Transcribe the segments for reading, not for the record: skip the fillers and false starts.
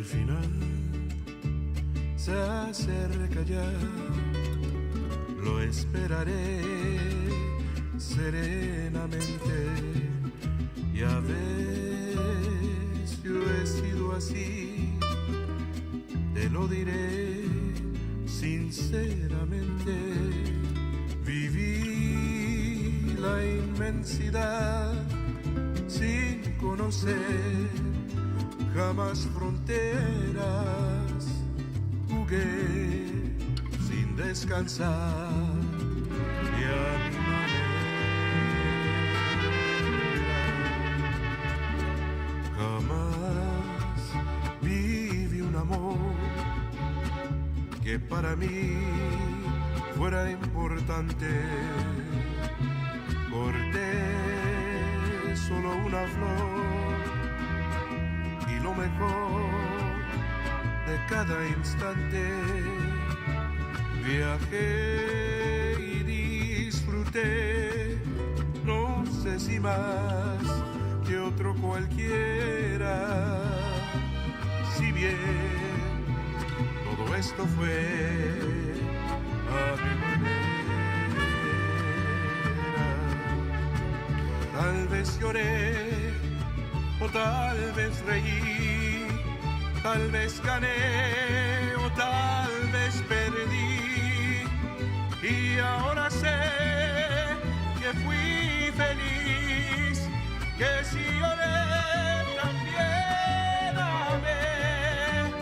el final se acerca ya, lo esperaré serenamente. Ya ves, yo he sido así, te lo diré sinceramente. Viví la inmensidad sin conocer jamás fronteras, jugué sin descansar y a mi manera. Jamás viví un amor que para mí fuera importante. Corté solo una flor y lo mejor de cada instante. Viajé y disfruté, no sé si más que otro cualquiera. Si bien todo esto fue a mi manera, tal vez lloré o tal vez reí, tal vez gané o tal vez perdí. Y ahora sé que fui feliz, que si lloré también amé.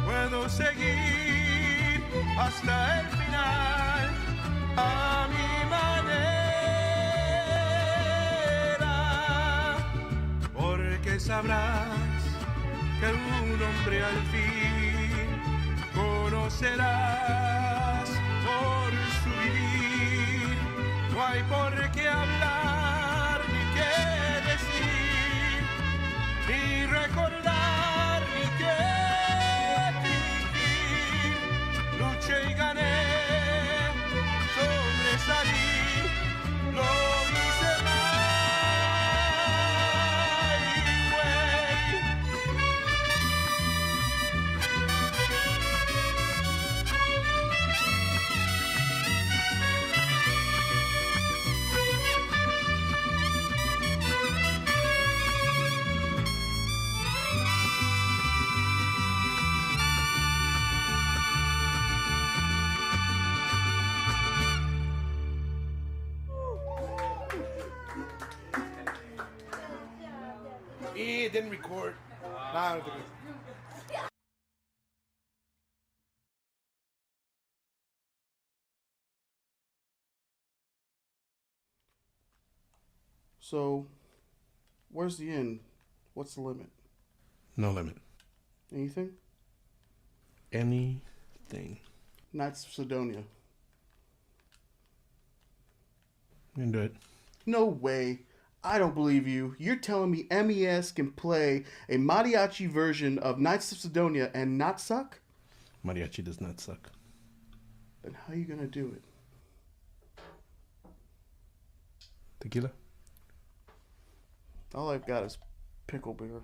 Puedo seguir hasta el final a mi manera, porque sabrás que un hombre al fin conocerás por su vivir. No hay por qué hablar ni qué decir, ni recordar ni qué fingir. Luché y gané, sobresalí, lo hice It didn't record. Nah, no te creas. So, where's the end? What's the limit? No limit. Anything? Anything. Knights of Sidonia. You can do it. No way. I don't believe you. You're telling me MES can play a mariachi version of Knights of Sidonia and not suck? Mariachi does not suck. Then how are you gonna do it? Tequila? All I've got is pickle beer.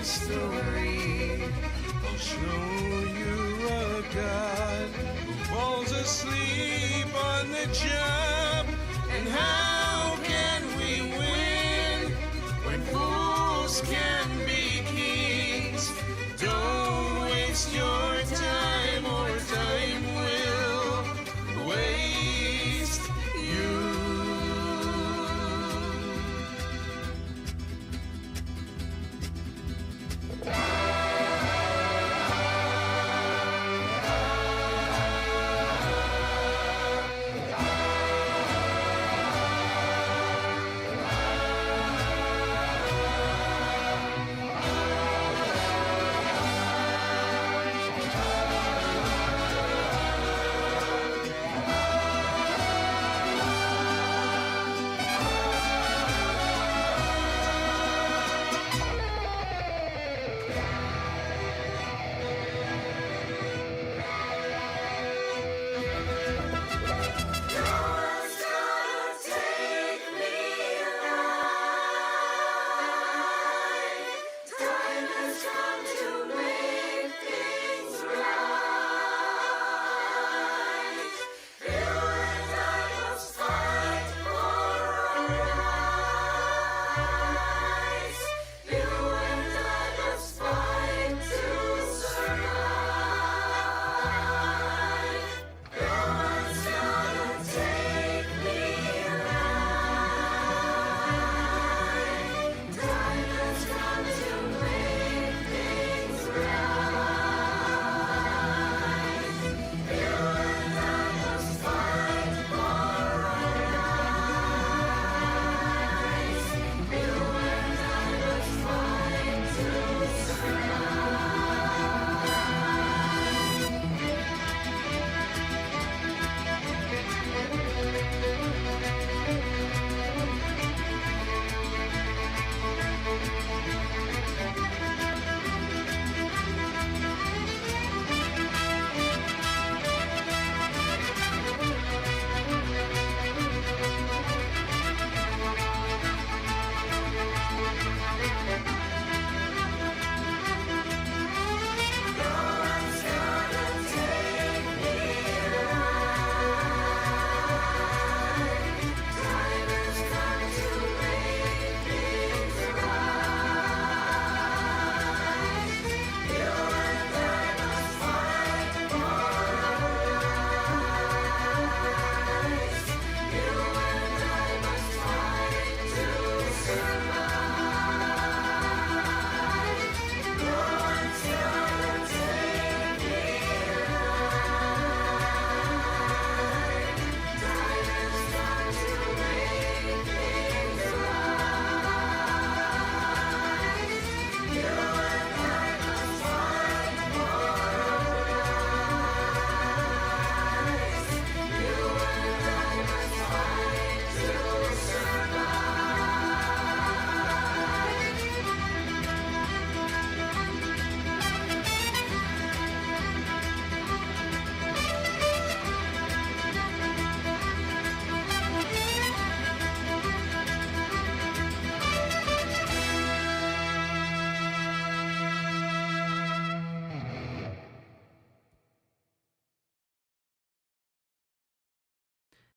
history. I'll show you a God who falls asleep on the job. And how can we win when fools can be kings? Don't waste your time, or time will waste you.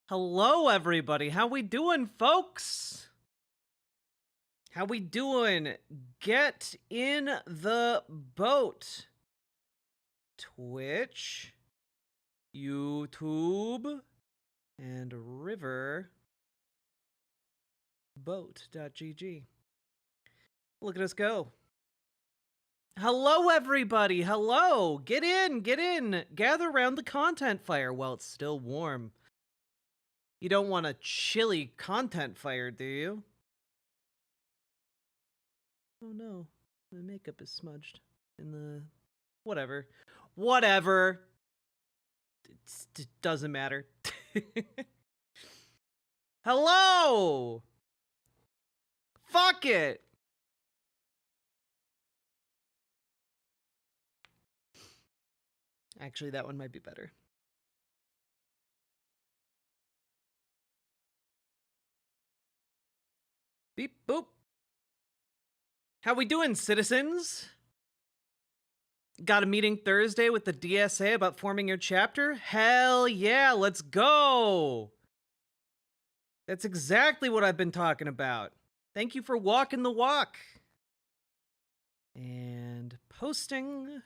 Hello, everybody. How we doing, folks? How we doing? Get in the boat. Twitch, YouTube, and riverboat.gg. Look at us go. Hello, everybody. Hello. Get in. Get in. Gather around the content fire while it's still warm. You don't want a chilly content fire, do you? Oh no, my makeup is smudged in the... Whatever. Whatever. It doesn't matter. Hello! Fuck it! Actually, that one might be better. Beep boop. How we doing, citizens? Got a meeting Thursday with the DSA about forming your chapter? Hell yeah, let's go! That's exactly what I've been talking about. Thank you for walking the walk. And posting.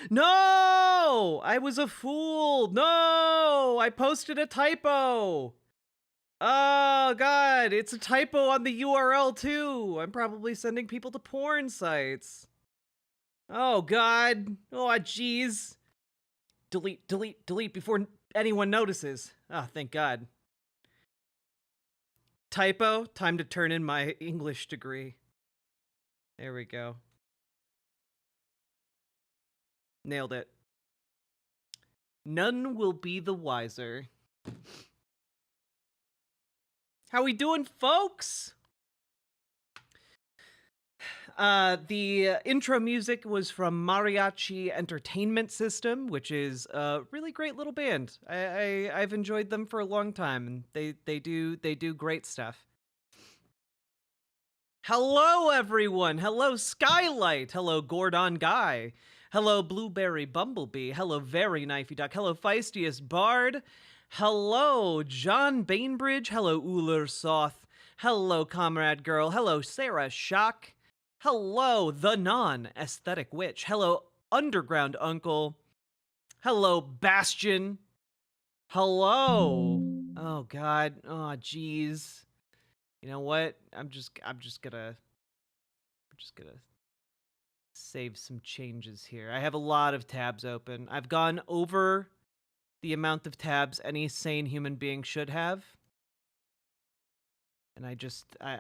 No! I was a fool! No! I posted a typo! Oh, God, it's a typo on the URL, too. I'm probably sending people to porn sites. Oh, God. Oh, jeez. Delete, delete, delete before anyone notices. Ah, oh, thank God. Typo, time to turn in my English degree. There we go. Nailed it. None will be the wiser. How we doing, folks? The intro music was from Mariachi Entertainment System, which is a really great little band. I've enjoyed them for a long time, and they do great stuff. Hello, everyone. Hello, Skylight. Hello, Gordon Guy. Hello, Blueberry Bumblebee. Hello, Very Knifey Duck. Hello, Feistiest Bard. Hello, John Bainbridge. Hello, Uller Soth. Hello, Comrade Girl. Hello, Sarah Shock. Hello, The Non-Aesthetic Witch. Hello, Underground Uncle. Hello, Bastion. Hello. Oh, God. Oh, jeez. You know what? I'm just gonna save some changes here. I have a lot of tabs open. I've gone over the amount of tabs any sane human being should have. And I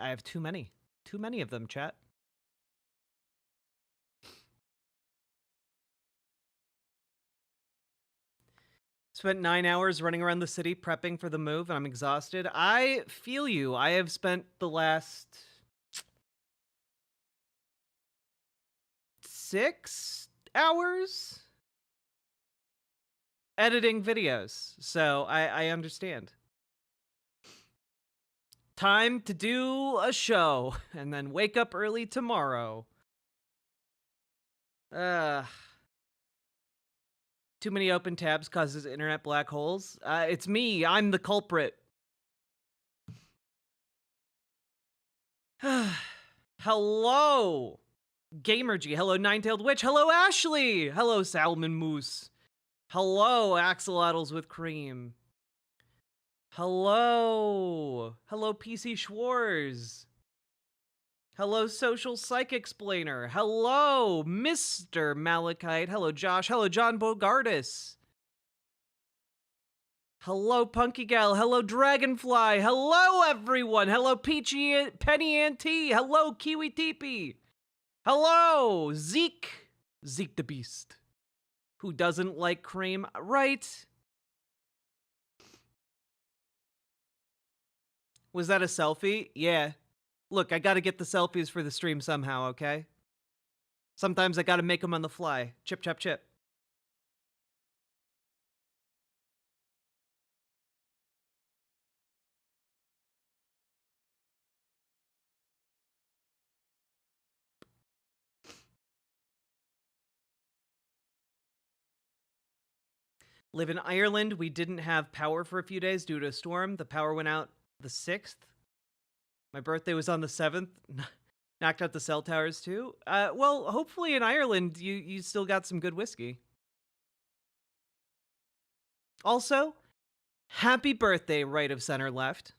have too many. Too many of them, chat. Spent 9 hours running around the city prepping for the move, and I'm exhausted. I feel you. I have spent the last 6 hours editing videos, so I understand. Time to do a show, and then wake up early tomorrow. Too many open tabs causes internet black holes. It's me. I'm the culprit. Hello, Gamergy. Hello, Nine-Tailed Witch. Hello, Ashley. Hello, Salmon Moose. Hello, Axolotls with Cream. Hello. Hello, PC Schwarz. Hello, Social Psych Explainer. Hello, Mr. Malachite. Hello, Josh. Hello, John Bogardus. Hello, Punky Gal. Hello, Dragonfly. Hello, everyone. Hello, Peachy Penny Auntie. Hello, Kiwi Teepee. Hello, Zeke. Zeke the Beast. Who doesn't like cream, right? Was that a selfie? Yeah. Look, I gotta get the selfies for the stream somehow, okay? Sometimes I gotta make them on the fly. Chip, chop, chip. Live in Ireland. We didn't have power for a few days due to a storm. The power went out the 6th. My birthday was on the 7th. Knocked out the cell towers too. Well, hopefully in Ireland you still got some good whiskey. Also, happy birthday, right of center left.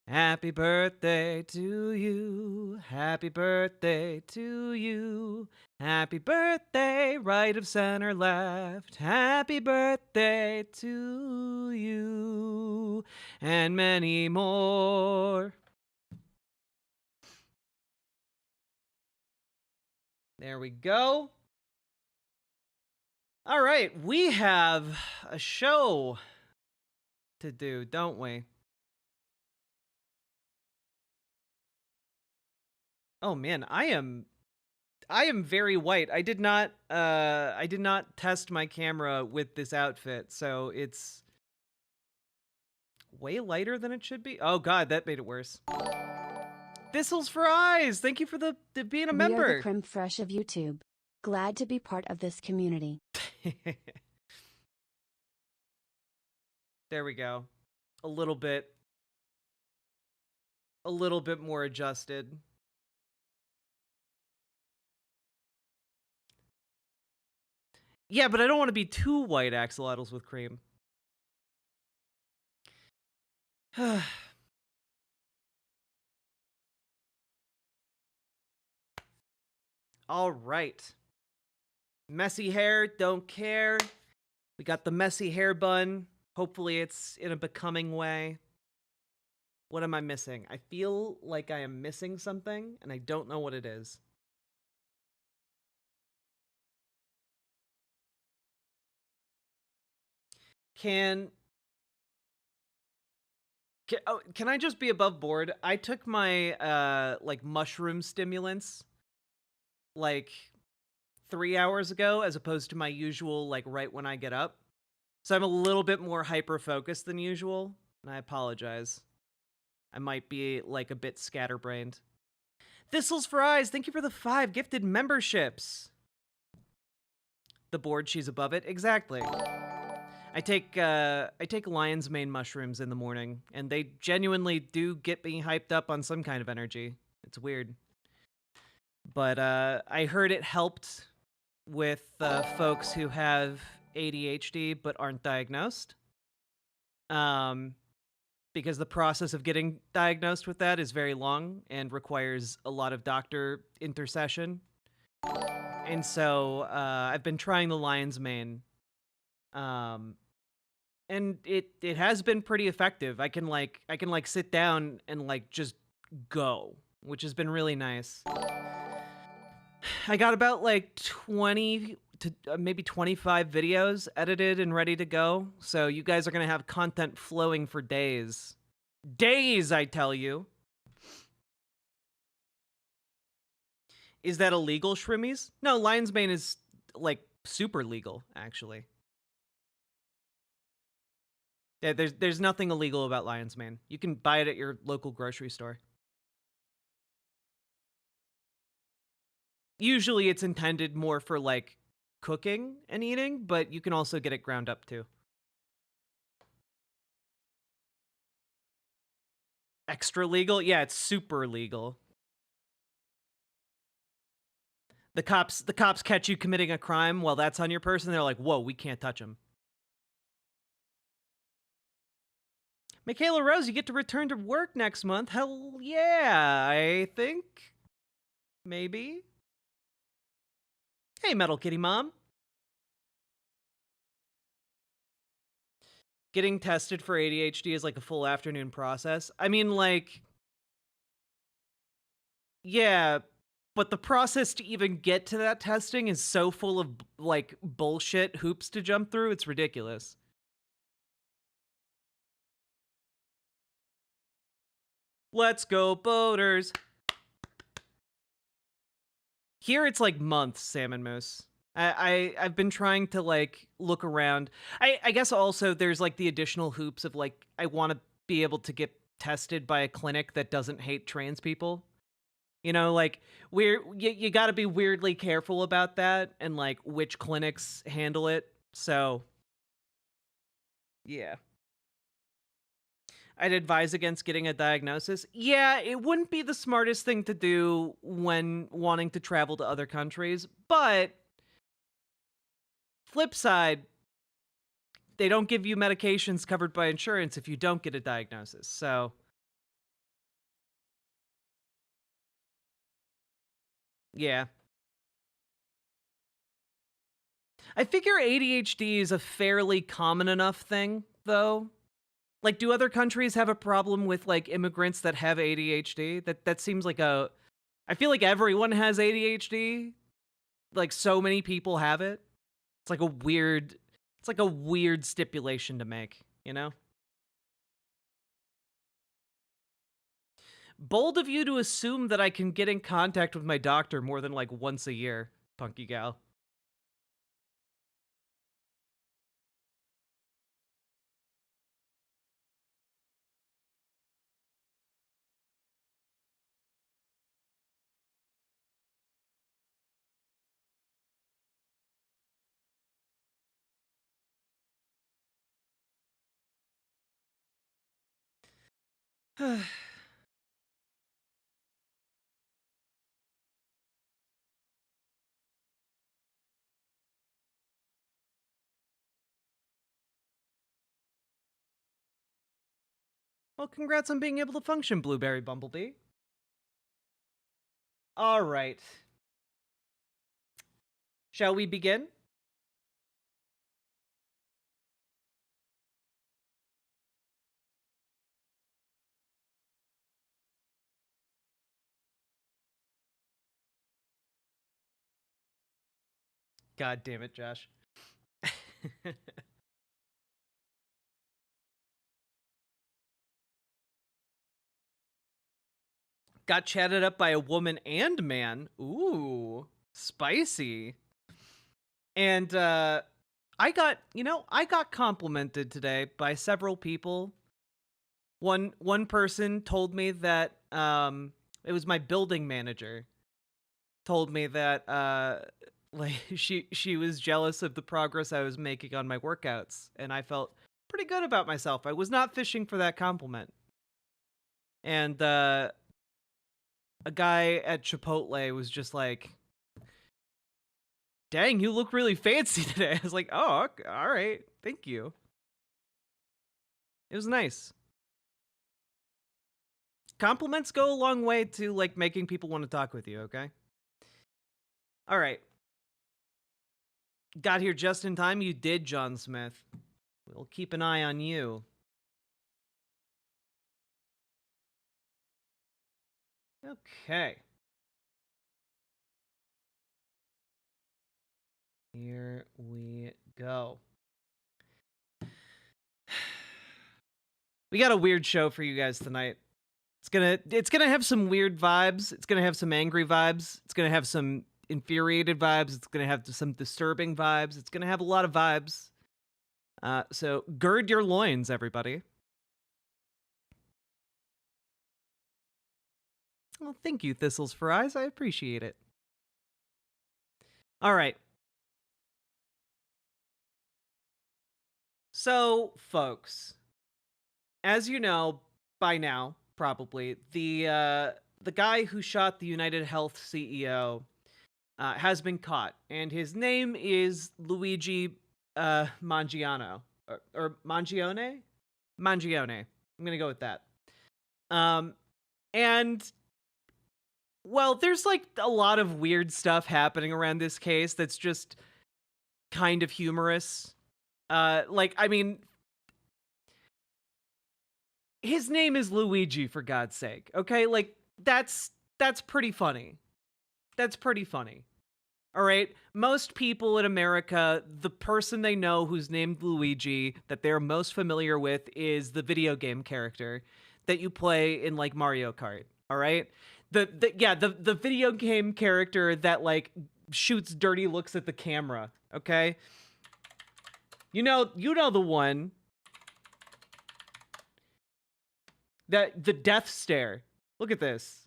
Happy birthday to you. Happy birthday to you. Happy birthday, right of center left. Happy birthday to you. And many more. There we go. All right, we have a show to do, don't we? Oh man, I am very white. I did not test my camera with this outfit, so it's way lighter than it should be. Oh god, that made it worse. Thistles for Eyes, thank you for the being a We are member. the creme fraiche of YouTube. Glad to be part of this community. There we go. A little bit more adjusted. Yeah, but I don't want to be too white axolotls with cream. All right. Messy hair, don't care. We got the messy hair bun. Hopefully it's in a becoming way. What am I missing? I feel like I am missing something, and I don't know what it is. Can I just be above board? I took my like mushroom stimulants like 3 hours ago, as opposed to my usual like right when I get up. So I'm a little bit more hyper focused than usual, and I apologize. I might be like a bit scatterbrained. Thistles for Eyes, thank you for the 5 gifted memberships. The board, she's above it. Exactly. I take lion's mane mushrooms in the morning, and they genuinely do get me hyped up on some kind of energy. It's weird. But I heard it helped with folks who have ADHD but aren't diagnosed. Because the process of getting diagnosed with that is very long and requires a lot of doctor intercession. And so I've been trying the lion's mane. And it has been pretty effective. I can sit down and like just go, which has been really nice. I got about like 20 to maybe 25 videos edited and ready to go. So you guys are going to have content flowing for days. Days, I tell you. Is that illegal, Shrimmies? No, lion's mane is like super legal, actually. Yeah, there's nothing illegal about lion's mane. You can buy it at your local grocery store. Usually it's intended more for like cooking and eating, but you can also get it ground up too. Extra legal? Yeah, it's super legal. The cops catch you committing a crime while that's on your person, they're like, "Whoa, we can't touch him." Michaela Rose, you get to return to work next month. Hell yeah, I think. Maybe. Hey, Metal Kitty Mom. Getting tested for ADHD is like a full afternoon process. I mean, like, yeah, but the process to even get to that testing is so full of, like, bullshit hoops to jump through, it's ridiculous. Let's go, boaters. Here it's like months, Salmon Moose. I've been trying to like look around. I guess also there's like the additional hoops of like I want to be able to get tested by a clinic that doesn't hate trans people. You know, like you got to be weirdly careful about that and like which clinics handle it. So yeah. I'd advise against getting a diagnosis. Yeah, it wouldn't be the smartest thing to do when wanting to travel to other countries, but flip side, they don't give you medications covered by insurance if you don't get a diagnosis. So yeah. I figure ADHD is a fairly common enough thing, though. Like, do other countries have a problem with like immigrants that have ADHD? That seems like a I feel like everyone has ADHD. Like so many people have it. It's like a weird stipulation to make, you know? Bold of you to assume that I can get in contact with my doctor more than like once a year, Punky Gal. Well, congrats on being able to function, Blueberry Bumblebee. All right. Shall we begin? God damn it, Josh. Got chatted up by a woman and man. Ooh, spicy. And I got complimented today by several people. One person told me that it was my building manager told me that like she was jealous of the progress I was making on my workouts, and I felt pretty good about myself. I was not fishing for that compliment. And a guy at Chipotle was just like, "Dang, you look really fancy today." I was like, "Oh, okay, all right. Thank you." It was nice. Compliments go a long way to like making people want to talk with you, okay? All right. Got here just in time. You did, John Smith. We'll keep an eye on you. Okay. Here we go. We got a weird show for you guys tonight. It's gonna have some weird vibes. It's gonna have some angry vibes. It's gonna have some infuriated vibes. It's gonna have some disturbing vibes. It's gonna have a lot of vibes. So gird your loins, everybody. Well, thank you, Thistles for Eyes. I appreciate it. All right. So, folks, as you know by now, probably the guy who shot the United Health CEO has been caught, and his name is Luigi Mangiano or Mangione. Mangione. I'm gonna go with that. And well, there's like a lot of weird stuff happening around this case that's just kind of humorous. Like, I mean, his name is Luigi, for God's sake. Okay, like that's pretty funny. That's pretty funny. All right. Most people in America, the person they know who's named Luigi that they're most familiar with is the video game character that you play in like Mario Kart. All right. The video game character that like shoots dirty looks at the camera. Okay. You know the one. The death stare. Look at this.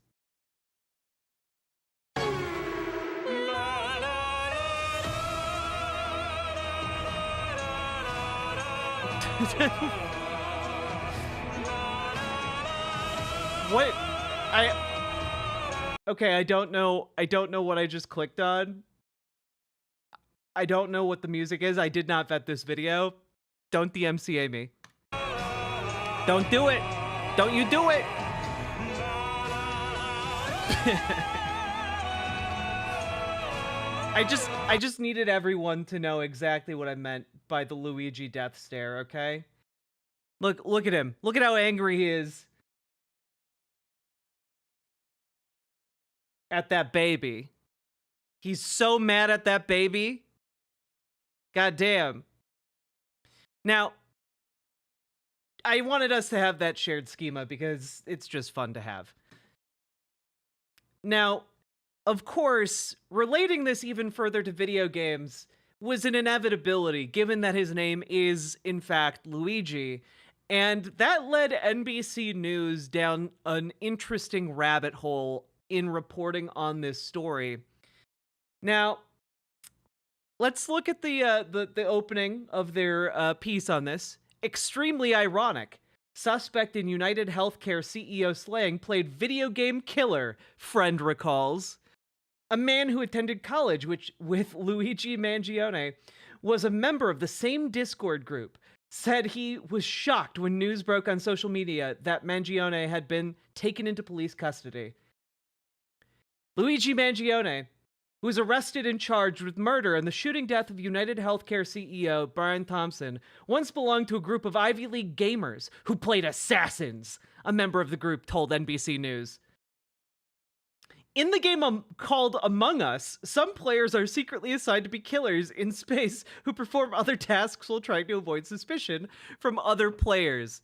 What? Okay, I don't know what I just clicked on. I don't know what the music is. I did not vet this video. Don't DMCA me. Don't do it. Don't you do it. I just needed everyone to know exactly what I meant by the Luigi death stare, okay? Look at him. Look at how angry he is at that baby. He's so mad at that baby. God damn. Now, I wanted us to have that shared schema because it's just fun to have. Now, of course, relating this even further to video games was an inevitability, given that his name is, in fact, Luigi. And that led NBC News down an interesting rabbit hole in reporting on this story. Now, let's look at the opening of their piece on this. Extremely ironic. Suspect in United Healthcare CEO slaying played video game killer, friend recalls. A man who attended college with Luigi Mangione was a member of the same Discord group, said he was shocked when news broke on social media that Mangione had been taken into police custody. Luigi Mangione, who was arrested and charged with murder and the shooting death of United Healthcare CEO Brian Thompson, once belonged to a group of Ivy League gamers who played assassins, a member of the group told NBC News. In the game called Among Us, some players are secretly assigned to be killers in space who perform other tasks while trying to avoid suspicion from other players.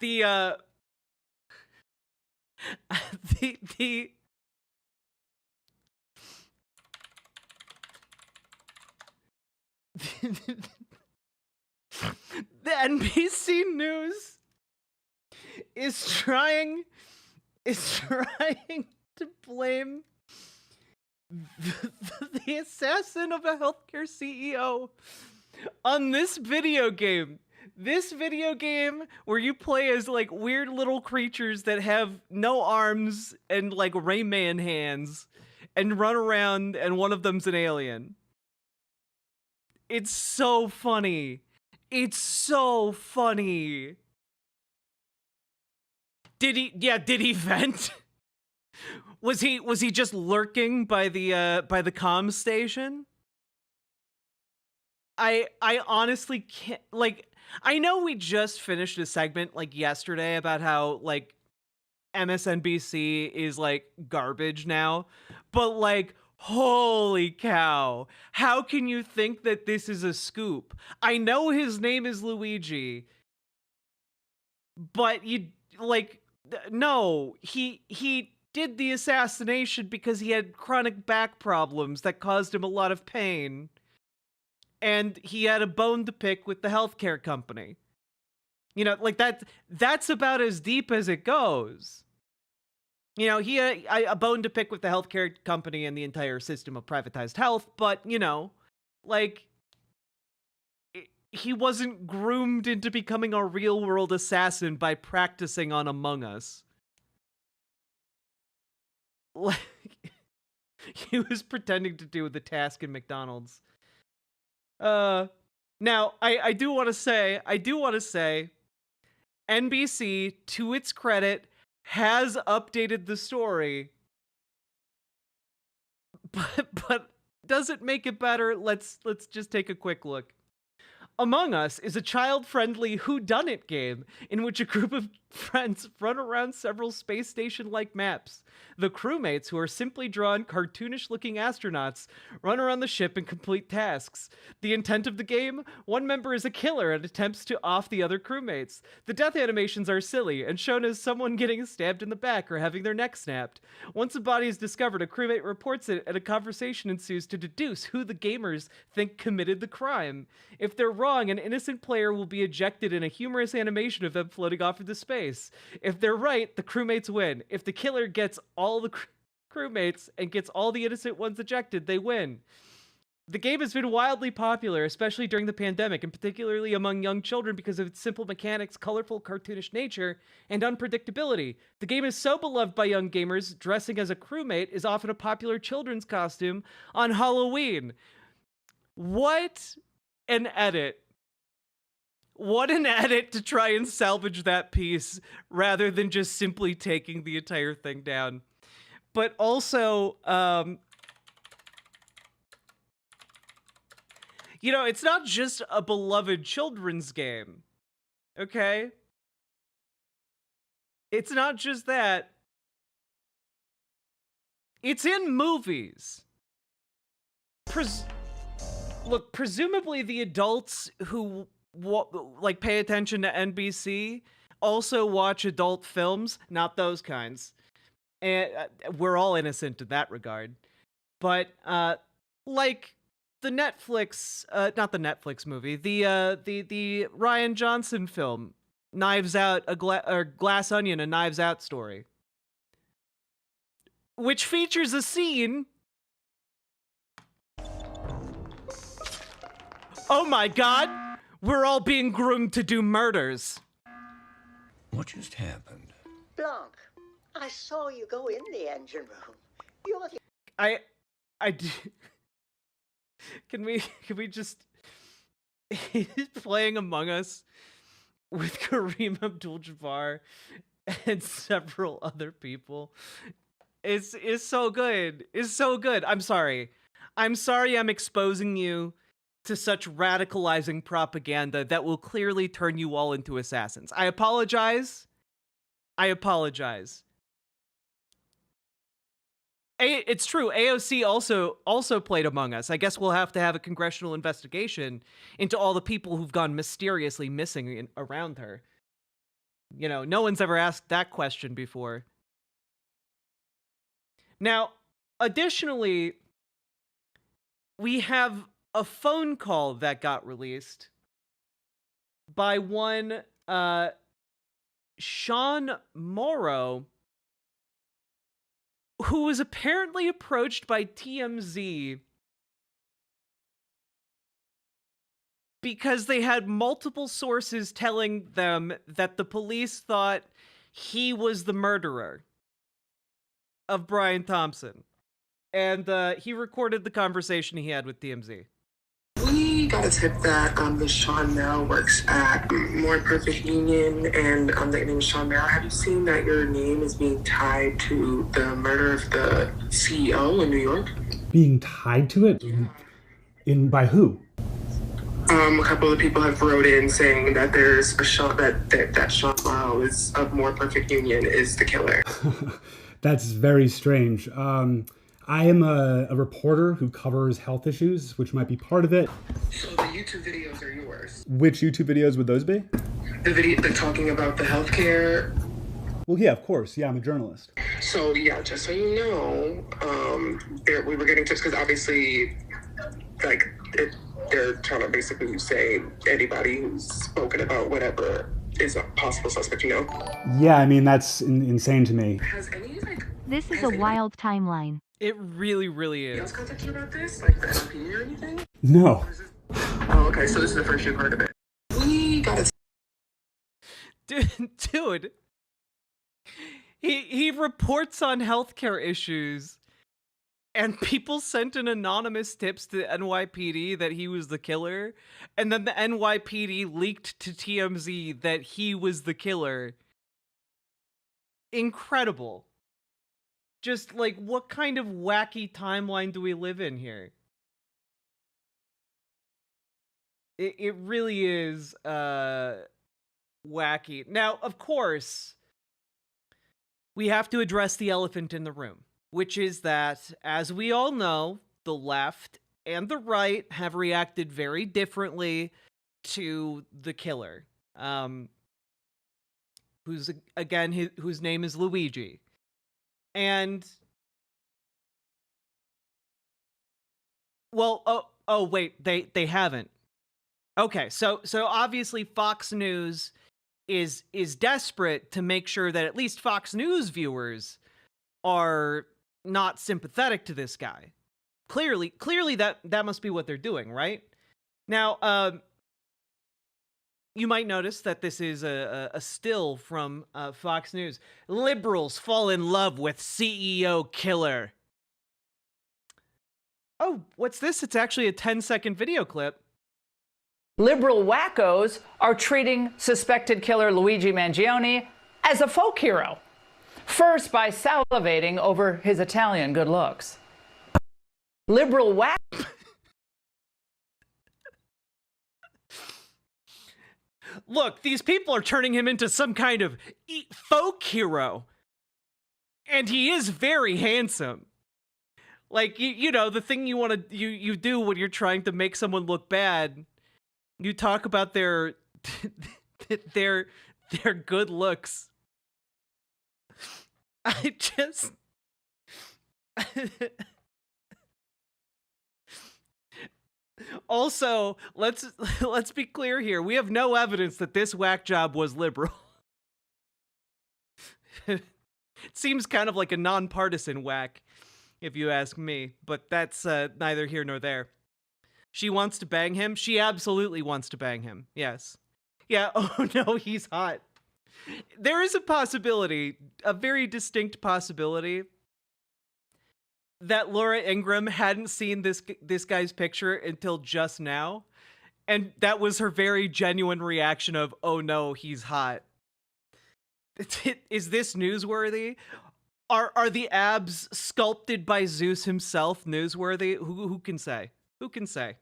The NBC News is trying to blame the assassin of a healthcare CEO on this video game. This video game where you play as like weird little creatures that have no arms and like Rayman hands and run around, and one of them's an alien. It's so funny. It's so funny. Did he vent? Was he just lurking by the comm station? I honestly can't, like, I know we just finished a segment like yesterday about how like MSNBC is like garbage now, but like, holy cow, how can you think that this is a scoop? I know his name is Luigi, but you like, no, he did the assassination because he had chronic back problems that caused him a lot of pain. And he had a bone to pick with the healthcare company. You know, like that's about as deep as it goes. You know, he had a bone to pick with the healthcare company and the entire system of privatized health, but, you know, like, he wasn't groomed into becoming a real-world assassin by practicing on Among Us. Like, he was pretending to do the task in McDonald's. Now, I do want to say, NBC, to its credit, has updated the story, but does it make it better? Let's just take a quick look. Among Us is a child-friendly whodunit game in which a group of friends run around several space station-like maps. The crewmates, who are simply drawn, cartoonish-looking astronauts, run around the ship and complete tasks. The intent of the game? One member is a killer and attempts to off the other crewmates. The death animations are silly and shown as someone getting stabbed in the back or having their neck snapped. Once a body is discovered, a crewmate reports it and a conversation ensues to deduce who the gamers think committed the crime. If they're wrong, an innocent player will be ejected in a humorous animation of them floating off into space. If they're right, the crewmates win. If the killer gets all the crewmates and gets all the innocent ones ejected, they win. The game has been wildly popular, especially during the pandemic, and particularly among young children because of its simple mechanics, colorful, cartoonish nature, and unpredictability. The game is so beloved by young gamers, dressing as a crewmate is often a popular children's costume on Halloween. What an edit. What an edit to try and salvage that piece rather than just simply taking the entire thing down. But also, you know, it's not just a beloved children's game, okay? It's not just that. It's in movies. Look, presumably the adults who like pay attention to NBC also watch adult films, not those kinds. And we're all innocent in that regard. But like the Netflix, not the Netflix movie, the Ryan Johnson film, Knives Out, Glass Onion, a Knives Out story, which features a scene Oh my god! We're all being groomed to do murders. What just happened? Blanc, I saw you go in the engine room. You're the I do. Can we just... He's playing Among Us with Kareem Abdul-Jabbar and several other people. It's so good. It's so good. I'm sorry I'm exposing you to such radicalizing propaganda that will clearly turn you all into assassins. I apologize. It's true. AOC also played Among Us. I guess we'll have to have a congressional investigation into all the people who've gone mysteriously missing around her. You know, no one's ever asked that question before. Now, additionally, we have a phone call that got released by one Sean Morrow, who was apparently approached by TMZ because they had multiple sources telling them that the police thought he was the murderer of Brian Thompson. And he recorded the conversation he had with TMZ. We got a tip that this Sean Merrill works at More Perfect Union, and the name is Sean Merrill. Have you seen that your name is being tied to the murder of the CEO in New York? Being tied to it? In by who? A couple of people have wrote in saying that there's a Sean that Sean Merrill is of More Perfect Union is the killer. That's very strange. I am a reporter who covers health issues, which might be part of it. So the YouTube videos are yours? Which YouTube videos would those be? The video they're talking about the healthcare. Well, yeah, of course. Yeah, I'm a journalist. So yeah, just so you know, we were getting tips because obviously, like, they're trying to basically say anybody who's spoken about whatever is a possible suspect, you know? Yeah, I mean, that's insane to me. Has any, like... This is a wild timeline. It really, really Y'all's is. contacted you about this? Like the LP or anything? No. Oh, okay, so this is the first you've heard of it. We got Dude. He reports on healthcare issues, and people sent in anonymous tips to NYPD that he was the killer, and then the NYPD leaked to TMZ that he was the killer. Incredible. Just, like, what kind of wacky timeline do we live in here? It really is, wacky. Now, of course, we have to address the elephant in the room, which is that, as we all know, the left and the right have reacted very differently to the killer, whose name is Luigi. And, well, wait, they haven't. Okay, so obviously Fox News is desperate to make sure that at least Fox News viewers are not sympathetic to this guy. Clearly that must be what they're doing, right? Now, you might notice that this is a still from Fox News. Liberals fall in love with CEO killer. Oh, what's this? It's actually a 10-second video clip. Liberal wackos are treating suspected killer Luigi Mangione as a folk hero. First, by salivating over his Italian good looks. Liberal Look, these people are turning him into some kind of folk hero. And he is very handsome. Like, you know, the thing you do when you're trying to make someone look bad, you talk about their their good looks. I just Also, let's be clear here. We have no evidence that this whack job was liberal. It seems kind of like a nonpartisan whack, if you ask me, but that's neither here nor there. She wants to bang him. She absolutely wants to bang him. Yes. Yeah. Oh no, he's hot. There is a possibility, a very distinct possibility, that Laura Ingraham hadn't seen this guy's picture until just now, and that was her very genuine reaction of, "Oh no, he's hot." Is this newsworthy? Are the abs sculpted by Zeus himself newsworthy? Who can say? Who can say?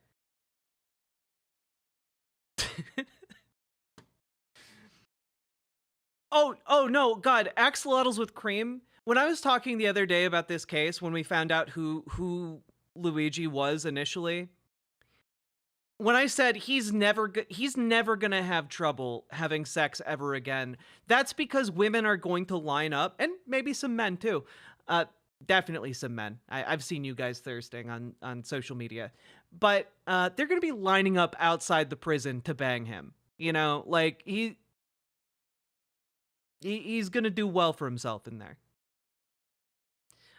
Oh no, God, axolotls with cream. When I was talking the other day about this case, when we found out who Luigi was initially, when I said he's never gonna have trouble having sex ever again, that's because women are going to line up, and maybe some men too. Definitely some men. I've seen you guys thirsting on social media, but they're gonna be lining up outside the prison to bang him. You know, like he's gonna do well for himself in there.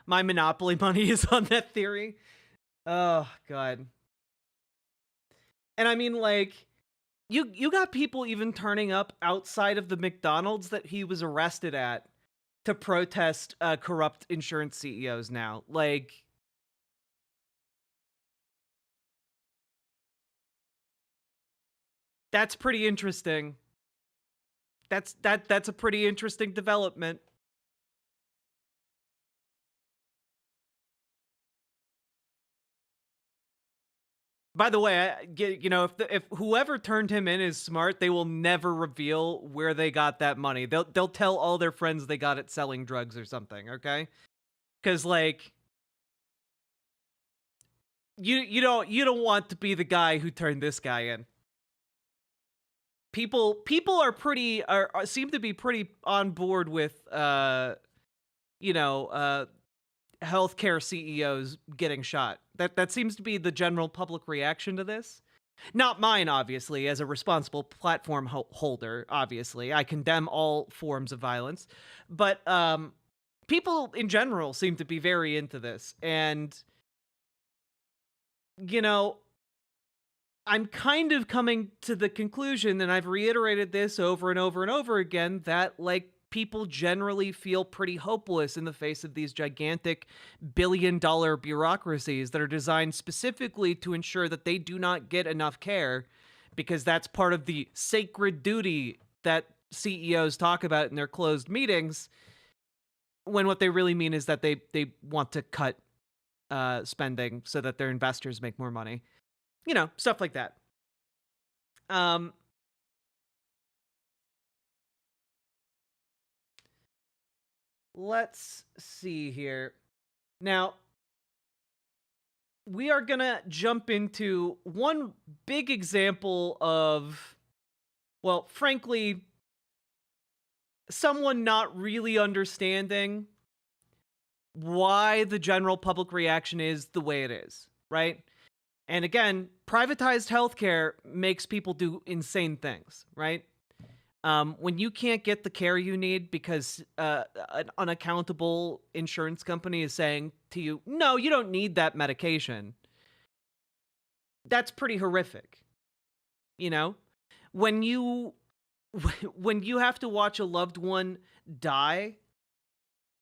My Monopoly money is on that theory. Oh God. And I mean, like, you got people even turning up outside of the McDonald's that he was arrested at to protest corrupt insurance CEOs now. Like, that's pretty interesting. That's a pretty interesting development. By the way, you know, if whoever turned him in is smart, they will never reveal where they got that money. They'll tell all their friends they got it selling drugs or something, okay? Because like, you don't want to be the guy who turned this guy in. People seem to be pretty on board with healthcare CEOs getting shot. That seems to be the general public reaction to this. Not mine, obviously, as a responsible platform holder, obviously. I condemn all forms of violence. But people in general seem to be very into this. And, you know, I'm kind of coming to the conclusion, and I've reiterated this over and over and over again, that, like, people generally feel pretty hopeless in the face of these gigantic billion-dollar bureaucracies that are designed specifically to ensure that they do not get enough care, because that's part of the sacred duty that CEOs talk about in their closed meetings, when what they really mean is that they want to cut spending so that their investors make more money. You know, stuff like that. Let's see here. Now, we are gonna jump into one big example of, well, frankly, someone not really understanding why the general public reaction is the way it is, right? And again, privatized healthcare makes people do insane things, right? When you can't get the care you need because an unaccountable insurance company is saying to you, no, you don't need that medication. That's pretty horrific. You know, when you have to watch a loved one die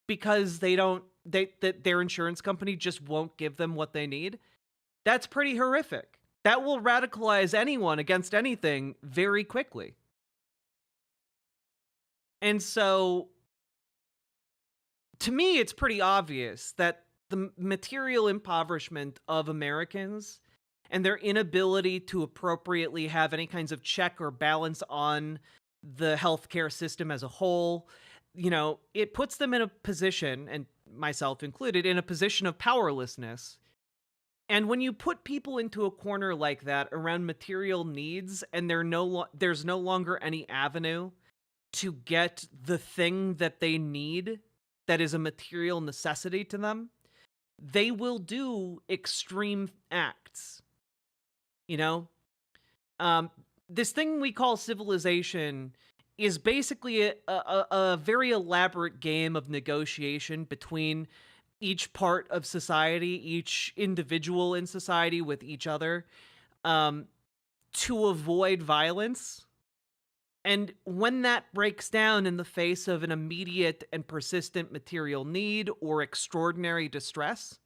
because their insurance company just won't give them what they need, that's pretty horrific. That will radicalize anyone against anything very quickly. And so, to me, it's pretty obvious that the material impoverishment of Americans and their inability to appropriately have any kinds of check or balance on the healthcare system as a whole, you know, it puts them in a position, and myself included, in a position of powerlessness. And when you put people into a corner like that around material needs, and there's no longer any avenue to get the thing that they need that is a material necessity to them, they will do extreme acts. You know? This thing we call civilization is basically a very elaborate game of negotiation between each part of society, each individual in society with each other. to avoid violence. And when that breaks down in the face of an immediate and persistent material need or extraordinary distress,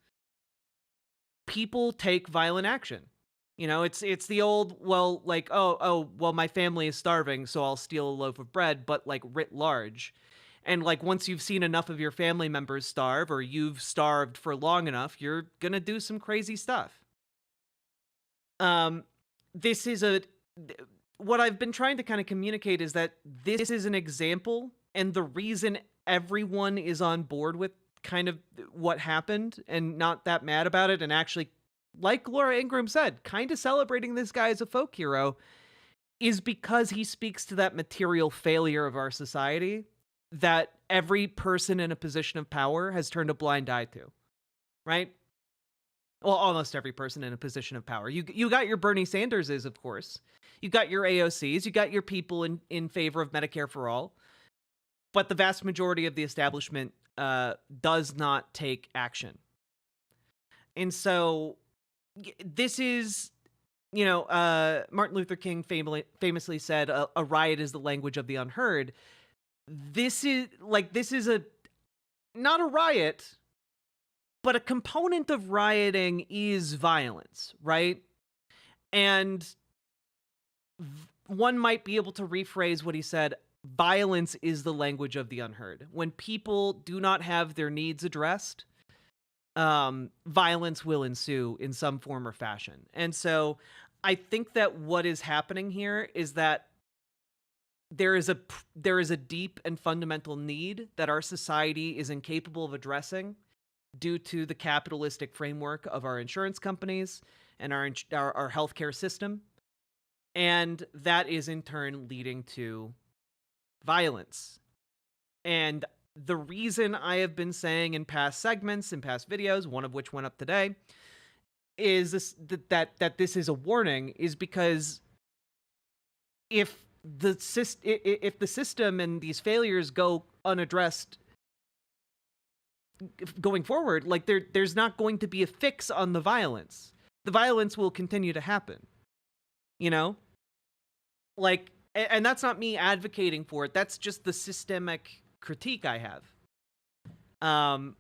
people take violent action. You know, it's the old, well, like, well, my family is starving, so I'll steal a loaf of bread, but like writ large. And like once you've seen enough of your family members starve, or you've starved for long enough, you're gonna do some crazy stuff. This is what I've been trying to kind of communicate is that this is an example, and the reason everyone is on board with kind of what happened and not that mad about it, and actually, like Laura Ingraham said, kind of celebrating this guy as a folk hero, is because he speaks to that material failure of our society that every person in a position of power has turned a blind eye to, right? Well, almost every person in a position of power. You got your Bernie Sanderses, of course. You got your AOCs. You got your people in favor of Medicare for all. But the vast majority of the establishment does not take action. And so this is, Martin Luther King famously said, a riot is the language of the unheard. This is not a riot, but a component of rioting is violence, right? And one might be able to rephrase what he said. Violence is the language of the unheard. When people do not have their needs addressed, violence will ensue in some form or fashion. And so I think that what is happening here is that there is a deep and fundamental need that our society is incapable of addressing due to the capitalistic framework of our insurance companies and our healthcare system. And that is in turn leading to violence. And the reason I have been saying in past segments, in past videos, one of which went up today, is that this is a warning, is because if the system and these failures go unaddressed going forward, like there's not going to be a fix on the violence. The violence will continue to happen. Like, and that's not me advocating for it. That's just the systemic critique I have. I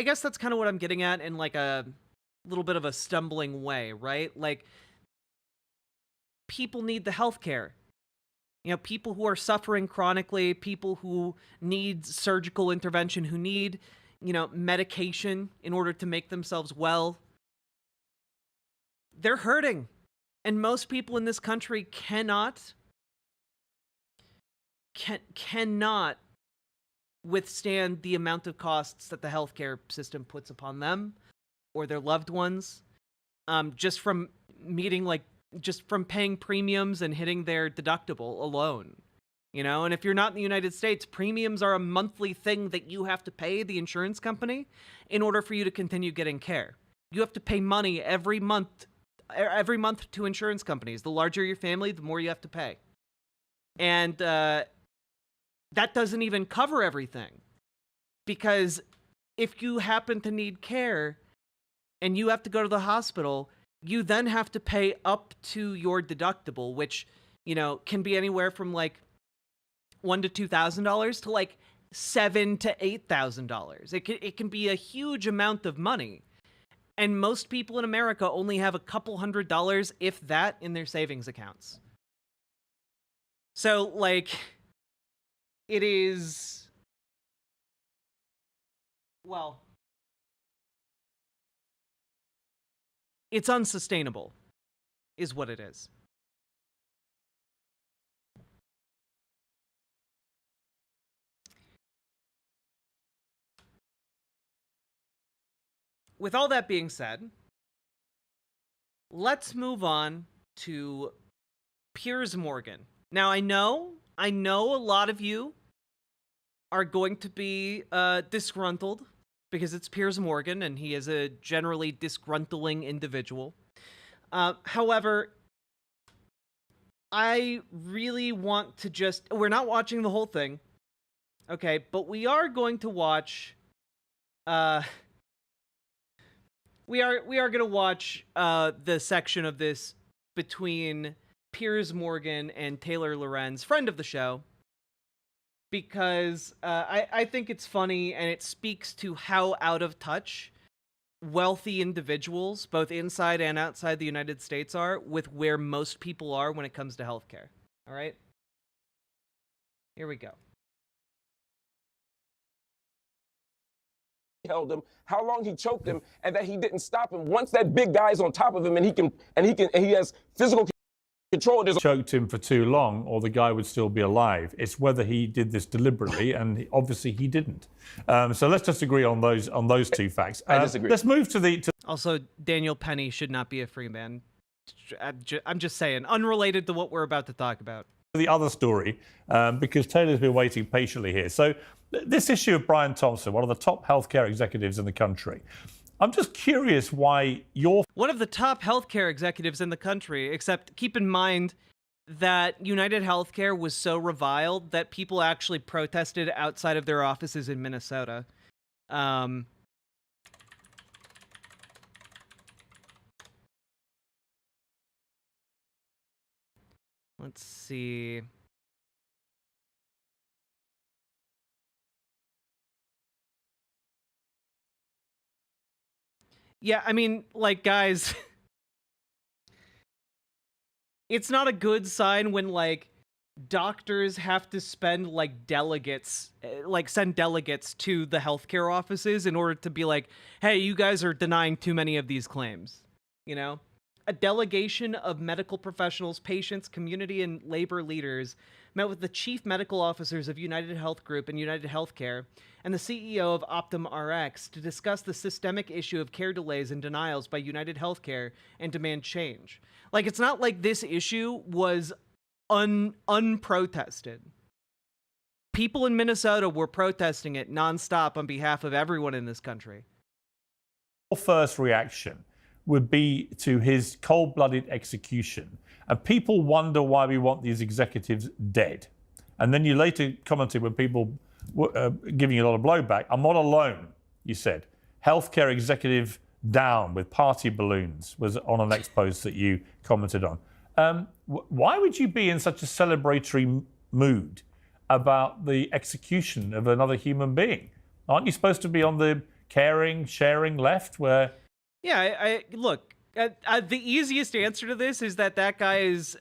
guess that's kind of what I'm getting at in like a little bit of a stumbling way, right? Like, people need the healthcare. People who are suffering chronically, people who need surgical intervention, who need, medication in order to make themselves well. They're hurting. And most people in this country cannot withstand the amount of costs that the healthcare system puts upon them or their loved ones, just from paying premiums and hitting their deductible alone. And if you're not in the United States, premiums are a monthly thing that you have to pay the insurance company in order for you to continue getting care. You have to pay money every month to insurance companies. The larger your family, the more you have to pay. And that doesn't even cover everything. Because if you happen to need care and you have to go to the hospital, you then have to pay up to your deductible, which, can be anywhere from like $1,000 to $2,000 to like $7,000 to $8,000. It can be a huge amount of money. And most people in America only have a couple $100s, if that, in their savings accounts. So, like, it is, well, it's unsustainable, is what it is. With all that being said, let's move on to Piers Morgan. Now, I know a lot of you are going to be disgruntled because it's Piers Morgan and he is a generally disgruntling individual. However, I really want to we're not watching the whole thing, okay, but we are going to watch we are gonna watch the section of this between Piers Morgan and Taylor Lorenz, friend of the show, because I think it's funny and it speaks to how out of touch wealthy individuals, both inside and outside the United States, are with where most people are when it comes to healthcare. All right? Here we go. Held him, how long he choked him, and that he didn't stop him. Once that big guy's on top of him and he has physical control. Choked him for too long, or the guy would still be alive. It's whether he did this deliberately, and obviously he didn't. So let's just agree on those two facts. I disagree. Let's move to the. Also, Daniel Penny should not be a free man. I'm just saying, unrelated to what we're about to talk about. The other story, because Taylor's been waiting patiently here. So this issue of Brian Thompson, one of the top healthcare executives in the country. I'm just curious why you're one of the top healthcare executives in the country, except keep in mind that United Healthcare was so reviled that people actually protested outside of their offices in Minnesota. Let's see. Yeah, I mean, like, guys, it's not a good sign when, like, doctors have to spend, like, delegates, like, send delegates to the healthcare offices in order to be like, hey, you guys are denying too many of these claims, you know? A delegation of medical professionals, patients, community, and labor leaders met with the chief medical officers of United Health Group and United Healthcare and the CEO of Optum RX to discuss the systemic issue of care delays and denials by United Healthcare and demand change. Like, it's not like this issue was unprotested. People in Minnesota were protesting it nonstop on behalf of everyone in this country. Your first reaction would be to his cold-blooded execution. And people wonder why we want these executives dead. And then you later commented when people were giving you a lot of blowback, I'm not alone, you said. Healthcare executive down with party balloons was on an next post that you commented on. Why would you be in such a celebratory mood about the execution of another human being? Aren't you supposed to be on the caring, sharing left where... Yeah, I look, the easiest answer to this is that guy is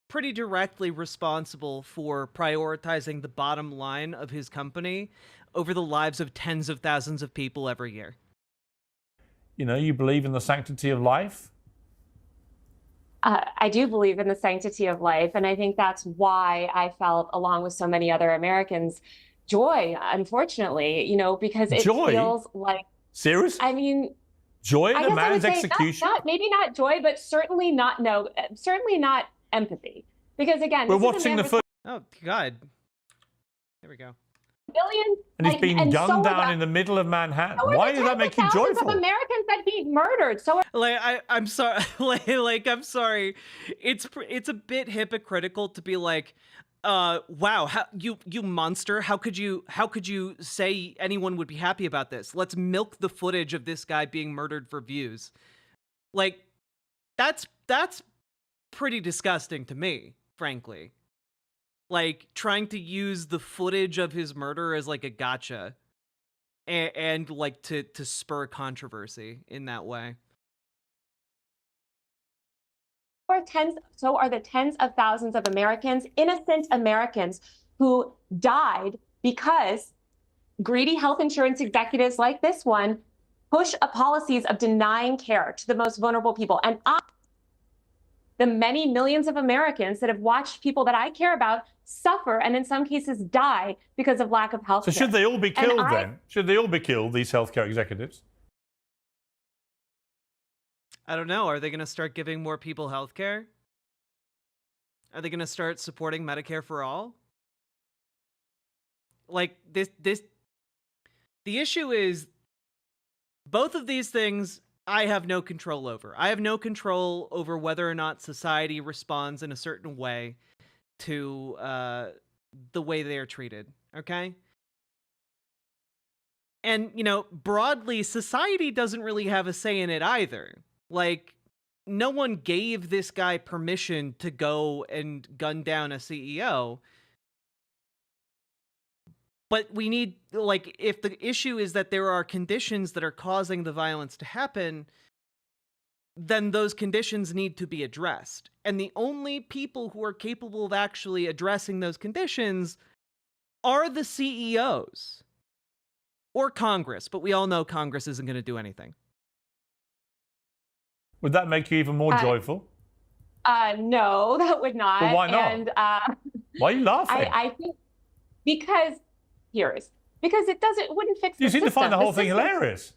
pretty directly responsible for prioritizing the bottom line of his company over the lives of tens of thousands of people every year. You know, you believe in the sanctity of life? I do believe in the sanctity of life, and I think that's why I felt, along with so many other Americans, joy, unfortunately, you know, because it feels like... Serious? I mean, joy in a man's execution? Maybe not joy, but certainly not empathy. Because again, we're watching the footage. Oh God! There we go. Billions, and he's being gunned down in the middle of Manhattan. Why does that make you joyful? Of Americans that he murdered. So I'm sorry. I'm sorry. It's a bit hypocritical to be like, wow, you monster. How could you say anyone would be happy about this? Let's milk the footage of this guy being murdered for views. Like, that's pretty disgusting to me, frankly. Like, trying to use the footage of his murder as like a gotcha and like to spur controversy in that way. So are the tens of thousands of Americans, innocent Americans, who died because greedy health insurance executives like this one push policies of denying care to the most vulnerable people. And the many millions of Americans that have watched people that I care about suffer and in some cases die because of lack of health care. So should they all be killed then? Should they all be killed, these healthcare executives? I don't know. Are they going to start giving more people health care? Are they going to start supporting Medicare for all? Like, the issue is both of these things I have no control over. I have no control over whether or not society responds in a certain way to the way they are treated, okay? And, you know, broadly, society doesn't really have a say in it either. Like, no one gave this guy permission to go and gun down a CEO. But we need, like, if the issue is that there are conditions that are causing the violence to happen, then those conditions need to be addressed. And the only people who are capable of actually addressing those conditions are the CEOs. Or Congress, but we all know Congress isn't going to do anything. Would that make you even more joyful? No, that would not. But why not? And, why are you laughing? I think because it wouldn't fix the You seem to find the whole thing system. hilarious.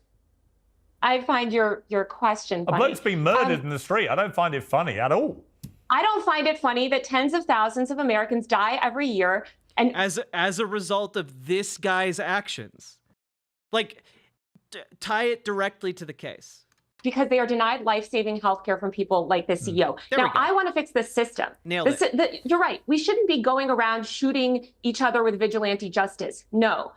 I find your question funny. A bloke's been murdered in the street. I don't find it funny at all. I don't find it funny that tens of thousands of Americans die every year, and as a result of this guy's actions. Like, tie it directly to the case. Because they are denied life-saving healthcare from people like the CEO. Now, I want to fix the system. Nailed it. You're right. We shouldn't be going around shooting each other with vigilante justice. No.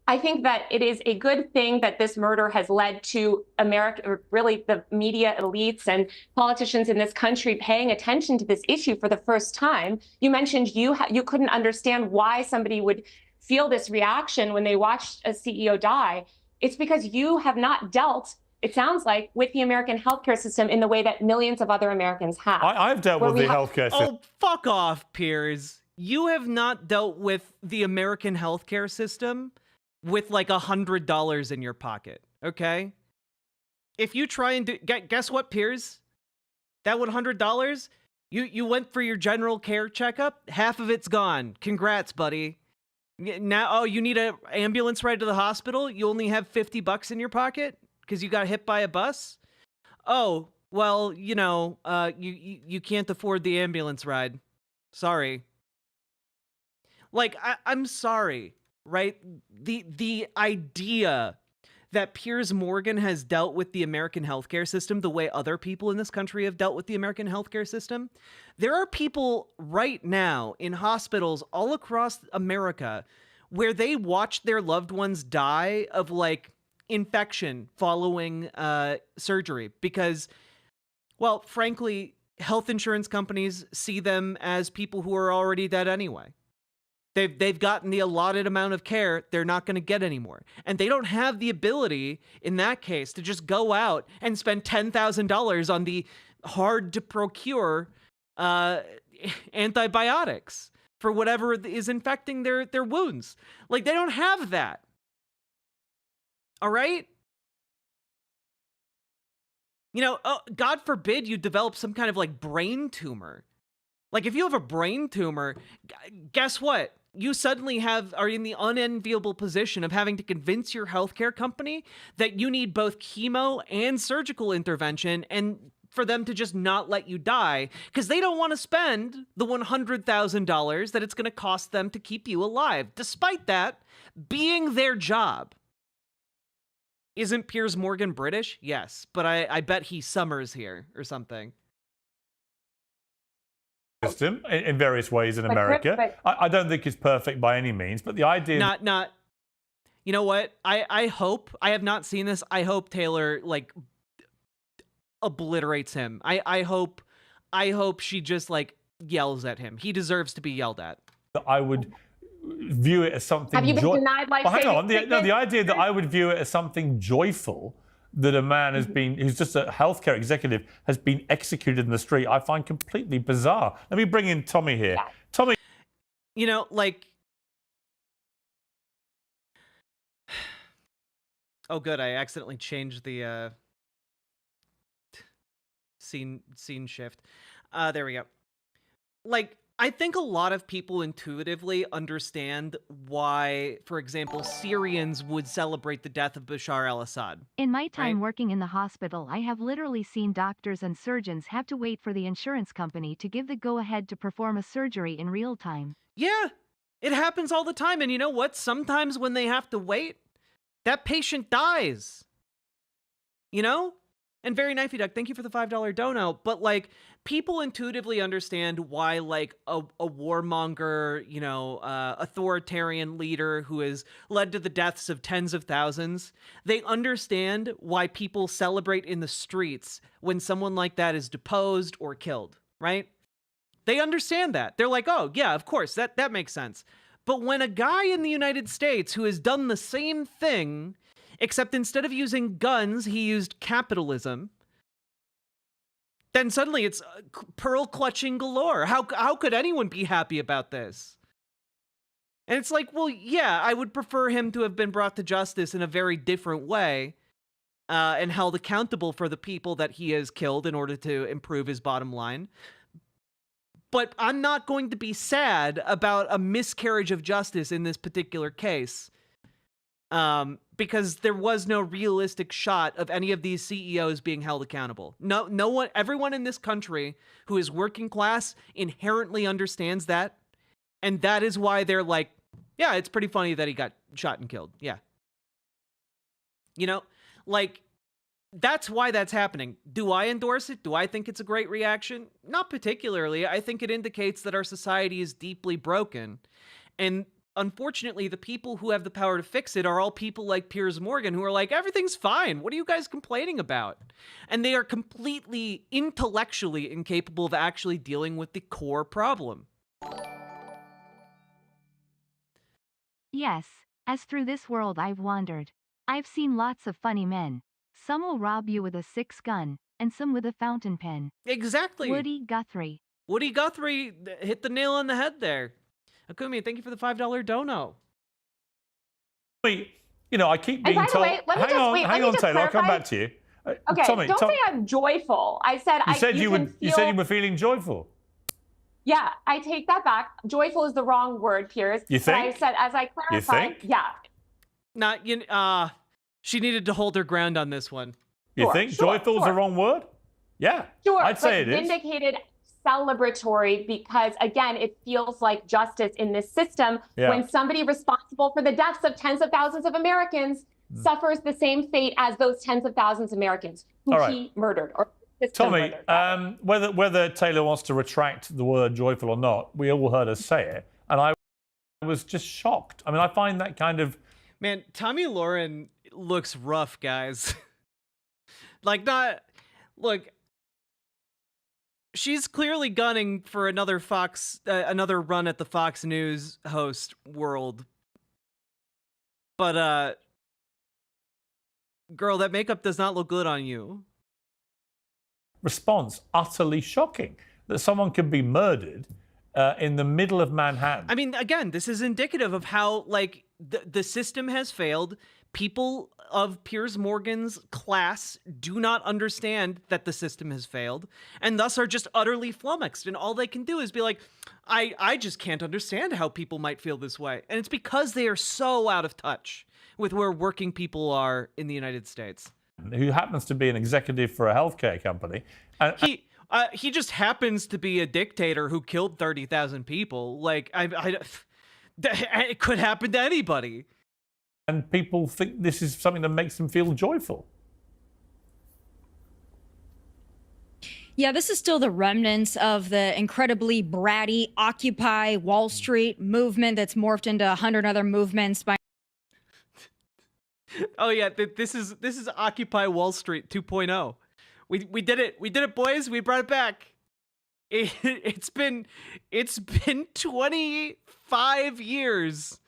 I think that it is a good thing that this murder has led to America, or really the media elites and politicians in this country paying attention to this issue for the first time. You mentioned you couldn't understand why somebody would feel this reaction when they watched a CEO die. It's because you have not dealt, it sounds like, with the American healthcare system in the way that millions of other Americans have. I've dealt with the healthcare system. Oh, fuck off, Piers. You have not dealt with the American healthcare system with like $100 in your pocket, okay? If you try and do, guess what, Piers? That $100, you went for your general care checkup, half of it's gone. Congrats, buddy. Now, you need an ambulance ride to the hospital? You only have $50 in your pocket because you got hit by a bus? Oh, well, you know, you can't afford the ambulance ride. Sorry. Like, I'm sorry, right? The idea that Piers Morgan has dealt with the American healthcare system the way other people in this country have dealt with the American healthcare system. There are people right now in hospitals all across America where they watch their loved ones die of like infection following surgery because, well, frankly, health insurance companies see them as people who are already dead anyway. They've gotten the allotted amount of care they're not going to get anymore. And they don't have the ability, in that case, to just go out and spend $10,000 on the hard-to-procure antibiotics for whatever is infecting their wounds. Like, they don't have that. All right? You know, God forbid you develop some kind of, like, brain tumor. Like, if you have a brain tumor, guess what? You suddenly are in the unenviable position of having to convince your healthcare company that you need both chemo and surgical intervention and for them to just not let you die because they don't want to spend the $100,000 that it's going to cost them to keep you alive, despite that being their job. Isn't Piers Morgan British? Yes, but I bet he summers here or something. System in various ways in America. I don't think it's perfect by any means, but the idea... Not... You know what? I hope... I have not seen this. I hope Taylor, like, obliterates him. I hope she just, like, yells at him. He deserves to be yelled at. I would view it as something... Have you been denied life-saving hang on. The idea that I would view it as something joyful that a man who's just a healthcare executive has been executed in the street, I find completely bizarre. Let me bring in Tommy here. Yeah. Tommy. You know, like... Oh, good. I accidentally changed the scene shift. There we go. Like, I think a lot of people intuitively understand why, for example, Syrians would celebrate the death of Bashar al-Assad. In my time working in the hospital, I have literally seen doctors and surgeons have to wait for the insurance company to give the go-ahead to perform a surgery in real time. Yeah, it happens all the time. And you know what? Sometimes when they have to wait, that patient dies. You know? And Very Knifey Duck, thank you for the $5 dono. But like, people intuitively understand why like a warmonger, you know, authoritarian leader who has led to the deaths of tens of thousands, they understand why people celebrate in the streets when someone like that is deposed or killed, right? They understand that. They're like, oh yeah, of course, that makes sense. But when a guy in the United States who has done the same thing, except instead of using guns, he used capitalism, then suddenly it's pearl clutching galore. How could anyone be happy about this? And it's like, well, yeah, I would prefer him to have been brought to justice in a very different way and held accountable for the people that he has killed in order to improve his bottom line. But I'm not going to be sad about a miscarriage of justice in this particular case. Because there was no realistic shot of any of these CEOs being held accountable. No one, everyone in this country who is working class inherently understands that. And that is why they're like, yeah, it's pretty funny that he got shot and killed. Yeah. You know, like, that's why that's happening. Do I endorse it? Do I think it's a great reaction? Not particularly. I think it indicates that our society is deeply broken. And unfortunately, the people who have the power to fix it are all people like Piers Morgan, who are like, everything's fine. What are you guys complaining about? And they are completely intellectually incapable of actually dealing with the core problem. Yes, as through this world I've wandered. I've seen lots of funny men. Some will rob you with a 6-gun, and some with a fountain pen. Exactly. Woody Guthrie. Woody Guthrie hit the nail on the head there. Akumi, thank you for the $5 dono. You know, I keep being told. Way, hang on, Taylor. I'll come back to you. Okay, Tommy, don't say I'm joyful. I said you said you were feeling joyful. Yeah, I take that back. Joyful is the wrong word, Piers. You think? But I said, as I clarified, you think? Yeah. Not she needed to hold her ground on this one. You think joyful is the wrong word? Yeah. Sure. I'd say it is. Vindicated, celebratory, because again, it feels like justice in this system when somebody responsible for the deaths of tens of thousands of Americans suffers the same fate as those tens of thousands of Americans who he murdered or Tommy, whether Taylor wants to retract the word joyful or not, we all heard her say it, and I was just shocked. I mean, I find that kind of... Man, Tommy Lauren looks rough, guys. Like, not... Look, she's clearly gunning for another another run at the Fox News host world. But, girl, that makeup does not look good on you. Response, utterly shocking that someone could be murdered in the middle of Manhattan. I mean, again, this is indicative of how, like, the system has failed. People of Piers Morgan's class do not understand that the system has failed and thus are just utterly flummoxed. And all they can do is be like, I just can't understand how people might feel this way. And it's because they are so out of touch with where working people are in the United States. Who happens to be an executive for a healthcare company. He just happens to be a dictator who killed 30,000 people. Like, it could happen to anybody. And people think this is something that makes them feel joyful. Yeah, this is still the remnants of the incredibly bratty Occupy Wall Street movement that's morphed into 100 other movements by... Oh yeah, this is Occupy Wall Street 2.0. We did it. We did it, boys. We brought it back. It's been 25 years,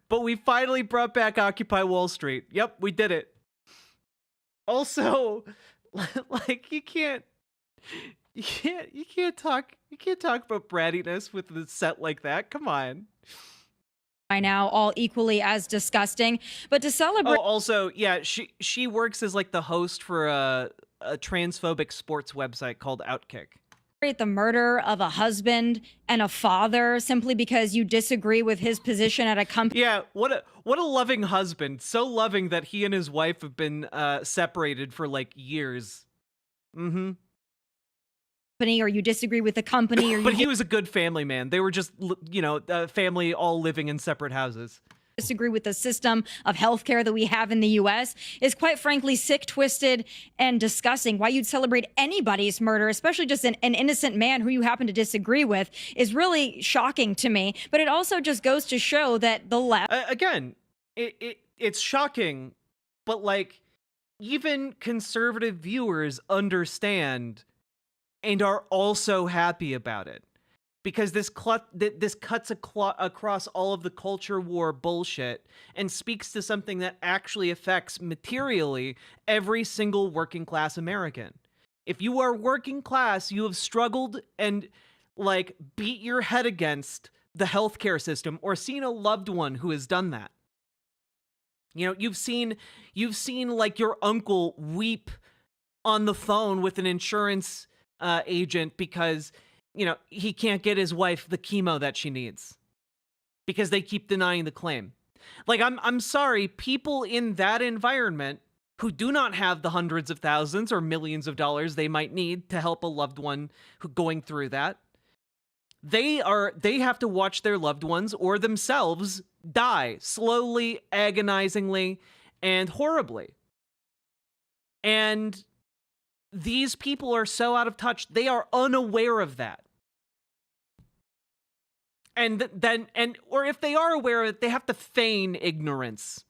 but we finally brought back Occupy Wall Street. Yep, we did it. Also, like you can't talk about brattiness with a set like that. Come on. By now, all equally as disgusting. But to celebrate... Oh, also, yeah, she works as like the host for a transphobic sports website called Outkick. The murder of a husband and a father simply because you disagree with his position at a company. Yeah, what a loving husband. So loving that he and his wife have been separated for like years. Mm-hmm. Or you disagree with the company, or but he was a good family man. They were just, you know, a family all living in separate houses. disagree with the system of healthcare that we have in the US is quite frankly sick, twisted, and disgusting. Why you'd celebrate anybody's murder, especially just an innocent man who you happen to disagree with, is really shocking to me. But it also just goes to show that the left... Again, it's shocking, but like, even conservative viewers understand and are also happy about it. Because this cuts across all of the culture war bullshit and speaks to something that actually affects materially every single working class American. If you are working class, you have struggled and like beat your head against the healthcare system or seen a loved one who has done that. You know, you've seen like your uncle weep on the phone with an insurance agent because, you know, he can't get his wife the chemo that she needs because they keep denying the claim. Like, I'm sorry, people in that environment who do not have the hundreds of thousands or millions of dollars they might need to help a loved one who going through that, they have to watch their loved ones or themselves die slowly, agonizingly, and horribly. And these people are so out of touch, they are unaware of that. Or if they are aware of it, they have to feign ignorance.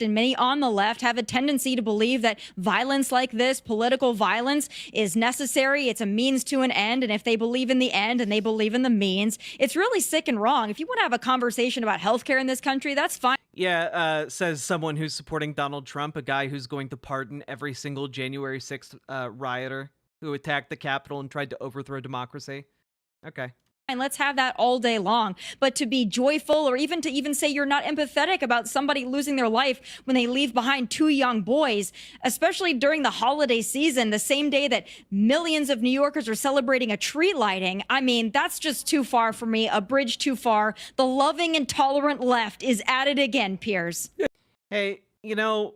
And many on the left have a tendency to believe that violence like this, political violence, is necessary. It's a means to an end. And if they believe in the end and they believe in the means, it's really sick and wrong. If you want to have a conversation about healthcare in this country, that's fine. Yeah, says someone who's supporting Donald Trump, a guy who's going to pardon every single January 6th rioter who attacked the Capitol and tried to overthrow democracy. Okay. And let's have that all day long. But to be joyful or even to say you're not empathetic about somebody losing their life when they leave behind two young boys, especially during the holiday season, the same day that millions of New Yorkers are celebrating a tree lighting, I mean, that's just too far for me, a bridge too far. The loving and tolerant left is at it again, Piers. Hey, you know,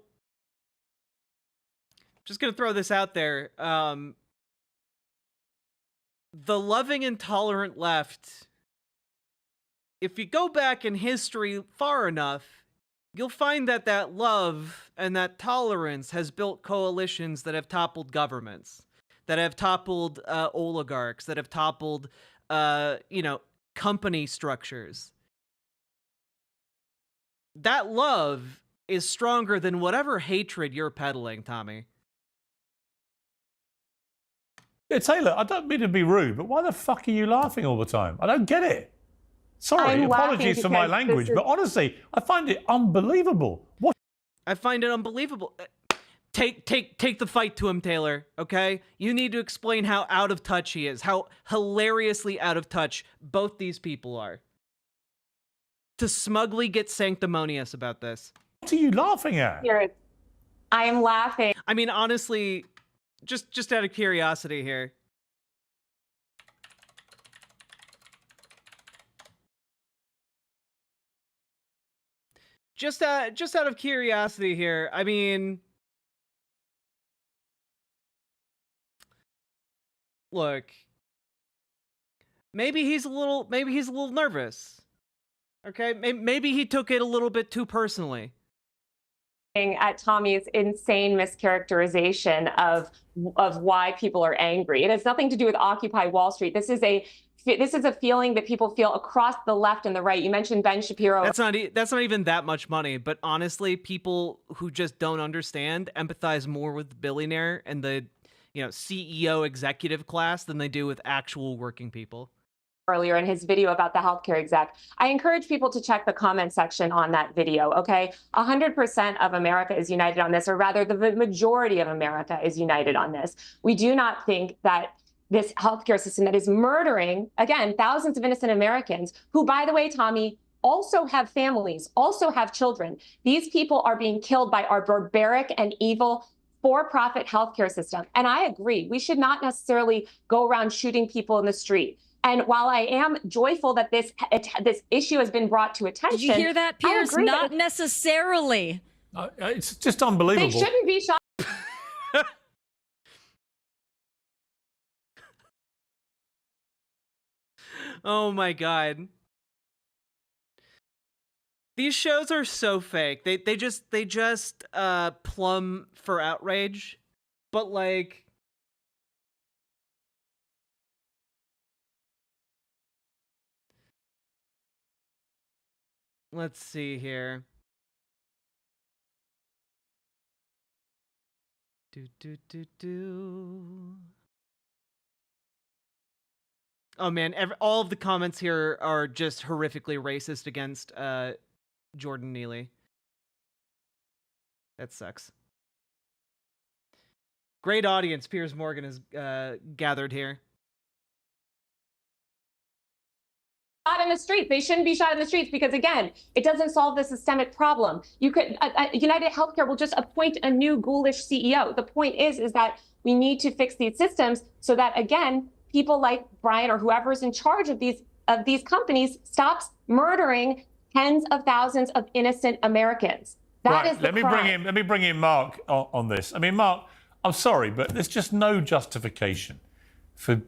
just gonna throw this out there. The loving and tolerant left, if you go back in history far enough, you'll find that that love and that tolerance has built coalitions that have toppled governments, that have toppled oligarchs, that have toppled, company structures. That love is stronger than whatever hatred you're peddling, Tommy. Yeah, Taylor, I don't mean to be rude, but why the fuck are you laughing all the time? I don't get it. Sorry, apologies for my language, but honestly, I find it unbelievable. What? I find it unbelievable. Take the fight to him, Taylor, okay? You need to explain how out of touch he is, how hilariously out of touch both these people are. To smugly get sanctimonious about this. What are you laughing at? I am laughing. I mean, honestly, just out of curiosity here. Just out of curiosity here. I mean, look, maybe he's a little nervous. Okay, maybe he took it a little bit too personally. At Tommy's insane mischaracterization of why people are angry. It has nothing to do with Occupy Wall Street. This is a feeling that people feel across the left and the right. You mentioned Ben Shapiro. That's not even that much money, but honestly, people who just don't understand empathize more with the billionaire and the, CEO executive class than they do with actual working people. Earlier in his video about the healthcare exec. I encourage people to check the comment section on that video, okay? 100% of America is united on this, or rather the majority of America is united on this. We do not think that this healthcare system that is murdering, again, thousands of innocent Americans, who, by the way, Tommy, also have families, also have children. These people are being killed by our barbaric and evil for-profit healthcare system. And I agree, we should not necessarily go around shooting people in the street. And while I am joyful that this issue has been brought to attention, did you hear that, Piers? Not necessarily. It's just unbelievable. They shouldn't be shot. Oh my God. These shows are so fake. They just plumb for outrage, but like let's see here. Oh man, all of the comments here are just horrifically racist against Jordan Neely. That sucks. Great audience Piers Morgan has gathered here. Shot in the streets. They shouldn't be shot in the streets because, again, it doesn't solve the systemic problem. You could United Healthcare will just appoint a new ghoulish CEO. The point is that we need to fix these systems so that, again, people like Brian or whoever's in charge of these companies stops murdering tens of thousands of innocent Americans. That is the crime. Let me bring in Mark on this. I mean, Mark, I'm sorry, but there's just no justification for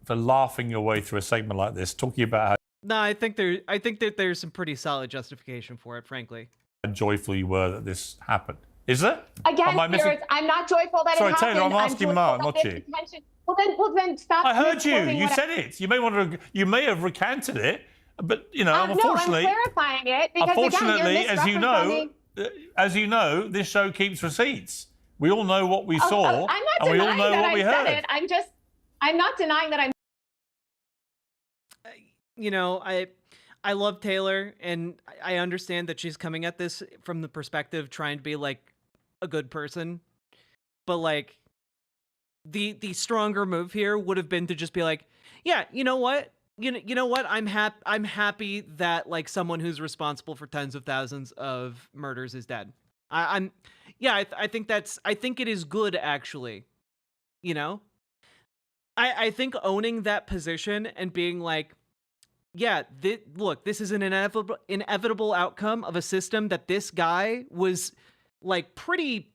laughing your way through a segment like this, talking about how No, I think that there's some pretty solid justification for it, frankly. joyful you were that this happened. Is there? Again, I'm not joyful that Sorry, it happened. Taylor, I'm asking Mark, not you. Well, then stop. I heard you. You said it. You may have recanted it, but unfortunately, no, I'm clarifying it because unfortunately, again, as you know, this show keeps receipts. We all know what we saw, and we all know what we heard. I'm not denying that I'm. I love Taylor, and I understand that she's coming at this from the perspective trying to be like a good person, but like the stronger move here would have been to just be like, yeah, you know what, you know what, I'm happy that like someone who's responsible for tens of thousands of murders is dead. I think it is good actually, I think owning that position and being like, yeah, look, this is an inevitable outcome of a system that this guy was like pretty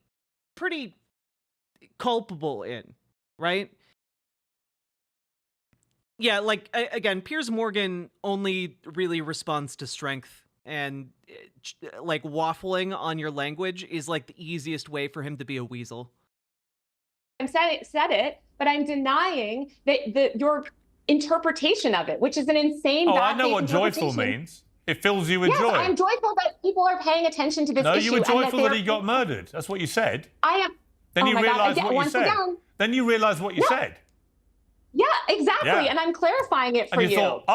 culpable in, right? Yeah, like again, Piers Morgan only really responds to strength, and like waffling on your language is like the easiest way for him to be a weasel. I said it, but I'm denying that your interpretation of it, which is an insane. I know what joyful means. It fills you with joy. I'm joyful that people are paying attention to this issue. No, you were joyful that he got murdered. That's what you said. I am. Then you realised what you said. Then you realised what you said. Yeah, exactly. Yeah. And I'm clarifying it for you. Thought,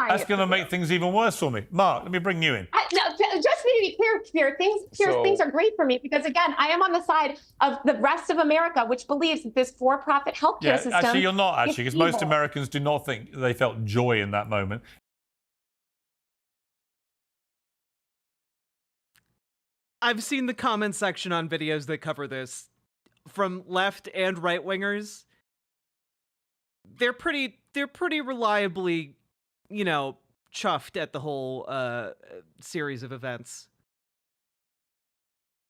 that's going to make things even worse for me. Mark, let me bring you in. Just to be clear, things are great for me because, again, I am on the side of the rest of America, which believes that this for-profit healthcare system. Actually, you're not, actually, because most Americans do not think they felt joy in that moment. I've seen the comment section on videos that cover this from left and right wingers. They're pretty reliably, chuffed at the whole series of events.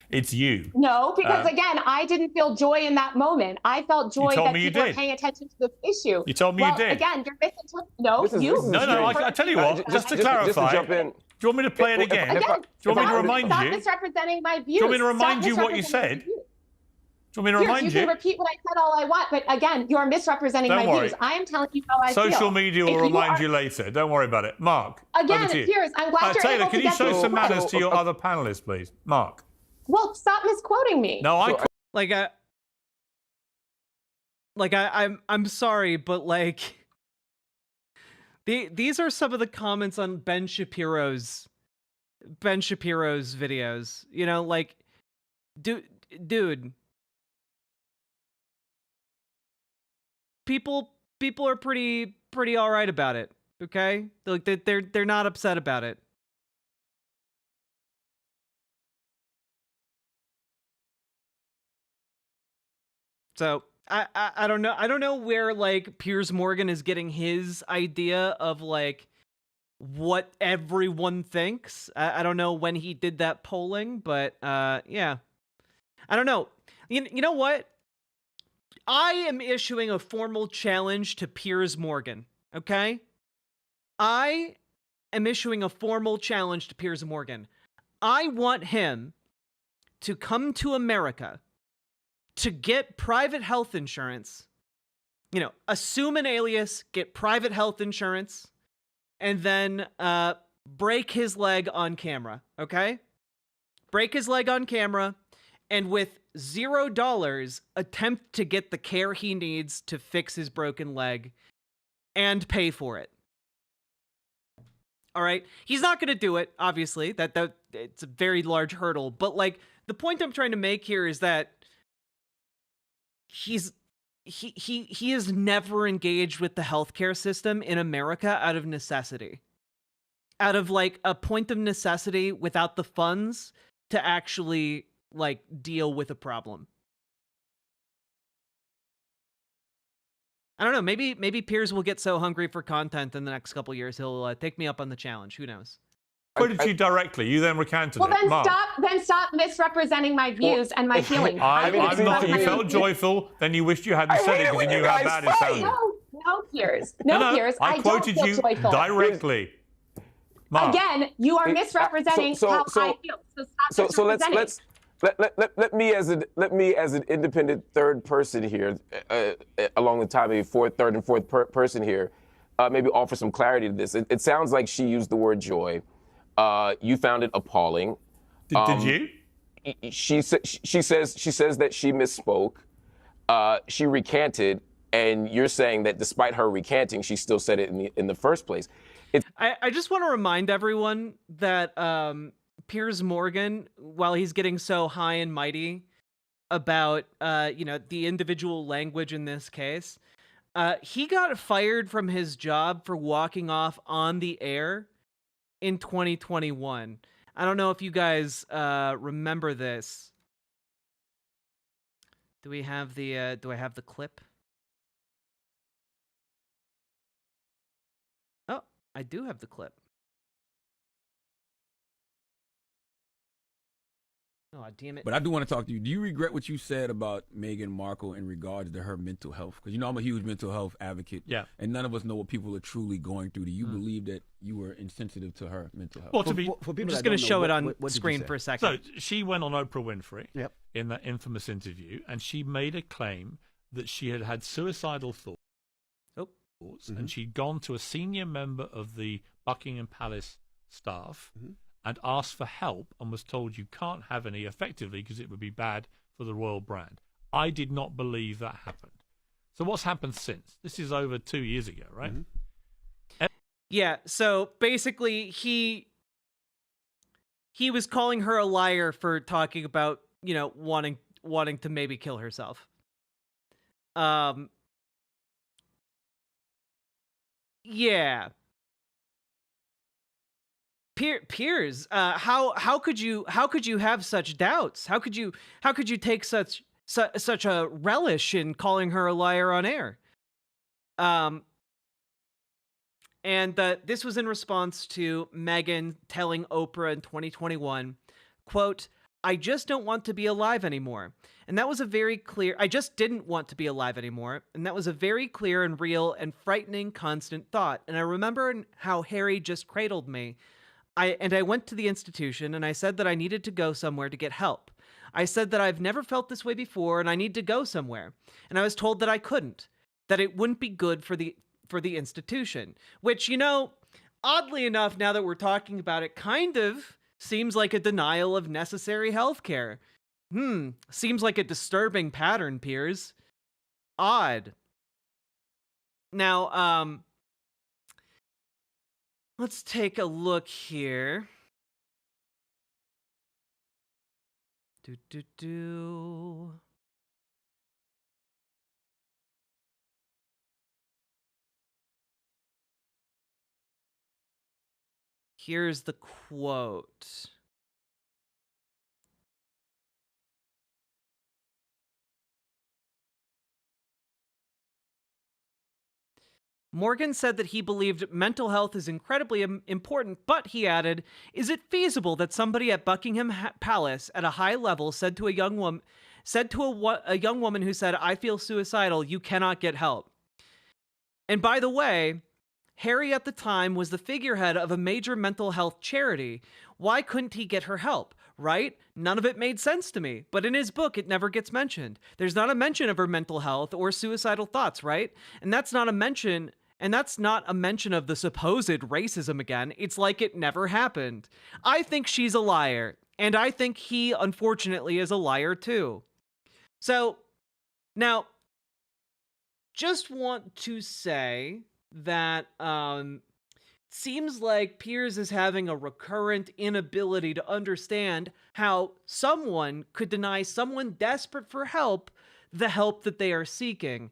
It's you. No, because again, I didn't feel joy in that moment. I felt joy that people were paying attention to this issue. You told me you did. Again, you're misinterpreting. No. I tell you what. Just to clarify. Jump in. Do you want me to play it again? Do you want me to remind you? Stop misrepresenting my views. Do you want me to remind you what you said? Do you want me to remind you? You can repeat what I said all I want, but again, you are misrepresenting my views. I am telling you how I feel. Social media will remind you later. Don't worry about it. Mark, again, Piers, I'm glad you're Taylor, able to can you show some manners to your other panelists, please? Mark. Well, stop misquoting me. No, I'm sorry, but like these are some of the comments on Ben Shapiro's videos. Like, dude. People are pretty all right about it, okay? Like they're not upset about it. So I don't know. I don't know where like Piers Morgan is getting his idea of like what everyone thinks. I don't know when he did that polling, but yeah. I don't know. You know what? I am issuing a formal challenge to Piers Morgan, okay? I am issuing a formal challenge to Piers Morgan. I want him to come to America to get private health insurance, assume an alias, get private health insurance, and then break his leg on camera, okay? Break his leg on camera, and with $0, attempt to get the care he needs to fix his broken leg and pay for it. All right? He's not going to do it, obviously. That it's a very large hurdle, but like the point I'm trying to make here is that he is never engaged with the healthcare system in America out of necessity. Out of like a point of necessity without the funds to actually like deal with a problem. I don't know, maybe Piers will get so hungry for content in the next couple years he'll take me up on the challenge. Who knows? Quoted you directly. You then recanted Well, it. then Mark. stop misrepresenting my views and my feelings. I'm not. You felt joyful, then you wished you hadn't said it because you knew how bad it sounded. No, Piers. No, Piers. I quoted don't you feel joyful. directly. Mark. Again, you are misrepresenting how I feel. So stop misrepresenting. Let me as an independent third person here, along the time maybe third and fourth person here, maybe offer some clarity to this. It sounds like she used the word joy. You found it appalling. Did you? She says that she misspoke. She recanted, and you're saying that despite her recanting, she still said it in the first place. I just want to remind everyone that Piers Morgan, while he's getting so high and mighty about the individual language in this case, he got fired from his job for walking off on the air in 2021. I don't know if you guys remember this. Do I have the clip? Oh, I do have the clip. Oh, damn it. But I do want to talk to you. Do you regret what you said about Meghan Markle in regards to her mental health? Because I'm a huge mental health advocate. Yeah. And none of us know what people are truly going through. Do you believe that you were insensitive to her mental health? Well, I'm just going to show it on screen for a second. So she went on Oprah Winfrey Yep. in that infamous interview, and she made a claim that she had had suicidal thoughts, and she'd gone to a senior member of the Buckingham Palace staff and asked for help and was told you can't have any effectively because it would be bad for the royal brand. I did not believe that happened. So what's happened since? This is over 2 years ago, right? Yeah, so basically he was calling her a liar for talking about, wanting to maybe kill herself. Yeah. Piers, how could you have such doubts? How could you take such a relish in calling her a liar on air? And this was in response to Meghan telling Oprah in 2021, quote, "I just don't want to be alive anymore." And that was a very clear, I just didn't want to be alive anymore. And that was a very clear and real and frightening constant thought. And I remember how Harry just cradled me. I went to the institution and I said that I needed to go somewhere to get help. I said that I've never felt this way before and I need to go somewhere. And I was told that I couldn't, that it wouldn't be good for the institution, which, oddly enough, now that we're talking about it, kind of seems like a denial of necessary healthcare. Seems like a disturbing pattern, Piers. Odd. Now, let's take a look here. Here's the quote. Morgan said that he believed mental health is incredibly important, but he added, "Is it feasible that somebody at Buckingham Palace at a high level said to a young woman who said, 'I feel suicidal, you cannot get help'?" And by the way, Harry at the time was the figurehead of a major mental health charity. Why couldn't he get her help? Right? None of it made sense to me. But in his book, it never gets mentioned. There's not a mention of her mental health or suicidal thoughts, right? And that's not a mention of the supposed racism again. It's like it never happened. I think she's a liar. And I think he, unfortunately, is a liar too. So, now, just want to say that seems like Piers is having a recurrent inability to understand how someone could deny someone desperate for help the help that they are seeking.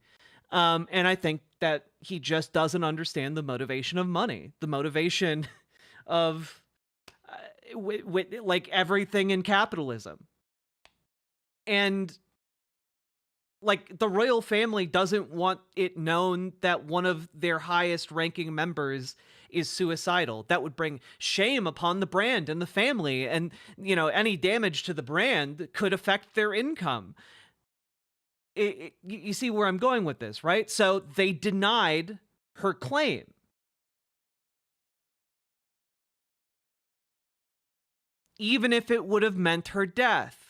And I think that he just doesn't understand the motivation of money, the motivation of like everything in capitalism. And like the royal family doesn't want it known that one of their highest ranking members is suicidal. That would bring shame upon the brand and the family, and any damage to the brand could affect their income. You see where I'm going with this, right? So they denied her claim. Even if it would have meant her death.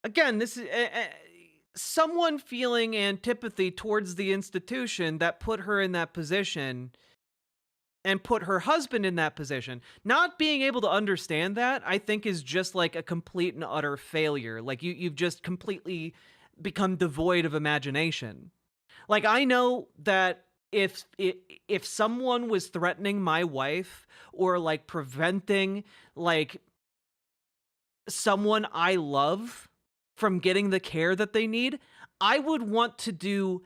Again, this is someone feeling antipathy towards the institution that put her in that position and put her husband in that position. Not being able to understand that, I think, is just like a complete and utter failure. Like you've just completely become devoid of imagination. Like, I know that if someone was threatening my wife or like preventing like someone I love from getting the care that they need, I would want to do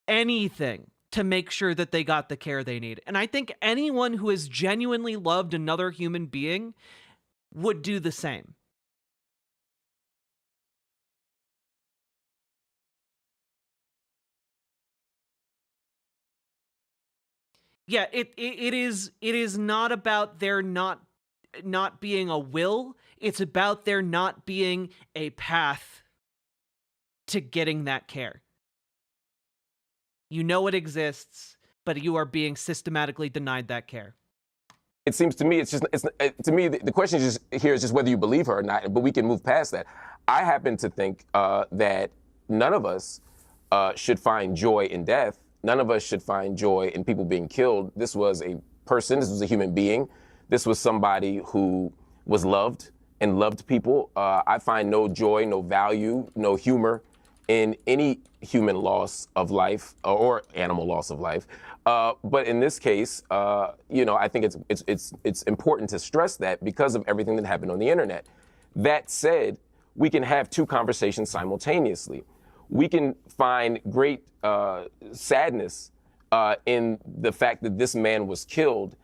anything to make sure that they got the care they need. And I think anyone who has genuinely loved another human being would do the same. Yeah, it is not about there not being a will. It's about there not being a path to getting that care. You know it exists, but you are being systematically denied that care. It seems to me to me the question is just whether you believe her or not. But we can move past that. I happen to think that none of us should find joy in death. None of us should find joy in people being killed. This was a person. This was a human being. This was somebody who was loved and loved people. I find no joy, no value, no humor in any human loss of life or animal loss of life. But in this case, I think it's important to stress that because of everything that happened on the internet. That said, we can have two conversations simultaneously. We can find great sadness in the fact that this man was killed,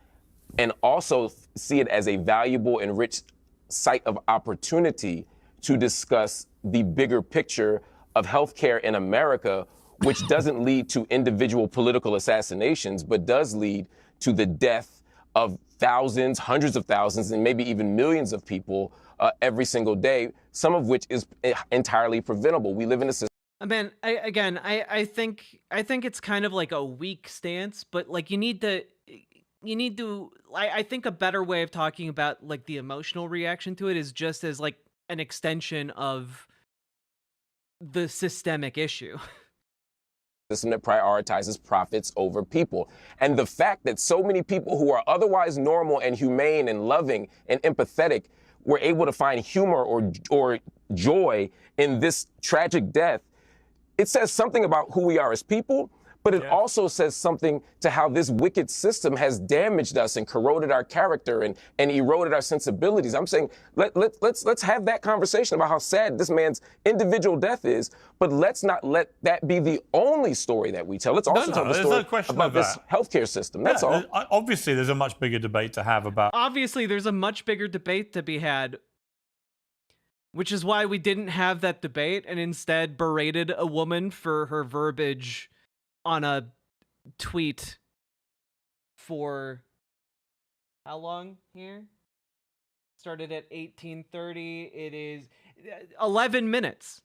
and also see it as a valuable and rich site of opportunity to discuss the bigger picture of healthcare in America, which doesn't lead to individual political assassinations, but does lead to the death of thousands, hundreds of thousands, and maybe even millions of people every single day, some of which is entirely preventable. We live in a system. Man, I think it's kind of like a weak stance, but like you need to, I think a better way of talking about like the emotional reaction to it is just as like an extension of the systemic issue. System that prioritizes profits over people. And the fact that so many people who are otherwise normal and humane and loving and empathetic were able to find humor or joy in this tragic death, it says something about who we are as people, but it also says something to how this wicked system has damaged us and corroded our character and eroded our sensibilities. I'm saying let's have that conversation about how sad this man's individual death is, but let's not let that be the only story that we tell. Let's also tell the story about this healthcare system. That's all. Obviously, there's a much bigger debate to have about. Obviously, there's a much bigger debate to be had, which is why we didn't have that debate and instead berated a woman for her verbiage on a tweet for how long here? Started at 18:30. It is 11 minutes.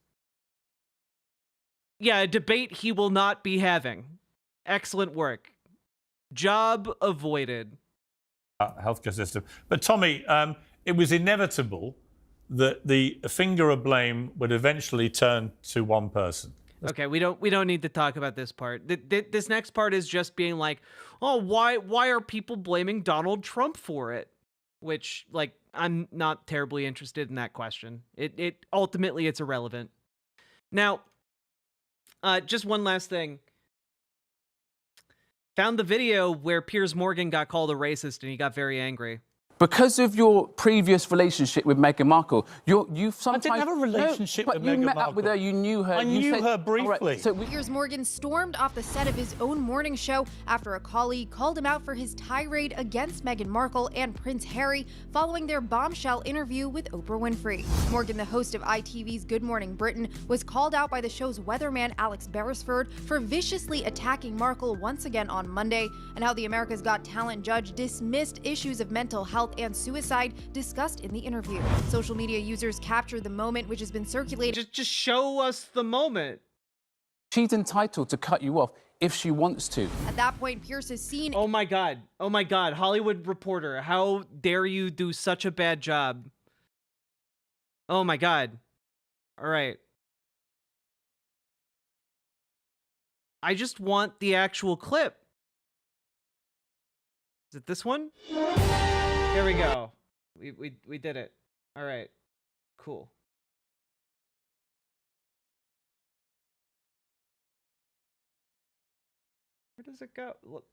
Yeah, a debate he will not be having. Excellent work. Job avoided. Healthcare system. But Tommy, it was inevitable that the finger of blame would eventually turn to one person. Okay, we don't need to talk about this part. This next part is just being like, oh, why are people blaming Donald Trump for it? Which, like, I'm not terribly interested in that question. It ultimately it's irrelevant. Now, just one last thing. Found the video where Piers Morgan got called a racist and he got very angry. Because of your previous relationship with Meghan Markle, you've sometimes... I didn't have a relationship with Meghan Markle. But you met up with her, you knew her. I knew her briefly. Piers Morgan stormed off the set of his own morning show after a colleague called him out for his tirade against Meghan Markle and Prince Harry following their bombshell interview with Oprah Winfrey. Morgan, the host of ITV's Good Morning Britain, was called out by the show's weatherman Alex Beresford for viciously attacking Markle once again on Monday, and how the America's Got Talent judge dismissed issues of mental health and suicide discussed in the interview. Social media users captured the moment, which has been circulated. Just show us the moment. She's entitled to cut you off if she wants to. At that point, Piers is seen... Oh my God, Hollywood Reporter, how dare you do such a bad job? Oh my God. All right. I just want the actual clip. Is it this one? There we go. We did it. All right. Cool. Where does it go? Look.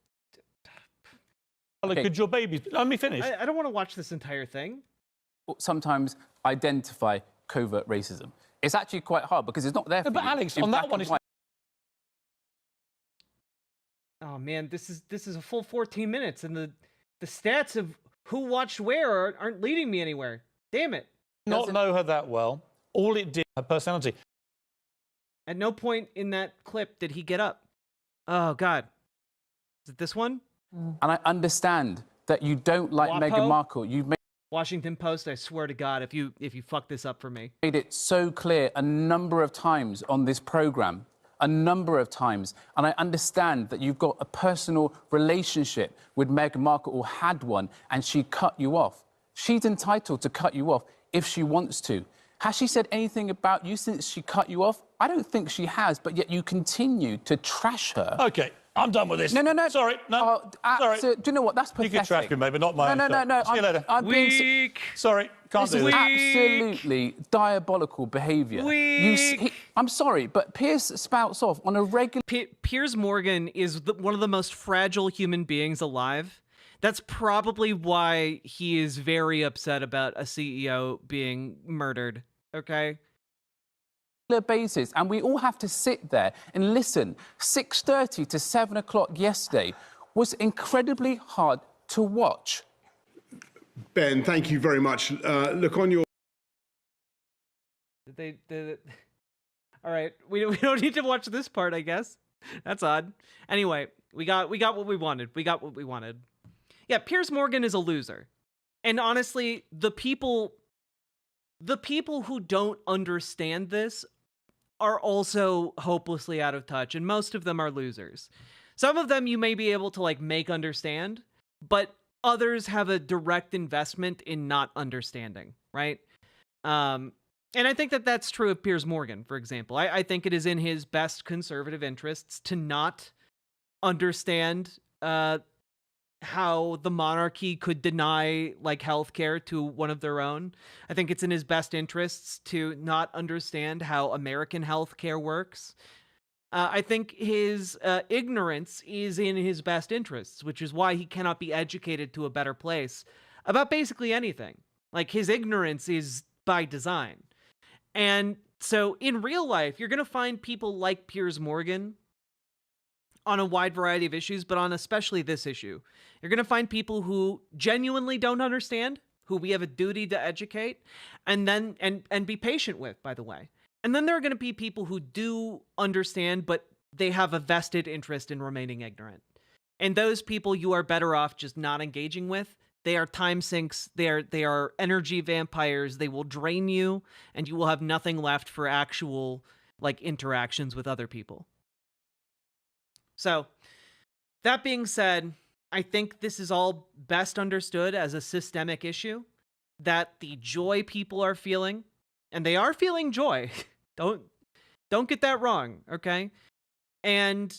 Okay. Could your baby... Let me finish. I don't want to watch this entire thing. Sometimes identify covert racism. It's actually quite hard because it's not there for But you. Alex, on that one, it's... Oh man, this is a full 14 minutes, and the stats of who watched where aren't leading me anywhere. Damn it. Not know her that well. All it did, her personality. At no point in that clip did he get up. Oh God. Is it this one? And I understand that you don't like Wapo? Meghan Markle. You've Washington Post, I swear to God, if you fuck this up for me. made it so clear a number of times on this program. A number of times. And I understand that you've got a personal relationship with Meghan Markle, or had one, and she cut you off. She's entitled to cut you off if she wants to. Has she said anything about you since she cut you off? I don't think she has, but yet you continue to trash her. Okay, I'm done with this. No. Sorry, no. Sorry. So, do you know what? That's pathetic. You can trash me, maybe not my own. No. See you later. I'm being... Sorry, can't do this. Absolutely diabolical behaviour. I'm sorry, but Piers spouts off on a regular... Piers Morgan is one of the most fragile human beings alive. That's probably why he is very upset about a CEO being murdered, okay? basis, and we all have to sit there and listen. 6:30 to 7 o'clock yesterday was incredibly hard to watch. Ben, thank you very much. Look, on your... All right, we don't need to watch this part, I guess. That's odd. Anyway, we got what we wanted. We got what we wanted. Yeah, Piers Morgan is a loser. And honestly, the people who don't understand this are also hopelessly out of touch, and most of them are losers. Some of them you may be able to make understand, but others have a direct investment in not understanding, right? And I think that that's true of Piers Morgan, for example. I think it is in his best conservative interests to not understand how the monarchy could deny healthcare to one of their own. I think it's in his best interests to not understand how American healthcare works. I think his ignorance is in his best interests, which is why he cannot be educated to a better place about basically anything. His ignorance is by design. And so in real life, you're going to find people like Piers Morgan on a wide variety of issues, but on especially this issue. You're going to find people who genuinely don't understand, who we have a duty to educate, and then and be patient with, by the way. And then there are going to be people who do understand, but they have a vested interest in remaining ignorant. And those people you are better off just not engaging with. They are time sinks. They are energy vampires. They will drain you, and you will have nothing left for actual like interactions with other people. So, that being said, I think this is all best understood as a systemic issue, that the joy people are feeling, and they are feeling joy. Don't get that wrong, okay? And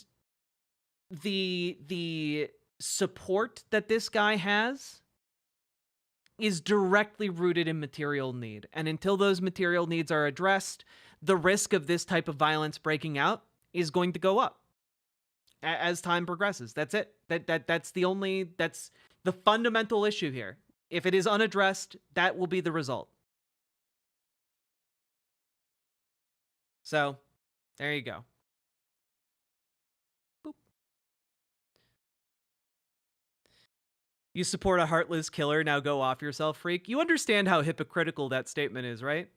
the support that this guy has is directly rooted in material need. And until those material needs are addressed, the risk of this type of violence breaking out is going to go up as time progresses. That's it. That's the fundamental issue here. If it is unaddressed, that will be the result. So, there you go. Boop. You support a heartless killer, now go off yourself, freak. You understand how hypocritical that statement is, right?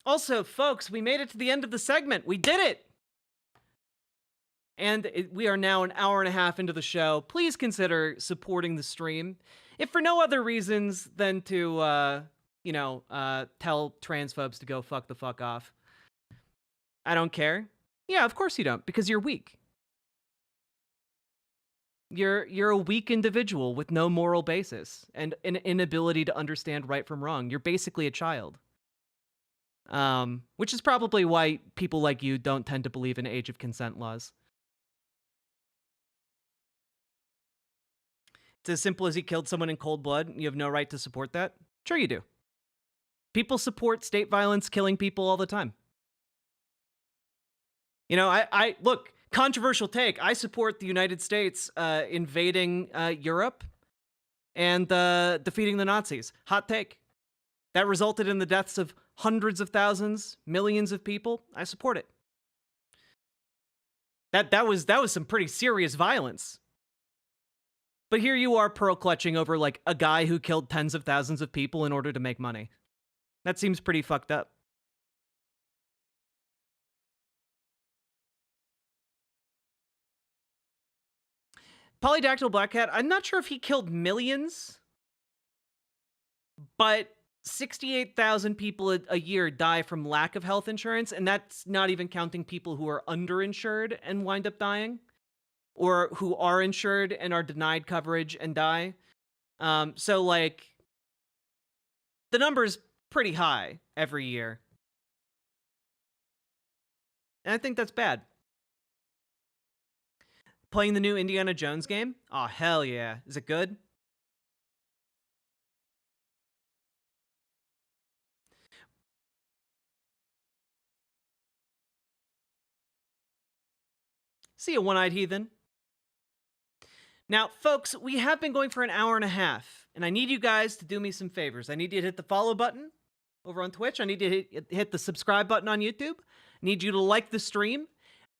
Also, folks, we made it to the end of the segment. We did it! And we are now an hour and a half into the show. Please consider supporting the stream, if for no other reasons than to, tell transphobes to go fuck the fuck off. I don't care. Yeah, of course you don't, because you're weak. You're a weak individual with no moral basis and an inability to understand right from wrong. You're basically a child. Which is probably why people like you don't tend to believe in age of consent laws. It's as simple as he killed someone in cold blood. You have no right to support that? Sure you do. People support state violence killing people all the time. You know, I look, controversial take. I support the United States invading Europe and defeating the Nazis. Hot take. That resulted in the deaths of hundreds of thousands, millions of people. I support it. That was some pretty serious violence. But here you are pearl clutching over like a guy who killed tens of thousands of people in order to make money. That seems pretty fucked up. Polydactyl Black Cat, I'm not sure if he killed millions, but 68,000 people a year die from lack of health insurance, and that's not even counting people who are underinsured and wind up dying, or who are insured and are denied coverage and die. So, like, the number's pretty high every year. And I think that's bad. Playing the new Indiana Jones game? Oh, hell yeah. Is it good? See you, one-eyed heathen. Now, folks, we have been going for an hour and a half, and I need you guys to do me some favors. I need you to hit the follow button over on Twitch. I need you to hit the subscribe button on YouTube. I need you to like the stream,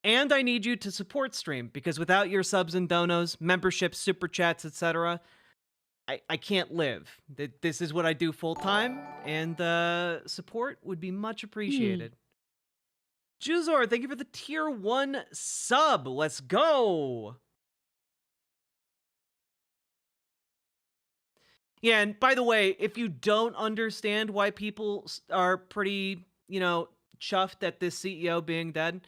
and I need you to support stream, because without your subs and donos, memberships, super chats, etc., I can't live. This is what I do full-time, and support would be much appreciated. Juzor, thank you for the tier 1 sub. Let's go. Yeah, and by the way, if you don't understand why people are pretty, chuffed at this CEO being dead,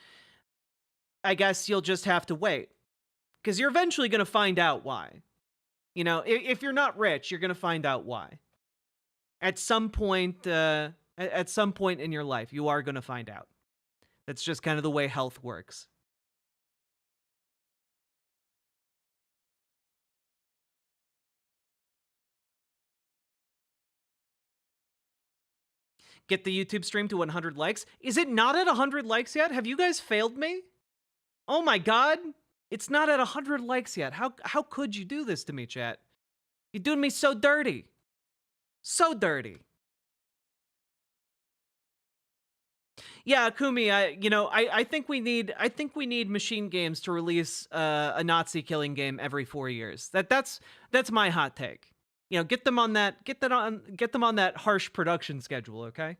I guess you'll just have to wait. Because you're eventually going to find out why. If you're not rich, you're going to find out why. At some point in your life, you are going to find out. That's just kind of the way health works. Get the YouTube stream to 100 likes. Is it not at 100 likes yet? Have you guys failed me? Oh my god. It's not at 100 likes yet. How could you do this to me, chat? You're doing me so dirty. So dirty. Yeah, Kumi, I think we need Machine Games to release a Nazi killing game every 4 years. That's my hot take. You know, get them on that harsh production schedule, okay?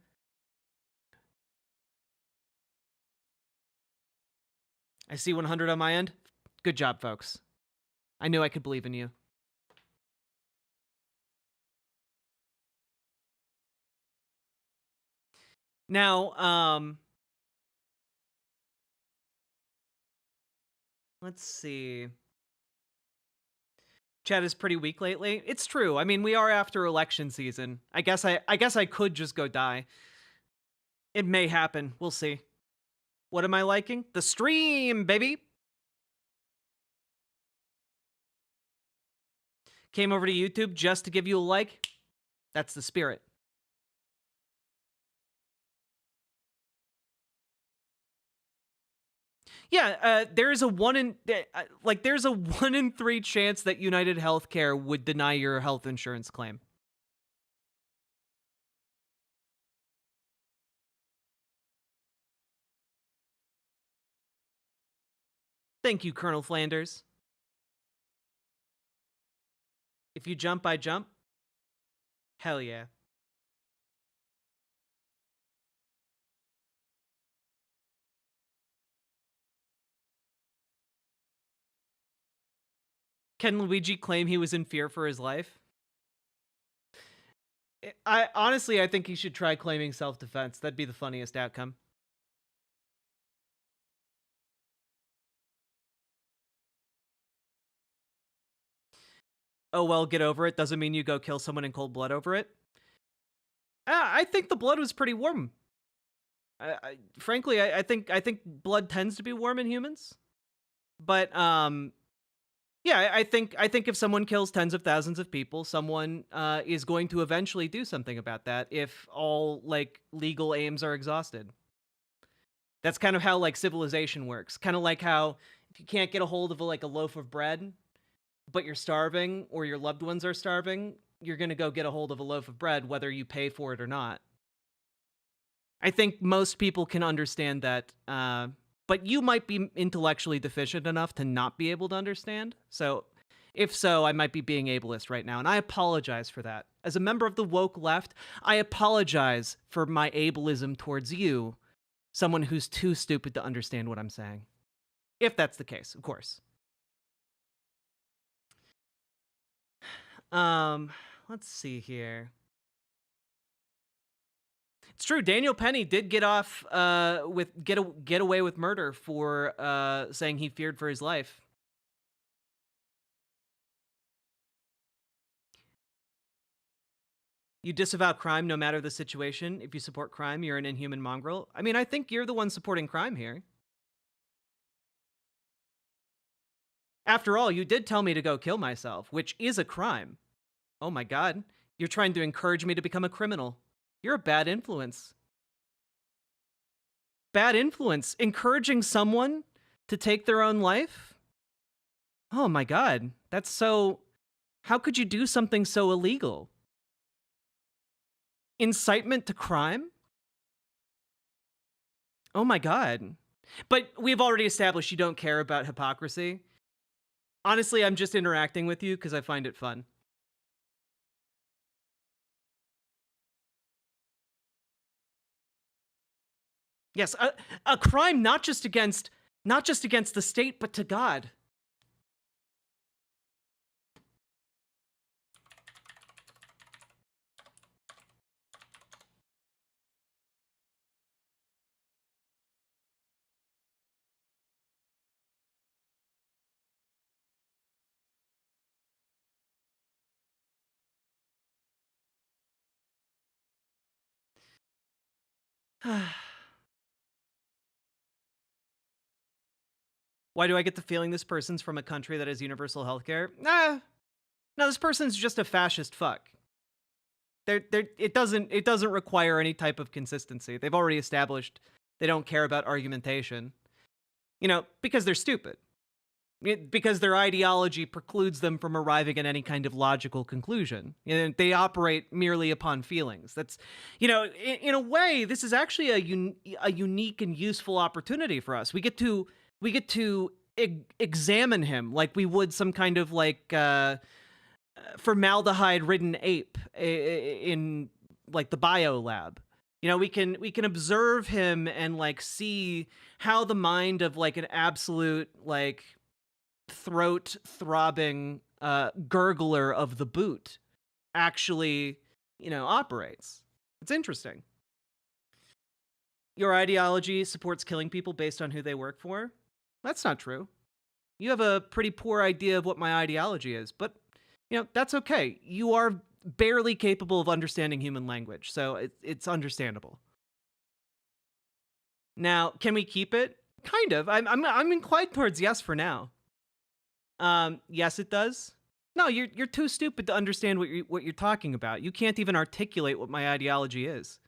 I see 100 on my end. Good job, folks. I knew I could believe in you. Now, let's see. Chat is pretty weak lately. It's true. I mean, we are after election season. I guess I could just go die. It may happen. We'll see. What am I liking? The stream, baby. Came over to YouTube just to give you a like. That's the spirit. Yeah, there's a 1 in 3 chance that United Healthcare would deny your health insurance claim. Thank you, Colonel Flanders. If you jump, I jump. Hell yeah. Can Luigi claim he was in fear for his life? I think he should try claiming self-defense. That'd be the funniest outcome. Oh well, get over it. Doesn't mean you go kill someone in cold blood over it. I think the blood was pretty warm. Frankly, I think blood tends to be warm in humans. But yeah, I think if someone kills tens of thousands of people, someone is going to eventually do something about that if all like legal aims are exhausted. That's kind of how like civilization works. Kind of like how if you can't get a hold of a loaf of bread, but you're starving or your loved ones are starving, you're going to go get a hold of a loaf of bread whether you pay for it or not. I think most people can understand that, but you might be intellectually deficient enough to not be able to understand. So if so, I might be being ableist right now, and I apologize for that. As a member of the woke left, I apologize for my ableism towards you, someone who's too stupid to understand what I'm saying. If that's the case, of course. Let's see here. It's true. Daniel Penny did get off get away with murder for saying he feared for his life. You disavow crime no matter the situation. If you support crime, you're an inhuman mongrel. I mean, I think you're the one supporting crime here. After all, you did tell me to go kill myself, which is a crime. Oh my God. You're trying to encourage me to become a criminal. You're a bad influence. Bad influence. Encouraging someone to take their own life? Oh my God. That's so... How could you do something so illegal? Incitement to crime? Oh my God. But we've already established you don't care about hypocrisy. Honestly, I'm just interacting with you because I find it fun. Yes, a crime not just against the state, but to God. Why do I get the feeling this person's from a country that has universal healthcare? No, this person's just a fascist fuck. It doesn't require any type of consistency. They've already established they don't care about argumentation. You know, because they're stupid. Because their ideology precludes them from arriving at any kind of logical conclusion. And they operate merely upon feelings. That's, you know, in a way, this is actually a unique and useful opportunity for us. We get to examine him like we would some kind of like formaldehyde-ridden ape in like the bio lab. You know, we can observe him and like see how the mind of like an absolute like throat throbbing gurgler of the boot actually, you know, operates. It's interesting. Your ideology supports killing people based on who they work for? That's not true. You have a pretty poor idea of what my ideology is, but, you know, that's okay. You are barely capable of understanding human language, so it's understandable. Now, can we keep it? Kind of. I'm inclined towards yes for now. Yes, it does. No, you're too stupid to understand what you're talking about. You can't even articulate what my ideology is.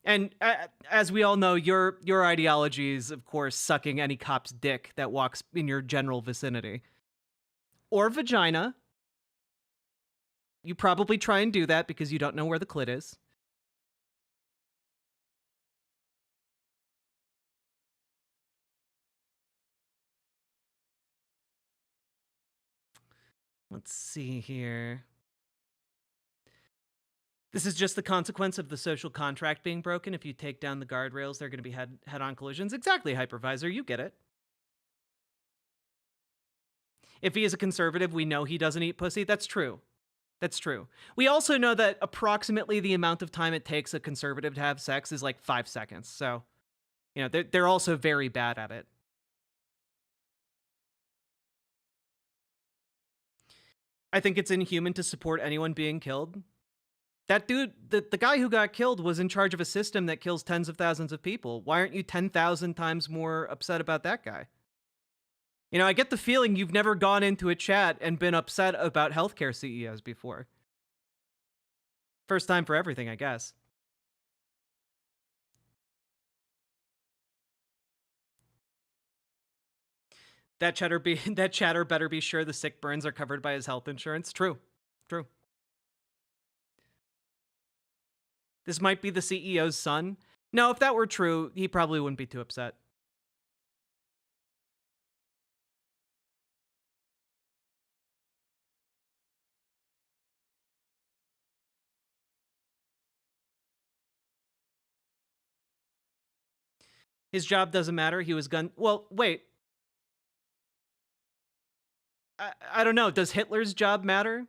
And as we all know, your ideology is, of course, sucking any cop's dick that walks in your general vicinity. Or vagina. You probably try and do that because you don't know where the clit is. Let's see here. This is just the consequence of the social contract being broken. If you take down the guardrails, they're going to be head-on collisions. Exactly, Hypervisor, you get it. If he is a conservative, we know he doesn't eat pussy. That's true. That's true. We also know that approximately the amount of time it takes a conservative to have sex is like 5 seconds. So, you know, they're also very bad at it. I think it's inhuman to support anyone being killed. That dude, the guy who got killed was in charge of a system that kills tens of thousands of people. Why aren't you 10,000 times more upset about that guy? You know, I get the feeling you've never gone into a chat and been upset about healthcare CEOs before. First time for everything, I guess. That chatter better be sure the sick burns are covered by his health insurance. True. True. This might be the CEO's son. No, if that were true, he probably wouldn't be too upset. His job doesn't matter. He was Well, wait. I don't know. Does Hitler's job matter?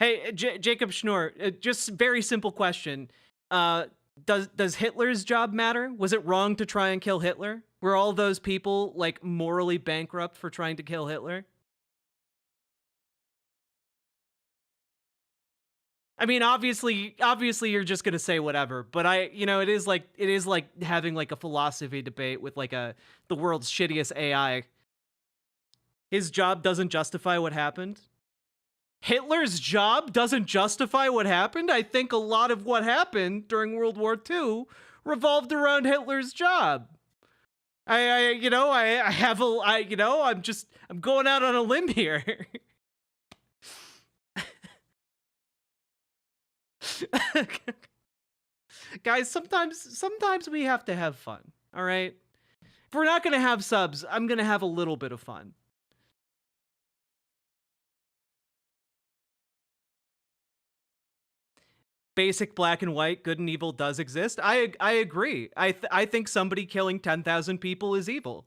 Hey, Jacob Schnorr, just very simple question. Does Hitler's job matter? Was it wrong to try and kill Hitler? Were all those people like morally bankrupt for trying to kill Hitler? I mean, obviously you're just gonna say whatever, but it is like having like a philosophy debate with like the world's shittiest AI. His job doesn't justify what happened. Hitler's job doesn't justify what happened? I think a lot of what happened during World War II revolved around Hitler's job. I'm going out on a limb here. Guys, sometimes we have to have fun, all right? If we're not going to have subs, I'm going to have a little bit of fun. Basic black and white, good and evil does exist. I agree. I think somebody killing 10,000 people is evil.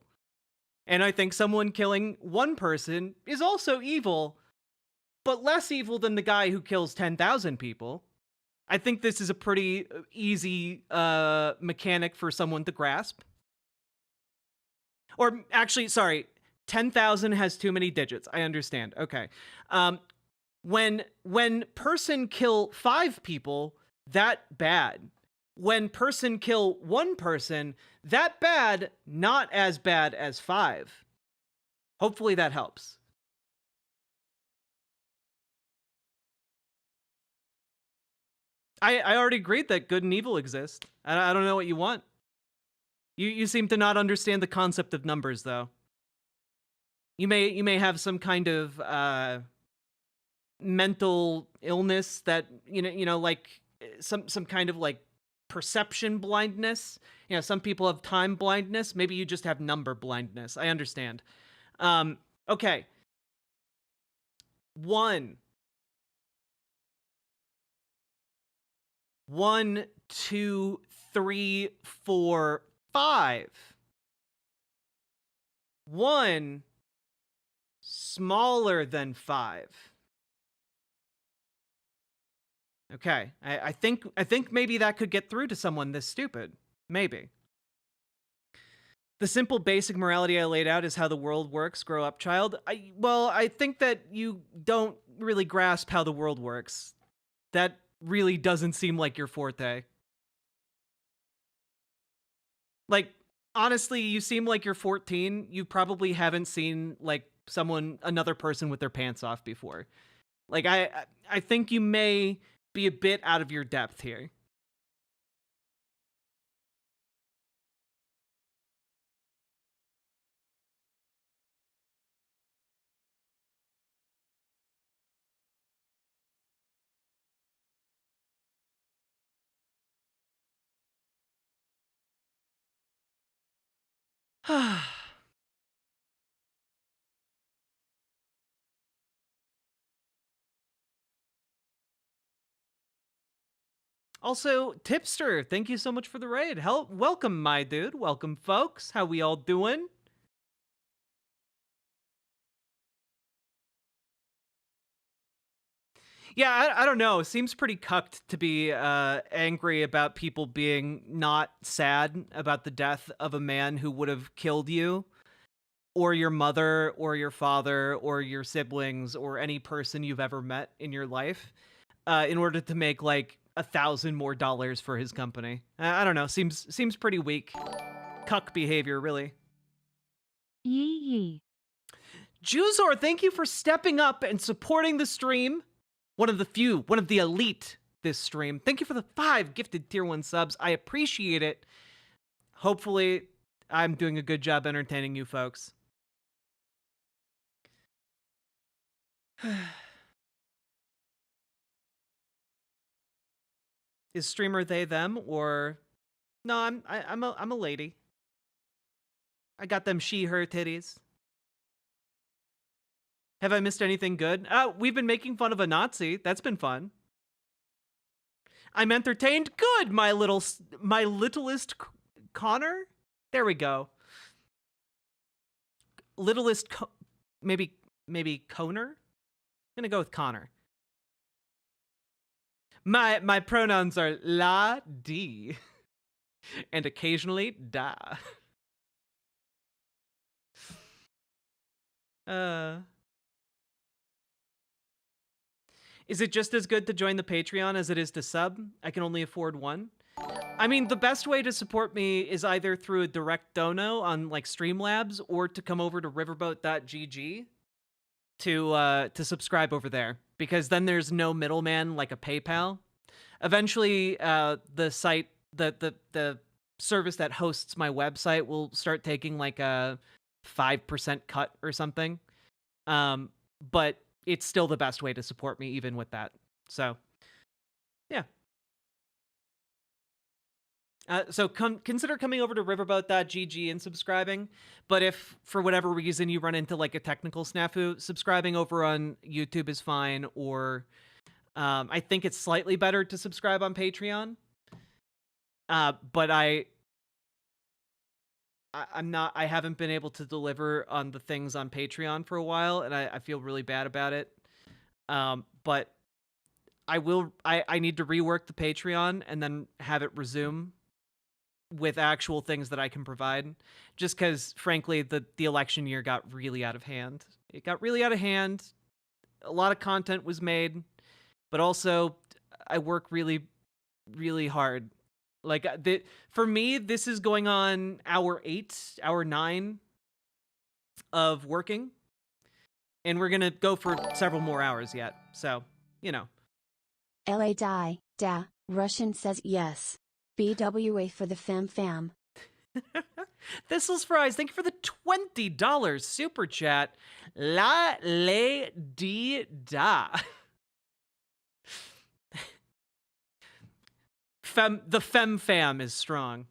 And I think someone killing one person is also evil, but less evil than the guy who kills 10,000 people. I think this is a pretty easy mechanic for someone to grasp. Or actually, sorry, 10,000 has too many digits. I understand. Okay. When person kill 5 people, that bad. When person kill 1 person, that bad, not as bad as 5. Hopefully that helps. I already agreed that good and evil exist. I don't know what you want. You seem to not understand the concept of numbers, though. You may have some kind of mental illness that like some kind of like perception blindness. Some people have time blindness. Maybe you just have number blindness. I understand. Okay. 1, 2, 3, 4, 5. 1 smaller than 5. Okay, I think maybe that could get through to someone this stupid. Maybe. The simple basic morality I laid out is how the world works. Grow up, child. I think that you don't really grasp how the world works. That really doesn't seem like your forte. Like, honestly, you seem like you're 14. You probably haven't seen, like, another person with their pants off before. Like, I think you may be a bit out of your depth here. Also, Tipster, thank you so much for the raid. Welcome, my dude. Welcome, folks. How we all doing? Yeah, I don't know. Seems pretty cucked to be angry about people being not sad about the death of a man who would have killed you, or your mother, or your father, or your siblings, or any person you've ever met in your life, in order to make like $1,000 more for his company. I don't know. Seems pretty weak. Cuck behavior, really. Yee. Juzor, thank you for stepping up and supporting the stream. One of the elite this stream. Thank you for the 5 gifted tier 1 subs. I appreciate it. Hopefully, I'm doing a good job entertaining you folks. Is streamer they them or no? I'm a lady. I got them she her titties. Have I missed anything good? We've been making fun of a Nazi. That's been fun. I'm entertained. Good, my littlest Connor. There we go. Littlest, maybe Coner. I'm gonna go with Connor. My pronouns are la, di, and occasionally da. Is it just as good to join the Patreon as it is to sub? I can only afford one. I mean, the best way to support me is either through a direct dono on like Streamlabs or to come over to riverboat.gg to subscribe over there, because then there's no middleman like a PayPal. Eventually, the site, the service that hosts my website will start taking like a 5% cut or something. But it's still the best way to support me even with that. So, yeah. So consider coming over to riverboat.gg and subscribing. But if for whatever reason you run into like a technical snafu, subscribing over on YouTube is fine. Or I think it's slightly better to subscribe on Patreon. But I haven't been able to deliver on the things on Patreon for a while, and I feel really bad about it. But I need to rework the Patreon and then have it resume with actual things that I can provide, just because frankly the election year got really out of hand. It got really out of hand. A lot of content was made, but also I work really, really hard. Like for me, this is going on hour 8, hour 9 of working, and we're gonna go for several more hours yet. So, you know. LA die, da, Russian says yes. BWA for the fam. Thistles Fries, thank you for the $20 super chat. La le di da. The fam is strong.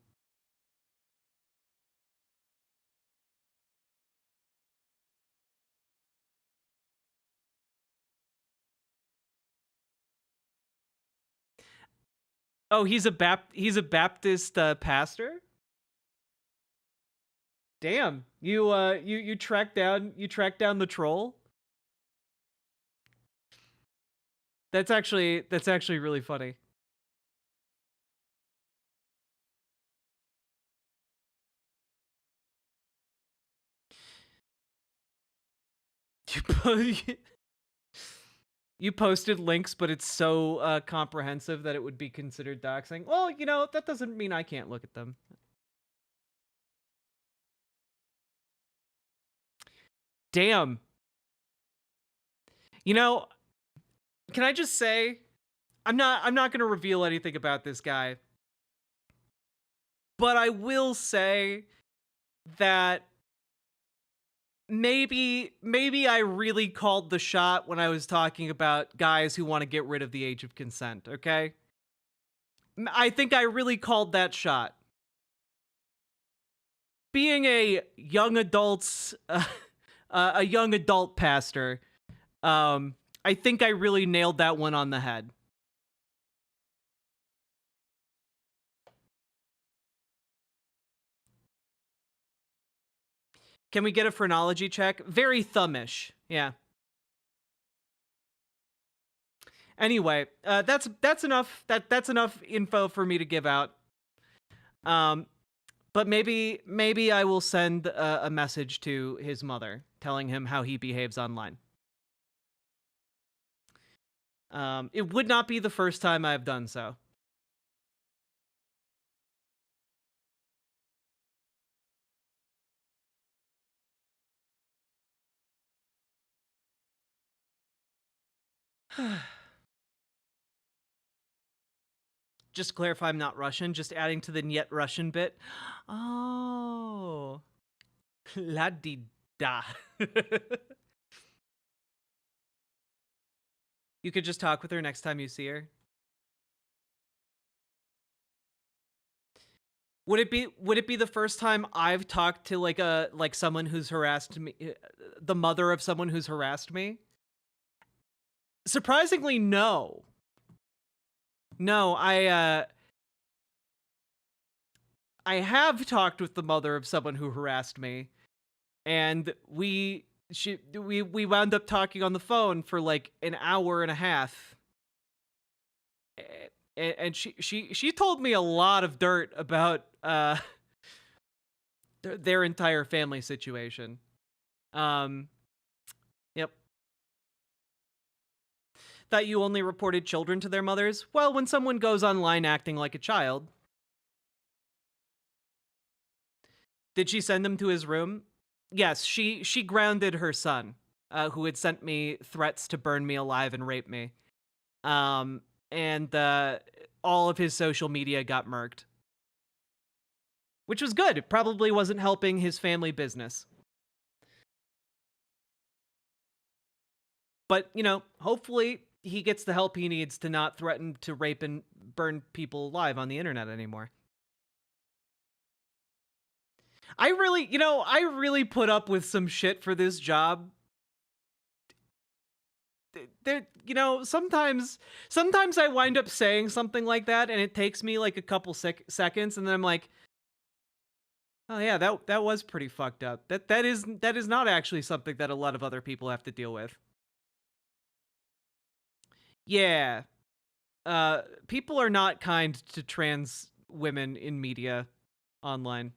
Oh, he's a Baptist pastor? Damn. You tracked down the troll? That's actually really funny. You posted links, but it's so comprehensive that it would be considered doxing. Well, you know, that doesn't mean I can't look at them. Damn. You know, can I just say, I'm not going to reveal anything about this guy. But I will say that maybe I really called the shot when I was talking about guys who want to get rid of the age of consent, okay? I think I really called that shot. Being a young adult pastor, I think I really nailed that one on the head. Can we get a phrenology check? Very thumbish. Yeah. Anyway, that's enough. That's enough info for me to give out. But maybe I will send a message to his mother telling him how he behaves online. It would not be the first time I've done so. Just to clarify, I'm not Russian, just adding to the Niet Russian bit. Oh. La-di-da. You could just talk with her next time you see her. Would it be the first time I've talked to like someone who's harassed me, the mother of someone who's harassed me? Surprisingly, no. No, I have talked with the mother of someone who harassed me, and we wound up talking on the phone for like an hour and a half, and she told me a lot of dirt about their entire family situation. Yep. Thought you only reported children to their mothers? Well, when someone goes online acting like a child. Did she send him to his room? Yes, she grounded her son, who had sent me threats to burn me alive and rape me. And all of his social media got murked. Which was good. It probably wasn't helping his family business. But, you know, hopefully he gets the help he needs to not threaten to rape and burn people alive on the internet anymore. I really put up with some shit for this job. Sometimes I wind up saying something like that and it takes me like a couple seconds and then I'm like, oh yeah, that was pretty fucked up. That is not actually something that a lot of other people have to deal with. Yeah. People are not kind to trans women in media online.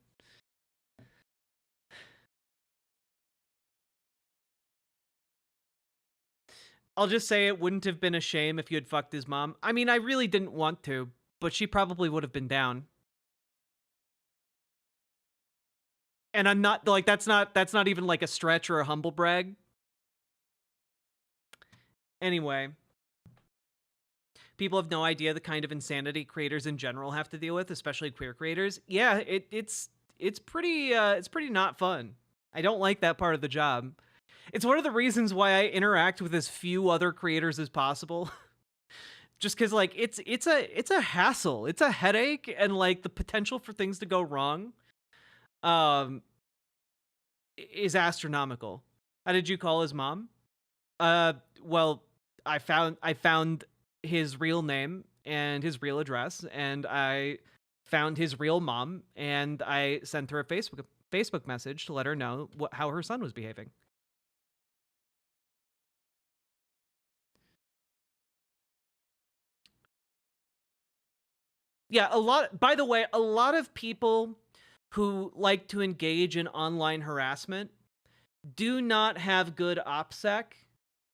I'll just say it wouldn't have been a shame if you had fucked his mom. I mean, I really didn't want to, but she probably would have been down. And I'm not like that's not even like a stretch or a humble brag. Anyway, people have no idea the kind of insanity creators in general have to deal with, especially queer creators. Yeah, it's pretty not fun. I don't like that part of the job. It's one of the reasons why I interact with as few other creators as possible. Just because, like, it's a hassle. It's a headache, and, like, the potential for things to go wrong is astronomical. How did you call his mom? Well, I found his real name, and his real address, and I found his real mom, and I sent her a Facebook message to let her know how her son was behaving. Yeah, by the way, a lot of people who like to engage in online harassment do not have good OPSEC,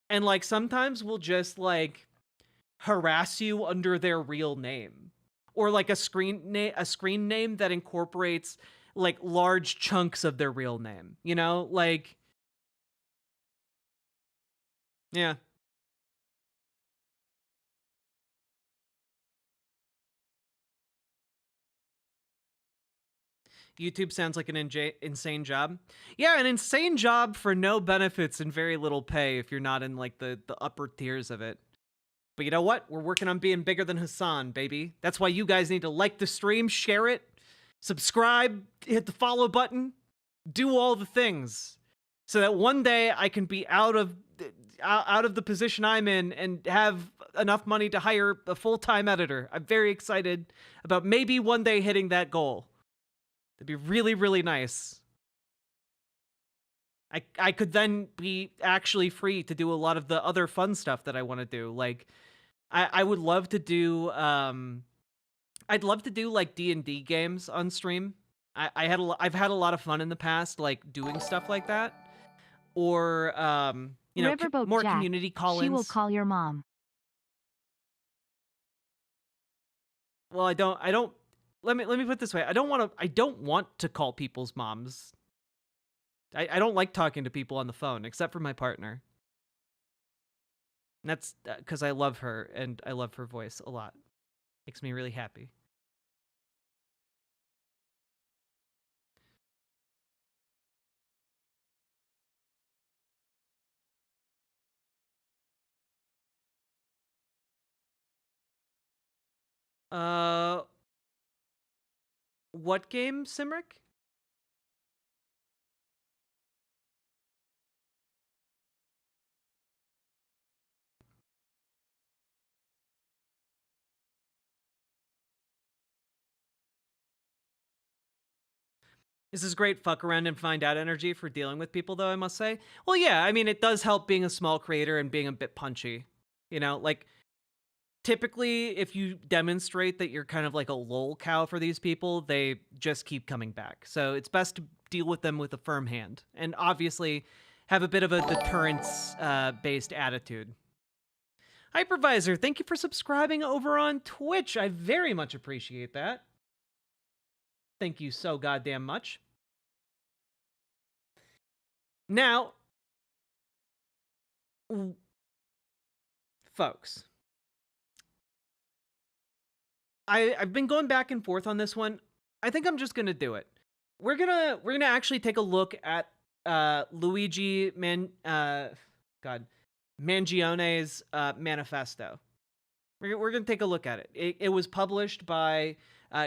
and like sometimes will just like harass you under their real name, or like a screen name that incorporates like large chunks of their real name, you know, like, yeah. YouTube sounds like an insane job. Yeah, an insane job for no benefits and very little pay if you're not in like the upper tiers of it. But you know what? We're working on being bigger than Hassan, baby. That's why you guys need to like the stream, share it, subscribe, hit the follow button, do all the things, so that one day I can be out of the position I'm in and have enough money to hire a full-time editor. I'm very excited about maybe one day hitting that goal. That'd be really, really nice. I could then be actually free to do a lot of the other fun stuff that I want to do. Like, I would love to do, I'd love to do like D&D games on stream. I've had a lot of fun in the past, like doing stuff like that. Or, you know, Riverboat more Jack, community call-ins. She will call your mom. Well, I don't, let me put it this way. I don't want to call people's moms. I don't like talking to people on the phone, except for my partner. And that's because I love her, and I love her voice a lot. Makes me really happy. What game, Simric? This is great fuck around and find out energy for dealing with people, though, I must say. Well, yeah, I mean, it does help being a small creator and being a bit punchy. You know, like, typically, if you demonstrate that you're kind of like a lol cow for these people, they just keep coming back. So it's best to deal with them with a firm hand. And obviously, have a bit of a deterrence-based attitude. Hypervisor, thank you for subscribing over on Twitch. I very much appreciate that. Thank you so goddamn much. Now, folks, I've been going back and forth on this one. I think I'm just gonna do it. We're gonna actually take a look at Luigi Mangione's Manifesto. We're gonna take a look at it. It was published by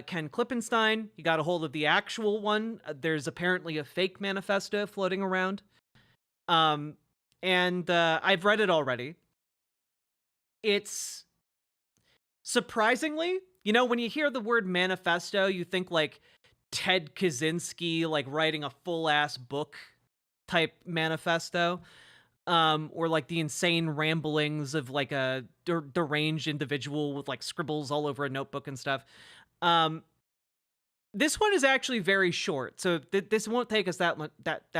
Ken Klippenstein. He got a hold of the actual one. There's apparently a fake manifesto floating around. And I've read it already. It's surprisingly, you know, when you hear the word manifesto, you think like Ted Kaczynski, like writing a full-ass book type manifesto. Or like the insane ramblings of like a deranged individual with like scribbles all over a notebook and stuff. This one is actually very short, so this won't take us that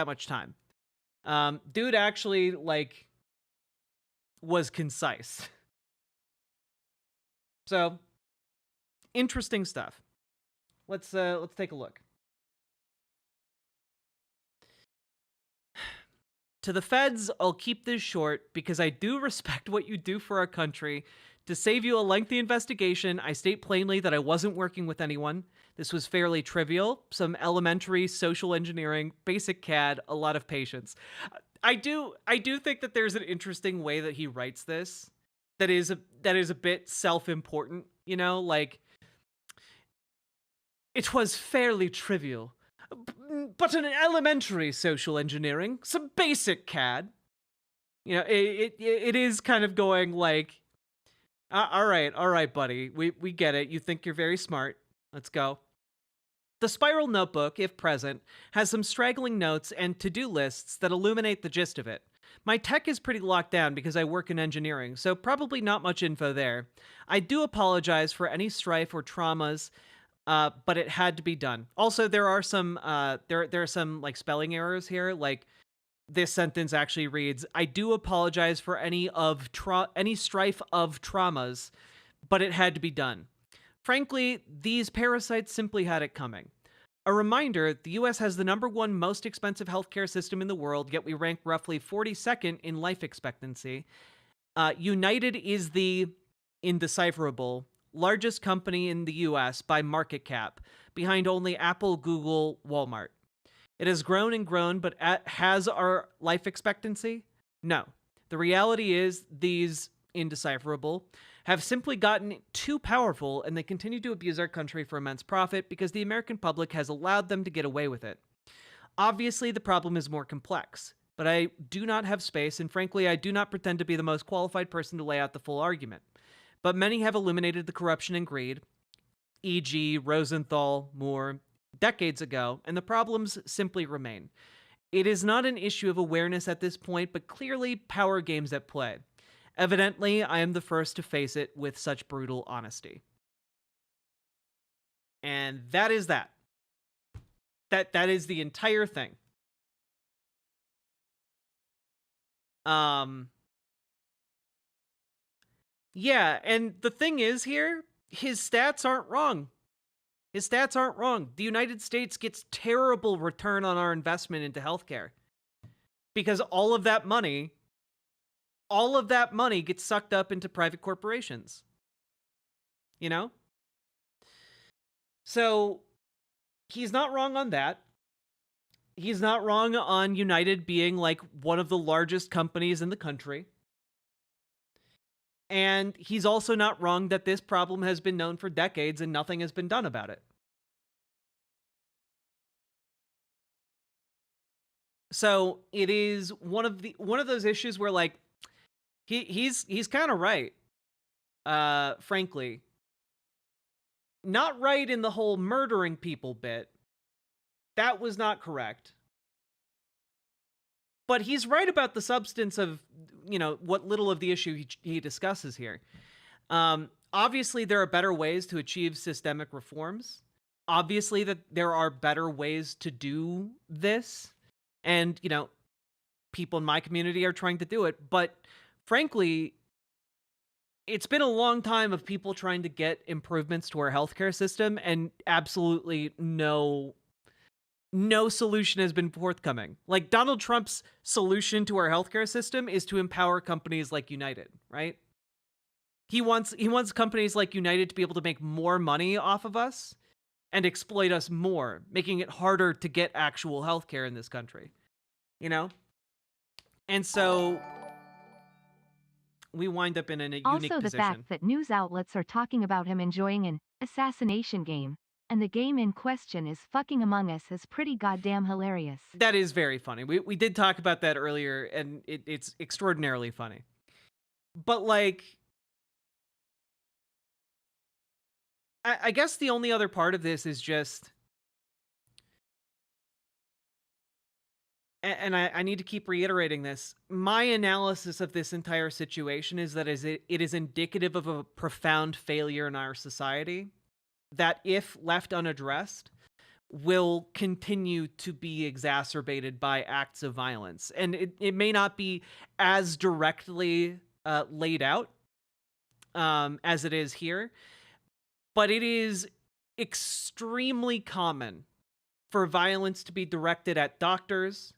much time. Dude actually like was concise. So interesting stuff. Let's take a look. To the feds, I'll keep this short because I do respect what you do for our country. To save you a lengthy investigation, I state plainly that I wasn't working with anyone. This was fairly trivial, some elementary social engineering, basic CAD, a lot of patience. I do think that there's an interesting way that he writes this that is a bit self-important, you know, like it was fairly trivial. But an elementary social engineering, some basic CAD. You know, it is kind of going like, All right, buddy. We get it. You think you're very smart. Let's go. The Spiral Notebook, if present, has some straggling notes and to-do lists that illuminate the gist of it. My tech is pretty locked down because I work in engineering, so probably not much info there. I do apologize for any strife or traumas, but it had to be done. Also, there are some there are some like spelling errors here. Like this sentence actually reads, "I do apologize for any strife of traumas, but it had to be done." Frankly, these parasites simply had it coming. A reminder, the US has the #1 most expensive healthcare system in the world, yet we rank roughly 42nd in life expectancy. United is the indecipherable largest company in the US by market cap, behind only Apple, Google, Walmart. It has grown and grown, but has our life expectancy? No. The reality is these indecipherable have simply gotten too powerful, and they continue to abuse our country for immense profit because the American public has allowed them to get away with it. Obviously, the problem is more complex, but I do not have space, and frankly, I do not pretend to be the most qualified person to lay out the full argument. But many have illuminated the corruption and greed, e.g. Rosenthal, Moore, decades ago, and the problems simply remain. It is not an issue of awareness at this point, but clearly power games at play. Evidently, I am the first to face it with such brutal honesty. And that is that. That is the entire thing. Yeah, and the thing is here, his stats aren't wrong. His stats aren't wrong. The United States gets terrible return on our investment into healthcare. Because all of that money gets sucked up into private corporations. You know? So, he's not wrong on that. He's not wrong on United being like one of the largest companies in the country. And he's also not wrong that this problem has been known for decades and nothing has been done about it. So it is one of those issues where like he's kind of right. Frankly. Not right in the whole murdering people bit. That was not correct. But he's right about the substance of, you know, what little of the issue he discusses here. Obviously, there are better ways to achieve systemic reforms. Obviously, that there are better ways to do this. And, you know, people in my community are trying to do it. But frankly, it's been a long time of people trying to get improvements to our healthcare system, and absolutely no solution has been forthcoming. Like, Donald Trump's solution to our healthcare system is to empower companies like United, right? He wants companies like United to be able to make more money off of us and exploit us more, making it harder to get actual healthcare in this country. You know? And so we wind up in a unique position. Also, the fact that news outlets are talking about him enjoying an assassination game, and the game in question is fucking Among Us, is pretty goddamn hilarious. That is very funny. We did talk about that earlier, and it's extraordinarily funny. But, like, I guess the only other part of this is just, and I need to keep reiterating this, my analysis of this entire situation is that it is indicative of a profound failure in our society that, if left unaddressed, will continue to be exacerbated by acts of violence. And it may not be as directly laid out as it is here, but it is extremely common for violence to be directed at doctors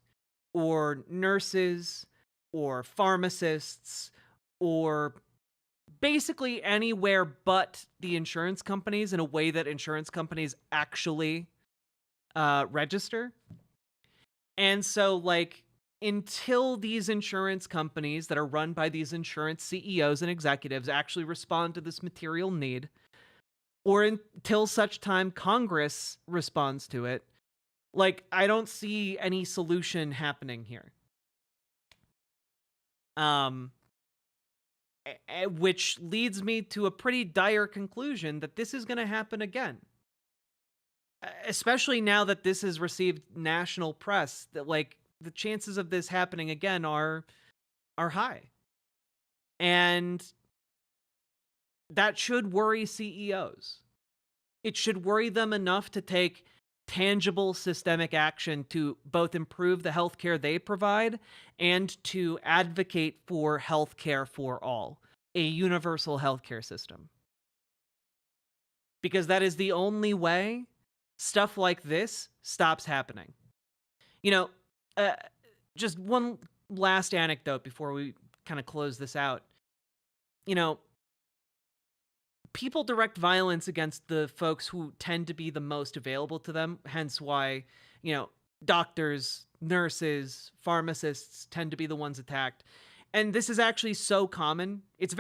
or nurses or pharmacists or basically anywhere but the insurance companies, in a way that insurance companies actually register. And so, like, until these insurance companies that are run by these insurance CEOs and executives actually respond to this material need, or until such time Congress responds to it, like, I don't see any solution happening here. which leads me to a pretty dire conclusion that this is going to happen again. Especially now that this has received national press, that like the chances of this happening again are high. And that should worry CEOs. It should worry them enough to take tangible systemic action to both improve the healthcare they provide and to advocate for healthcare for all, a universal healthcare system. Because that is the only way stuff like this stops happening. You know, just one last anecdote before we kind of close this out. You know, people direct violence against the folks who tend to be the most available to them, hence why, you know, doctors, nurses, pharmacists tend to be the ones attacked. And this is actually so common. It's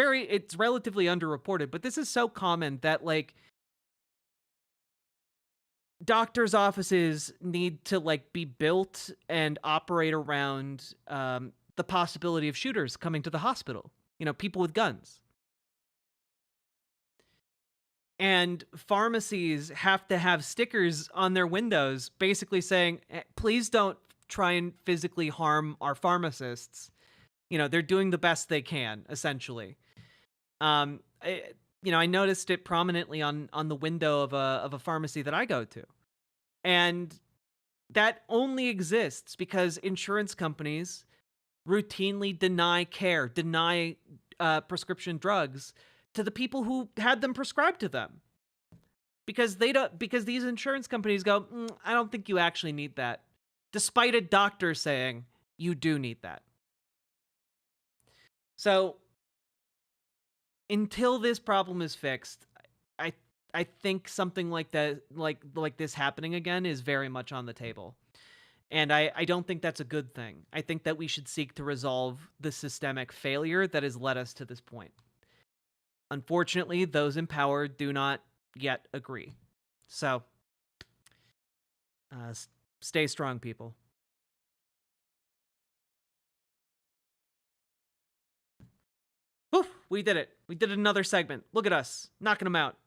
relatively underreported, but this is so common that, like, doctors' offices need to, like, be built and operate around the possibility of shooters coming to the hospital. You know, people with guns. And pharmacies have to have stickers on their windows basically saying, please don't try and physically harm our pharmacists. You know, they're doing the best they can, essentially. You know, I noticed it prominently on the window of a pharmacy that I go to. And that only exists because insurance companies routinely deny care, deny prescription drugs to the people who had them prescribed to them. Because these insurance companies go, I don't think you actually need that. Despite a doctor saying you do need that. So until this problem is fixed, I think something like that, like this happening again, is very much on the table. And I don't think that's a good thing. I think that we should seek to resolve the systemic failure that has led us to this point. Unfortunately, those in power do not yet agree. So, stay strong, people. Whew, we did it. We did another segment. Look at us, knocking them out.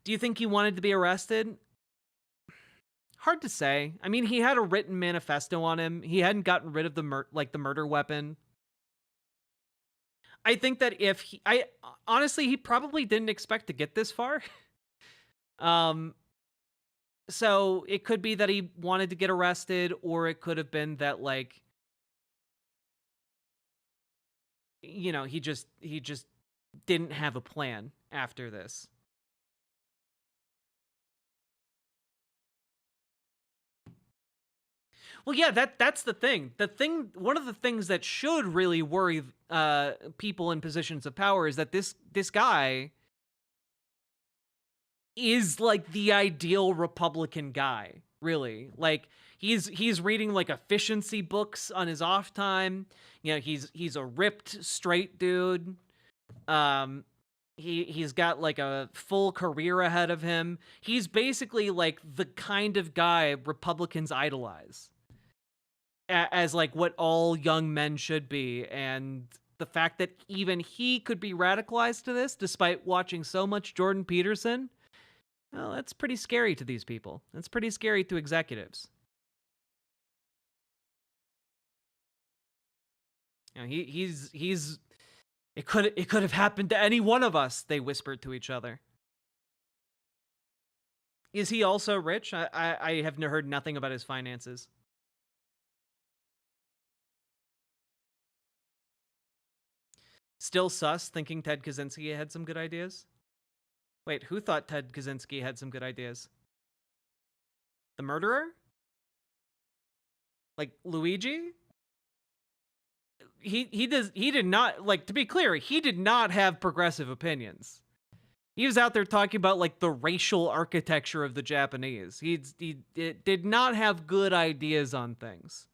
Do you think he wanted to be arrested? Hard to say. I mean, he had a written manifesto on him. He hadn't gotten rid of the murder weapon. I think that honestly, he probably didn't expect to get this far. So it could be that he wanted to get arrested, or it could have been that, like, you know, he just didn't have a plan after this. Well, yeah, that's the thing. One of the things that should really worry people in positions of power is that this guy is like the ideal Republican guy, really. Like he's reading like efficiency books on his off time. You know, he's a ripped straight dude. He's got like a full career ahead of him. He's basically like the kind of guy Republicans idolize as like what all young men should be. And the fact that even he could be radicalized to this despite watching so much Jordan Peterson, well, that's pretty scary to these people. That's pretty scary to executives. You know, he's it could have happened to any one of us, they whispered to each other. Is he also rich? I have heard nothing about his finances. Still sus, thinking Ted Kaczynski had some good ideas? Wait, who thought Ted Kaczynski had some good ideas? The murderer? Like Luigi? He did not, like, to be clear, he did not have progressive opinions. He was out there talking about like the racial architecture of the Japanese. He did not have good ideas on things.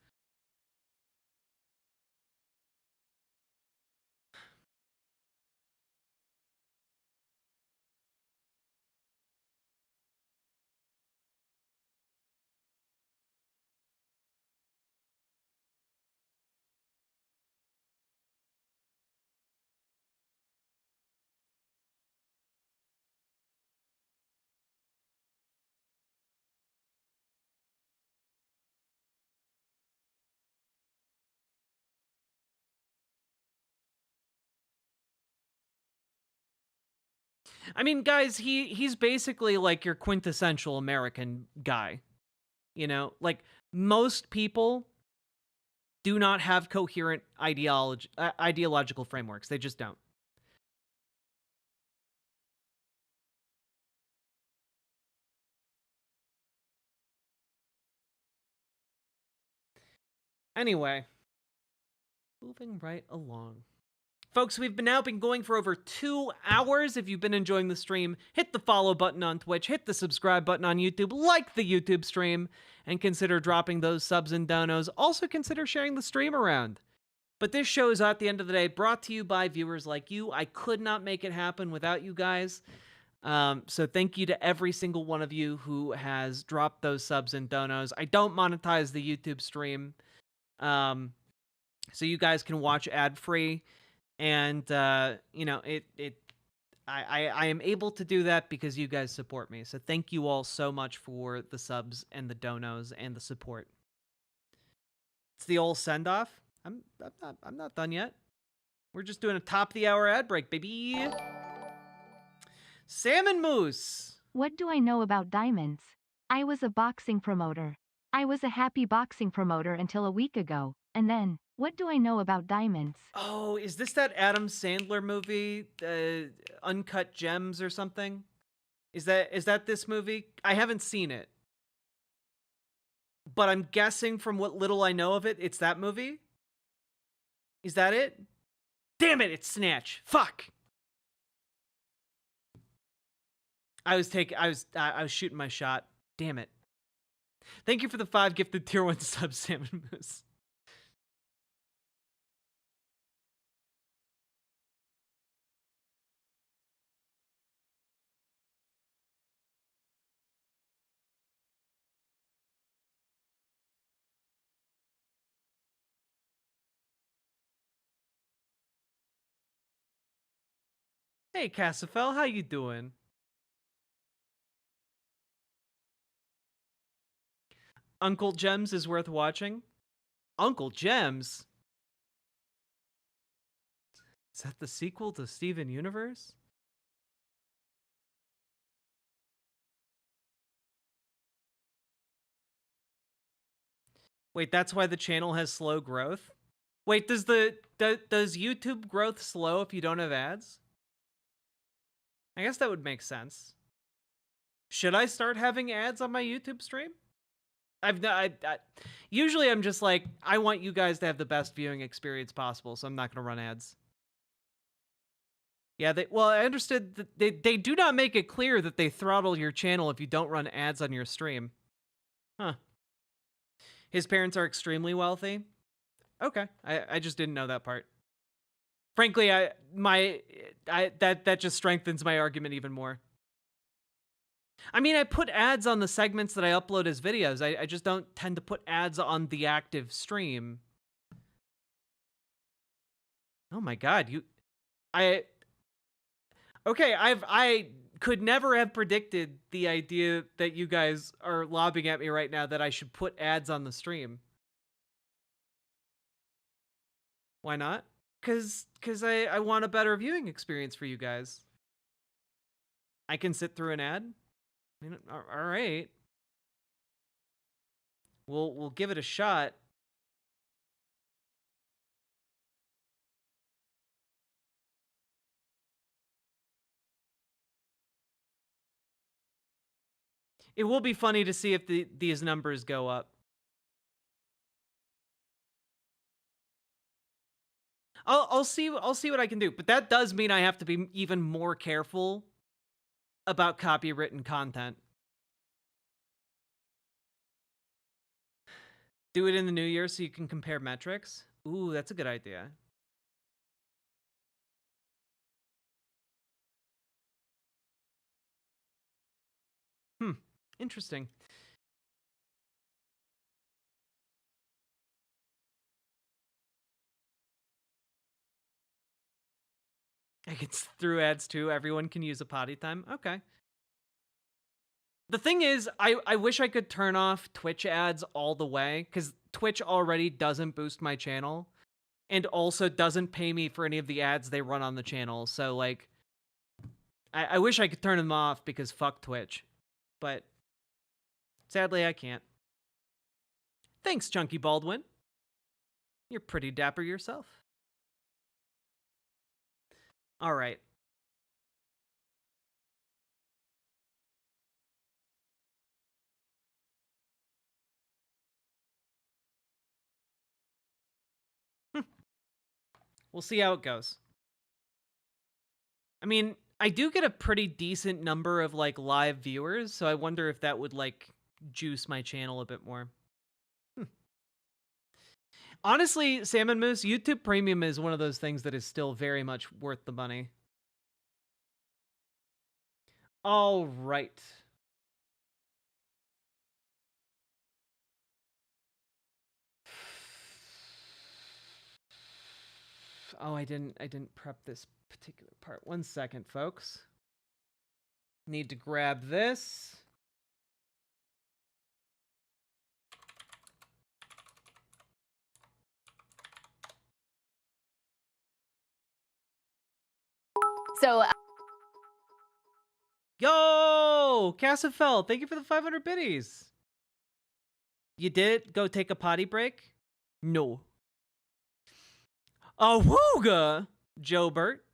I mean, guys, he's basically like your quintessential American guy. You know, like most people do not have coherent ideological frameworks. They just don't. Anyway, moving right along. Folks, we've now been going for over 2 hours. If you've been enjoying the stream, hit the follow button on Twitch, hit the subscribe button on YouTube, like the YouTube stream, and consider dropping those subs and donos. Also consider sharing the stream around. But this show is, at the end of the day, brought to you by viewers like you. I could not make it happen without you guys. So thank you to every single one of you who has dropped those subs and donos. I don't monetize the YouTube stream. So you guys can watch ad-free, and you know, I am able to do that because you guys support me. So thank you all so much for the subs and the donos and the support. It's the old send-off. I'm not done yet. We're just doing a top of the hour ad break, baby. Salmon Moose. What do I know about diamonds? I was a boxing promoter. I was a happy boxing promoter until a week ago. And then, what do I know about diamonds? Oh, is this that Adam Sandler movie, Uncut Gems or something? Is that this movie? I haven't seen it. But I'm guessing from what little I know of it, it's that movie? Is that it? Damn it, it's Snatch. Fuck. I was shooting my shot. Damn it. Thank you for the 5 gifted tier 1 subs, Salmon Moose. Hey, Cassafel, how you doing? Uncle Gems is worth watching. Uncle Gems? Is that the sequel to Steven Universe? Wait, that's why the channel has slow growth? Wait, does YouTube growth slow if you don't have ads? I guess that would make sense. Should I start having ads on my YouTube stream? Usually I'm just like, I want you guys to have the best viewing experience possible, so I'm not going to run ads. Yeah, I understood that they do not make it clear that they throttle your channel if you don't run ads on your stream. Huh. His parents are extremely wealthy? Okay, I just didn't know that part. Frankly, that just strengthens my argument even more. I mean, I put ads on the segments that I upload as videos. I just don't tend to put ads on the active stream. Oh my god, I could never have predicted the idea that you guys are lobbing at me right now that I should put ads on the stream. Why not? Because I want a better viewing experience for you guys. I can sit through an ad? I mean, all right. We'll give it a shot. It will be funny to see if these numbers go up. I'll see what I can do, but that does mean I have to be even more careful about copywritten content. Do it in the new year so you can compare metrics. Ooh, that's a good idea. Interesting. I get through ads too. Everyone can use a potty time. Okay. The thing is, I wish I could turn off Twitch ads all the way, because Twitch already doesn't boost my channel and also doesn't pay me for any of the ads they run on the channel. So, like, I wish I could turn them off because fuck Twitch, but sadly I can't. Thanks, Chunky Baldwin. You're pretty dapper yourself. All right. We'll see how it goes. I mean, I do get a pretty decent number of like live viewers, so I wonder if that would like juice my channel a bit more. Honestly, Salmon Moose, YouTube Premium is one of those things that is still very much worth the money. All right. Oh, I didn't prep this particular part. 1 second, folks. Need to grab this. So, Yo, Cassafell, thank you for the 500 biddies. You did go take a potty break? No. Awooga, Joe Burt.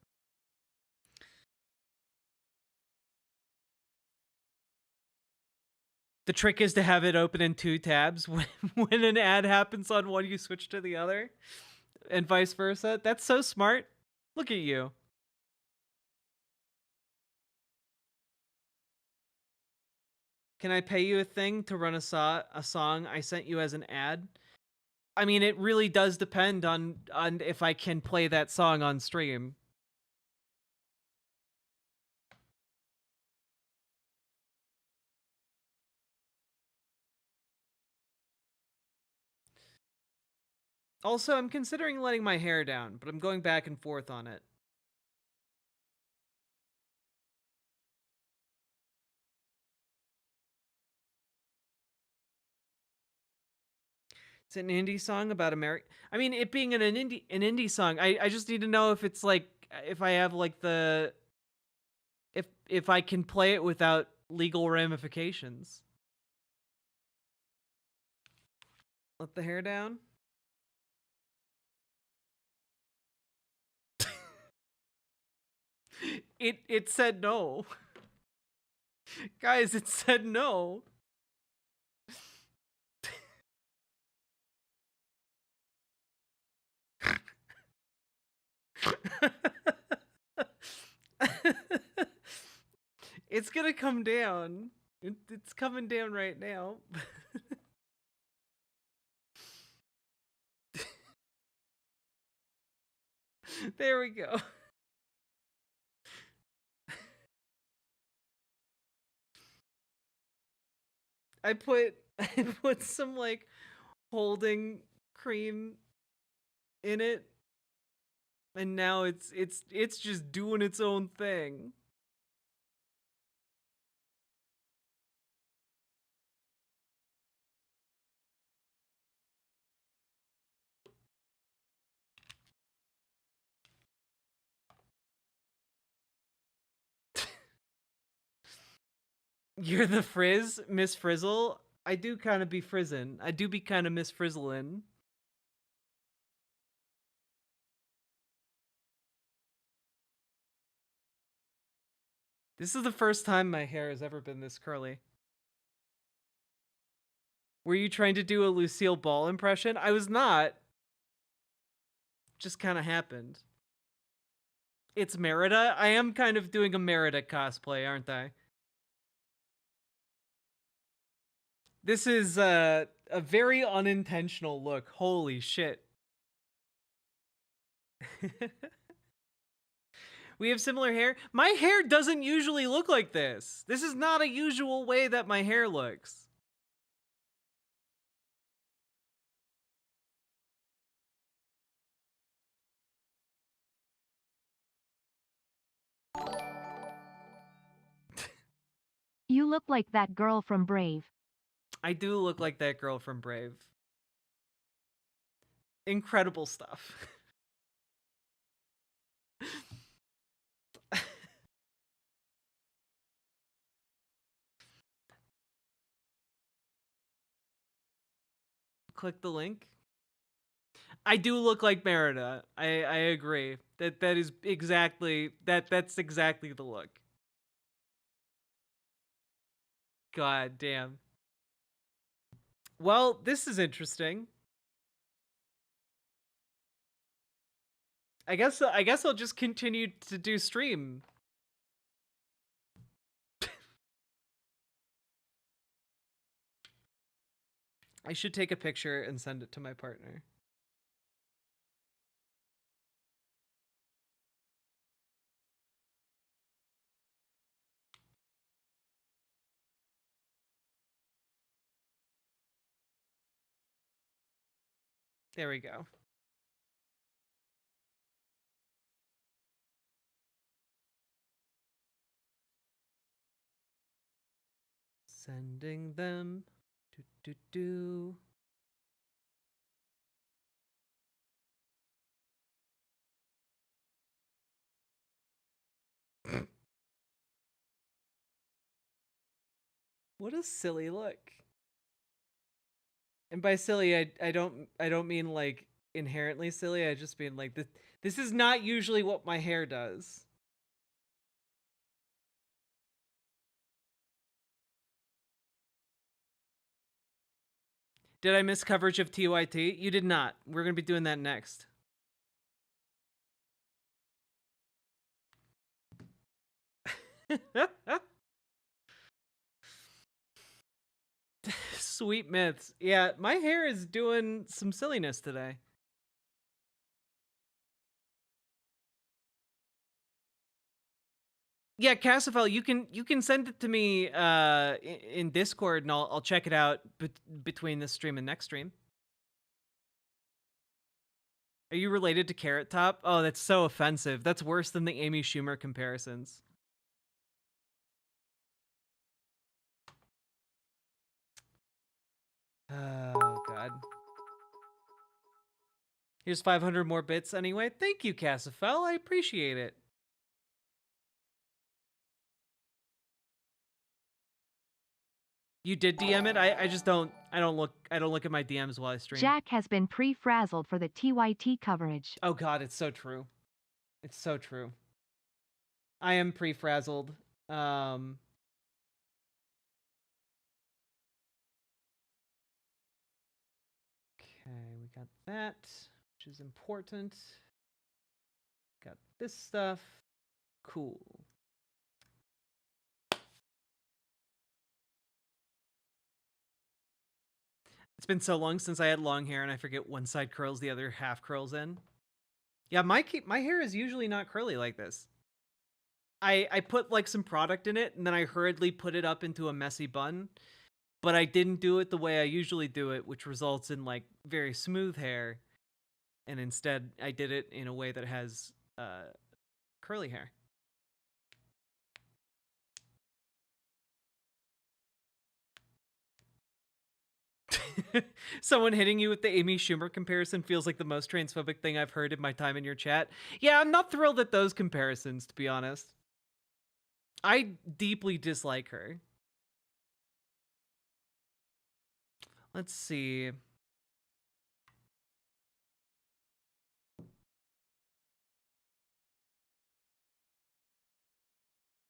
The trick is to have it open in 2 tabs. When an ad happens on one, you switch to the other, and vice versa. That's so smart. Look at you. Can I pay you a thing to run a song I sent you as an ad? I mean, it really does depend on if I can play that song on stream. Also, I'm considering letting my hair down, but I'm going back and forth on it. It's an indie song about America. I mean, it being an indie song, I just need to know if it's like, if I have like the, if I can play it without legal ramifications. Let the hair down. It said no. Guys, it said no. It's gonna come down. It's coming down right now. There we go. I put some like holding cream in it, and now it's just doing its own thing. You're the Frizz, Miss Frizzle. I do kind of be frizzin'. I do be kind of Miss Frizzlin'. This is the first time my hair has ever been this curly. Were you trying to do a Lucille Ball impression? I was not. Just kind of happened. It's Merida? I am kind of doing a Merida cosplay, aren't I? This is a very unintentional look. Holy shit. We have similar hair. My hair doesn't usually look like this. This is not a usual way that my hair looks. You look like that girl from Brave. I do look like that girl from Brave. Incredible stuff. click the link. I do look like Merida. I agree. That is exactly that's exactly the look. God damn. Well, this is interesting. I guess I'll just continue to do stream. I should take a picture and send it to my partner. There we go. Sending them. Do. What a silly look. And by silly, I don't mean like inherently silly. I just mean like this is not usually what my hair does. Did I miss coverage of TYT? You did not. We're going to be doing that next. Sweet myths. Yeah, my hair is doing some silliness today. Yeah, Cassifel, you can send it to me in Discord, and I'll check it out between this stream and next stream. Are you related to Carrot Top? Oh, that's so offensive. That's worse than the Amy Schumer comparisons. Oh, God. Here's 500 more bits anyway. Thank you, Cassifel. I appreciate it. You did DM it? I just don't look at my DMs while I stream. Jack has been pre-frazzled for the TYT coverage. Oh God, it's so true. It's so true. I am pre-frazzled. Okay, we got that, which is important. Got this stuff. Cool. It's been so long since I had long hair, and I forget one side curls, the other half curls in. Yeah, my hair is usually not curly like this. I put like some product in it, and then I hurriedly put it up into a messy bun, but I didn't do it the way I usually do it, which results in like very smooth hair. And instead, I did it in a way that has curly hair. Someone hitting you with the Amy Schumer comparison feels like the most transphobic thing I've heard in my time in your chat. Yeah, I'm not thrilled at those comparisons, to be honest. I deeply dislike her. Let's see.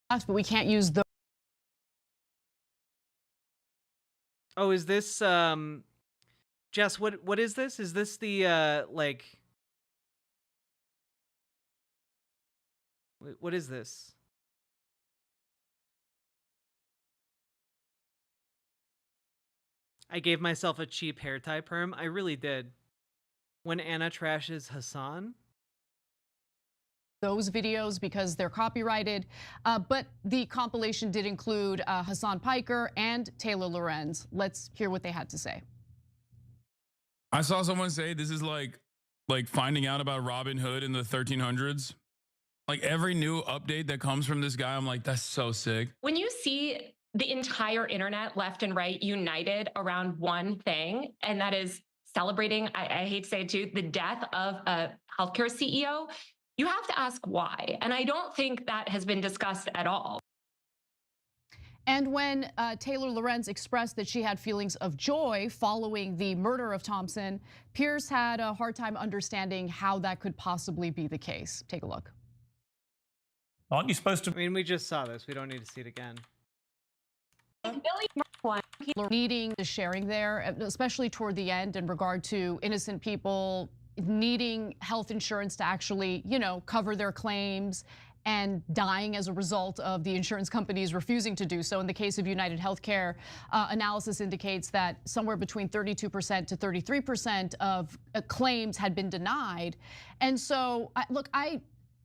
But we can't use the. Oh, is this Jess, what is this? Is this the like what is this? I gave myself a cheap hair tie perm. I really did. When Anna trashes Hassan. Those videos because they're copyrighted, but the compilation did include Hassan Piker and Taylor Lorenz. Let's hear what they had to say. I saw someone say this is like finding out about Robin Hood in the 1300s. Like every new update that comes from this guy, I'm like, that's so sick. When you see the entire internet, left and right, united around one thing, and that is celebrating, I hate to say it too, the death of a healthcare CEO, you have to ask why. And I don't think that has been discussed at all. And when Taylor Lorenz expressed that she had feelings of joy following the murder of Thompson, Piers had a hard time understanding how that could possibly be the case. Take a look. Aren't you supposed to? I mean, we just saw this. We don't need to see it again. Needing the sharing there, especially toward the end in regard to innocent people needing health insurance to actually, cover their claims and dying as a result of the insurance companies refusing to do so. In the case of United Healthcare, analysis indicates that somewhere between 32% to 33% of claims had been denied. And so,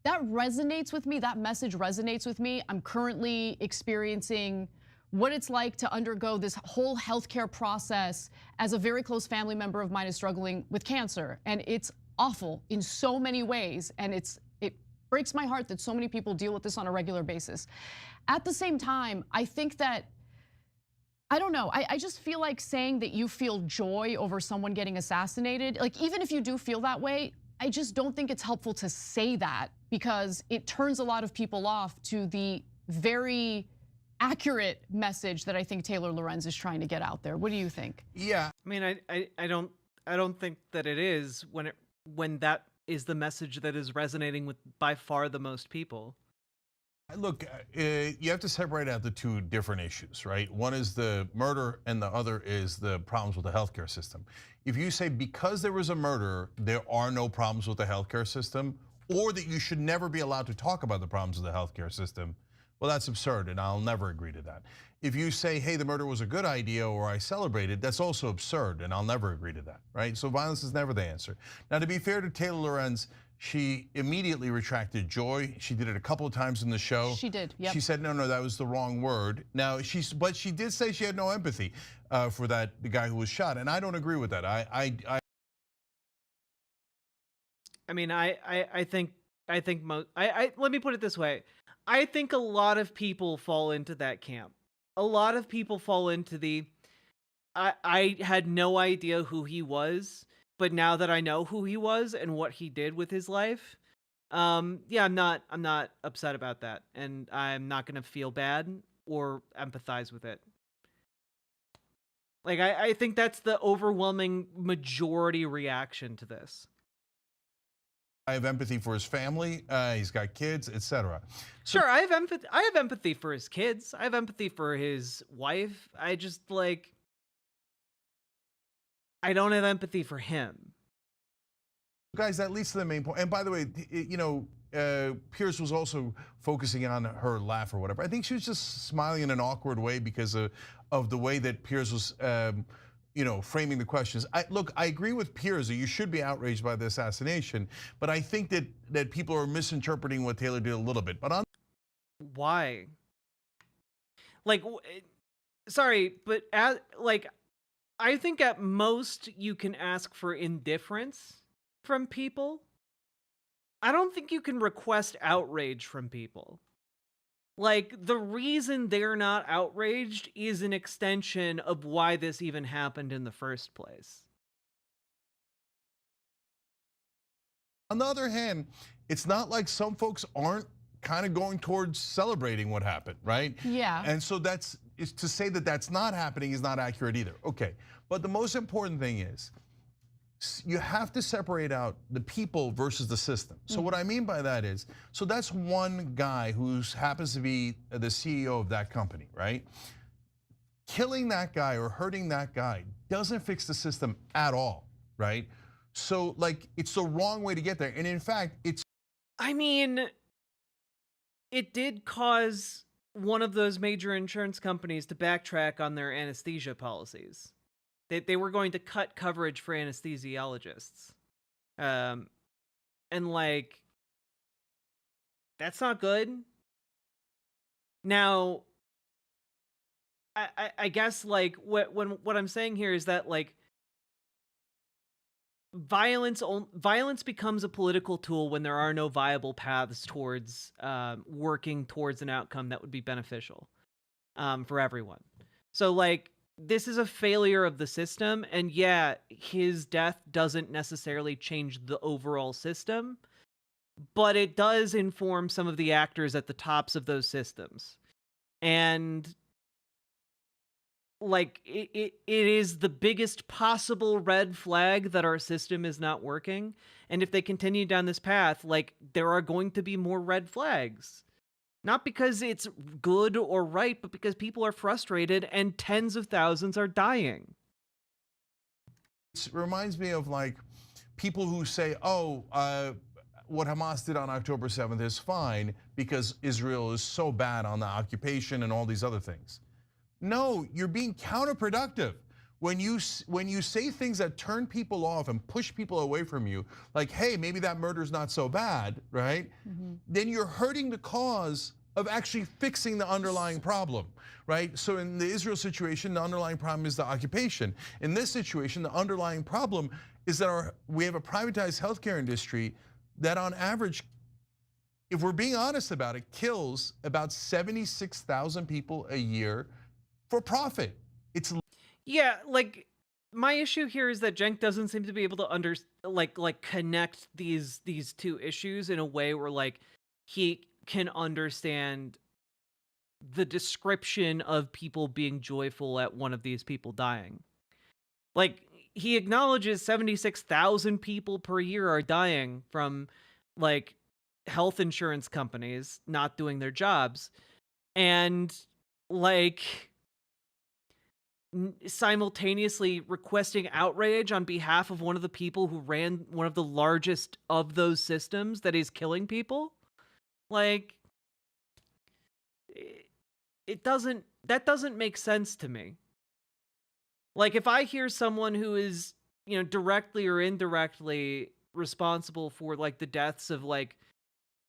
that resonates with me. That message resonates with me. I'm currently experiencing what it's like to undergo this whole healthcare process as a very close family member of mine is struggling with cancer. And it's awful in so many ways. And it breaks my heart that so many people deal with this on a regular basis. At the same time, I think that, I don't know, I just feel like saying that you feel joy over someone getting assassinated, like even if you do feel that way, I just don't think it's helpful to say that because it turns a lot of people off to the very accurate message that I think Taylor Lorenz is trying to get out there. What do you think? Yeah. I mean, I don't think that it is when that is the message that is resonating with by far the most people. Look, you have to separate out the two different issues, right? One is the murder and the other is the problems with the healthcare system. If you say because there was a murder, there are no problems with the healthcare system, or that you should never be allowed to talk about the problems of the healthcare system, well, that's absurd, and I'll never agree to that. If you say, hey, the murder was a good idea, or I celebrated, that's also absurd, and I'll never agree to that, right? So violence is never the answer. Now, to be fair to Taylor Lorenz, she immediately retracted joy. She did it a couple of times in the show. She did, yep. She said, no, that was the wrong word. Now, but she did say she had no empathy for the guy who was shot, and I don't agree with that. I mean, I think let me put it this way. I think a lot of people fall into that camp. A lot of people fall into I had no idea who he was, but now that I know who he was and what he did with his life, yeah, I'm not upset about that, and I'm not gonna feel bad or empathize with it. Like I think that's the overwhelming majority reaction to this. I have empathy for his family. He's got kids, etc. Sure, I have empathy for his kids. I have empathy for his wife. I just I don't have empathy for him. Guys, that leads to the main point. And by the way, Piers was also focusing on her laugh or whatever. I think she was just smiling in an awkward way because of the way that Piers was framing the questions. Look, I agree with Piers that you should be outraged by the assassination, but I think that people are misinterpreting what Taylor did a little bit. But why? Sorry, but I think at most you can ask for indifference from people. I don't think you can request outrage from people. The reason they're not outraged is an extension of why this even happened in the first place. On the other hand, it's not like some folks aren't kind of going towards celebrating what happened, right? Yeah. And so to say that that's not happening is not accurate either. Okay, but the most important thing is you have to separate out the people versus the system. So what I mean by that is, so that's one guy who happens to be the CEO of that company, right? Killing that guy or hurting that guy doesn't fix the system at all, right? So it's the wrong way to get there. And in fact, I mean, it did cause one of those major insurance companies to backtrack on their anesthesia policies. They were going to cut coverage for anesthesiologists. And that's not good. Now, I guess what I'm saying here is that violence becomes a political tool when there are no viable paths towards working towards an outcome that would be beneficial for everyone. So this is a failure of the system, and yeah, his death doesn't necessarily change the overall system, but it does inform some of the actors at the tops of those systems. And like it is the biggest possible red flag that our system is not working. And if they continue down this path, like there are going to be more red flags. Not because it's good or right, but because people are frustrated and tens of thousands are dying. It reminds me of like people who say, oh, what Hamas did on October 7th is fine because Israel is so bad on the occupation and all these other things. No, you're being counterproductive. When you say things that turn people off and push people away from you, like, hey, maybe that murder's not so bad, right? Then you're hurting the cause of actually fixing the underlying problem, right? So in the Israel situation, the underlying problem is the occupation. In this situation, the underlying problem is that we have a privatized healthcare industry that on average, if we're being honest about it, kills about 76,000 people a year for profit. It's yeah, like my issue here is that Cenk doesn't seem to be able to connect these two issues in a way where like he can understand the description of people being joyful at one of these people dying. Like he acknowledges 76,000 people per year are dying from like health insurance companies not doing their jobs, and like simultaneously requesting outrage on behalf of one of the people who ran one of the largest of those systems that is killing people. Like that doesn't make sense to me. Like if I hear someone who is, directly or indirectly responsible for like the deaths of like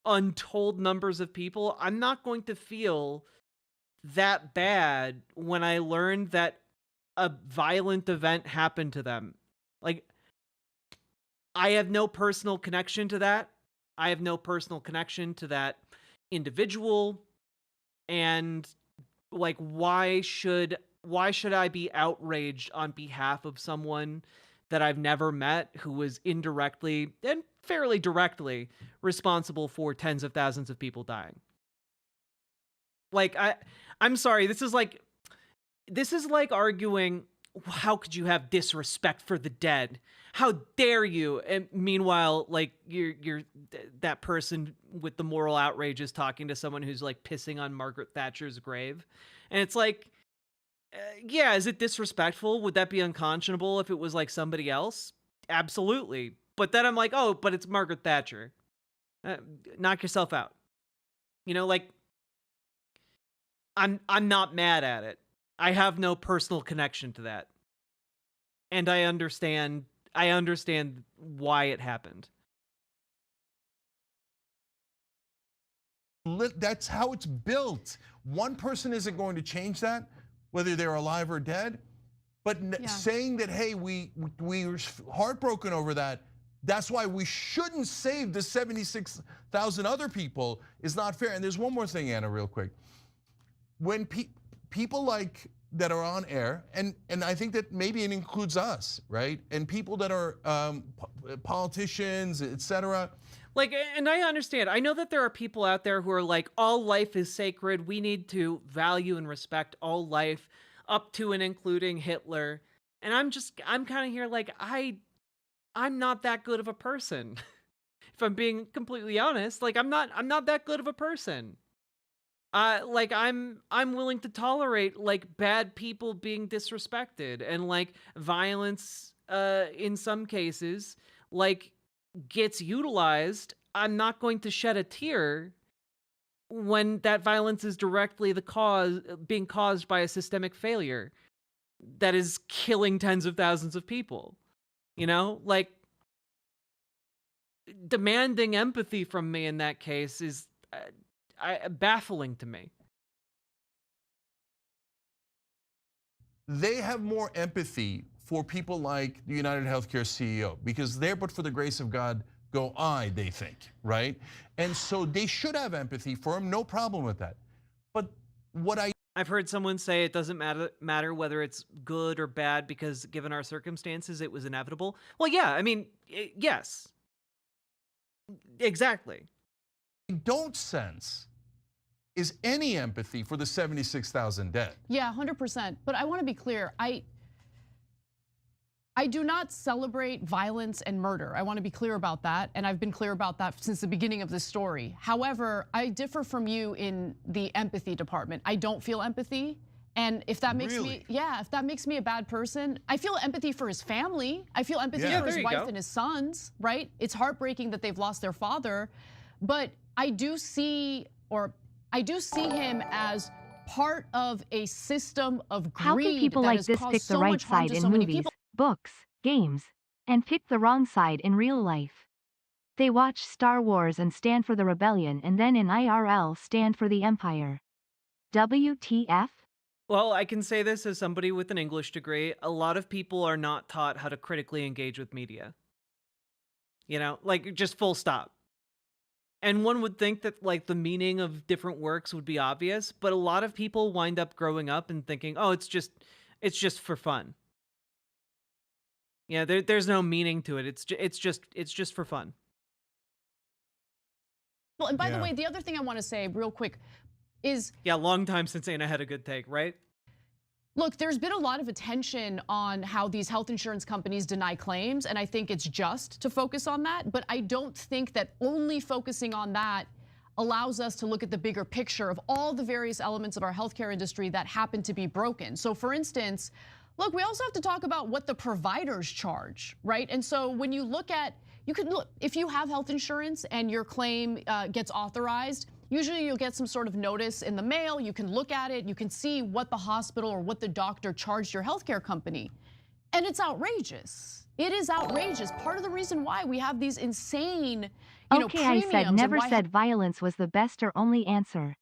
untold numbers of people, I'm not going to feel that bad when I learn that a violent event happened to them. Like I have no personal connection to that. I have no personal connection to that individual. And like why should I be outraged on behalf of someone that I've never met who was indirectly and fairly directly responsible for tens of thousands of people dying? Like I'm sorry, this is like arguing, how could you have disrespect for the dead? How dare you? And meanwhile, like you're that person with the moral outrage is talking to someone who's like pissing on Margaret Thatcher's grave. And it's like, yeah, is it disrespectful? Would that be unconscionable if it was like somebody else? Absolutely. But then I'm like, oh, but it's Margaret Thatcher. Knock yourself out. Like I'm not mad at it. I have no personal connection to that. And I understand why it happened. That's how it's built. One person isn't going to change that, whether they're alive or dead. But saying that, hey, we were heartbroken over that, that's why we shouldn't save the 76,000 other people is not fair. And there's one more thing, Anna, real quick. When people like that are on air, and I think that maybe it includes us, right? And people that are politicians, etc. Like, and I understand. I know that there are people out there who are like, all life is sacred. We need to value and respect all life, up to and including Hitler. And I'm kind of here like, I'm not that good of a person. If I'm being completely honest, like I'm not that good of a person. Like I'm willing to tolerate like bad people being disrespected and like violence in some cases like gets utilized. I'm not going to shed a tear when that violence is directly being caused by a systemic failure that is killing tens of thousands of people. Like demanding empathy from me in that case is baffling to me. They have more empathy for people like the United Healthcare CEO because there, but for the grace of God, go I, they think, right? And so they should have empathy for him, no problem with that. But I've heard someone say it doesn't matter whether it's good or bad because given our circumstances, it was inevitable. Well, yeah, I mean, yes, exactly. I don't sense is any empathy for the 76,000 dead. Yeah, 100%. But I want to be clear. I do not celebrate violence and murder. I want to be clear about that, and I've been clear about that since the beginning of this story. However, I differ from you in the empathy department. I don't feel empathy, and if that makes me, if that makes me a bad person, I feel empathy for his family. I feel empathy for his wife and his sons, right? It's heartbreaking that they've lost their father, but I do see him as part of a system of greed. How can people that like has this caused pick the so right much harm side to in so many movies, people? books, games, and pick the wrong side in real life? They watch Star Wars and stand for the rebellion, and then in IRL stand for the Empire. WTF? Well, I can say this as somebody with an English degree. A lot of people are not taught how to critically engage with media. You know, like just full stop. And one would think that like the meaning of different works would be obvious, but a lot of people wind up growing up and thinking, "Oh, it's just for fun." Yeah, there's no meaning to it. It's just for fun. Well, and by the way, the other thing I want to say real quick is, yeah, long time since Anna had a good take, right? look, there's been a lot of attention on how these health insurance companies deny claims, and I think it's just to focus on that. But I don't think that only focusing on that allows us to look at the bigger picture of all the various elements of our healthcare industry that happen to be broken. So for instance, look, we also have to talk about what the providers charge, right? And so when you look at, you could look, if you have health insurance and your claim gets authorized, usually you'll get some sort of notice in the mail. You can look at it. You can see what the hospital or what the doctor charged your healthcare company. And it's outrageous. It is outrageous. Part of the reason why we have these insane, Okay, I said never said violence was the best or only answer.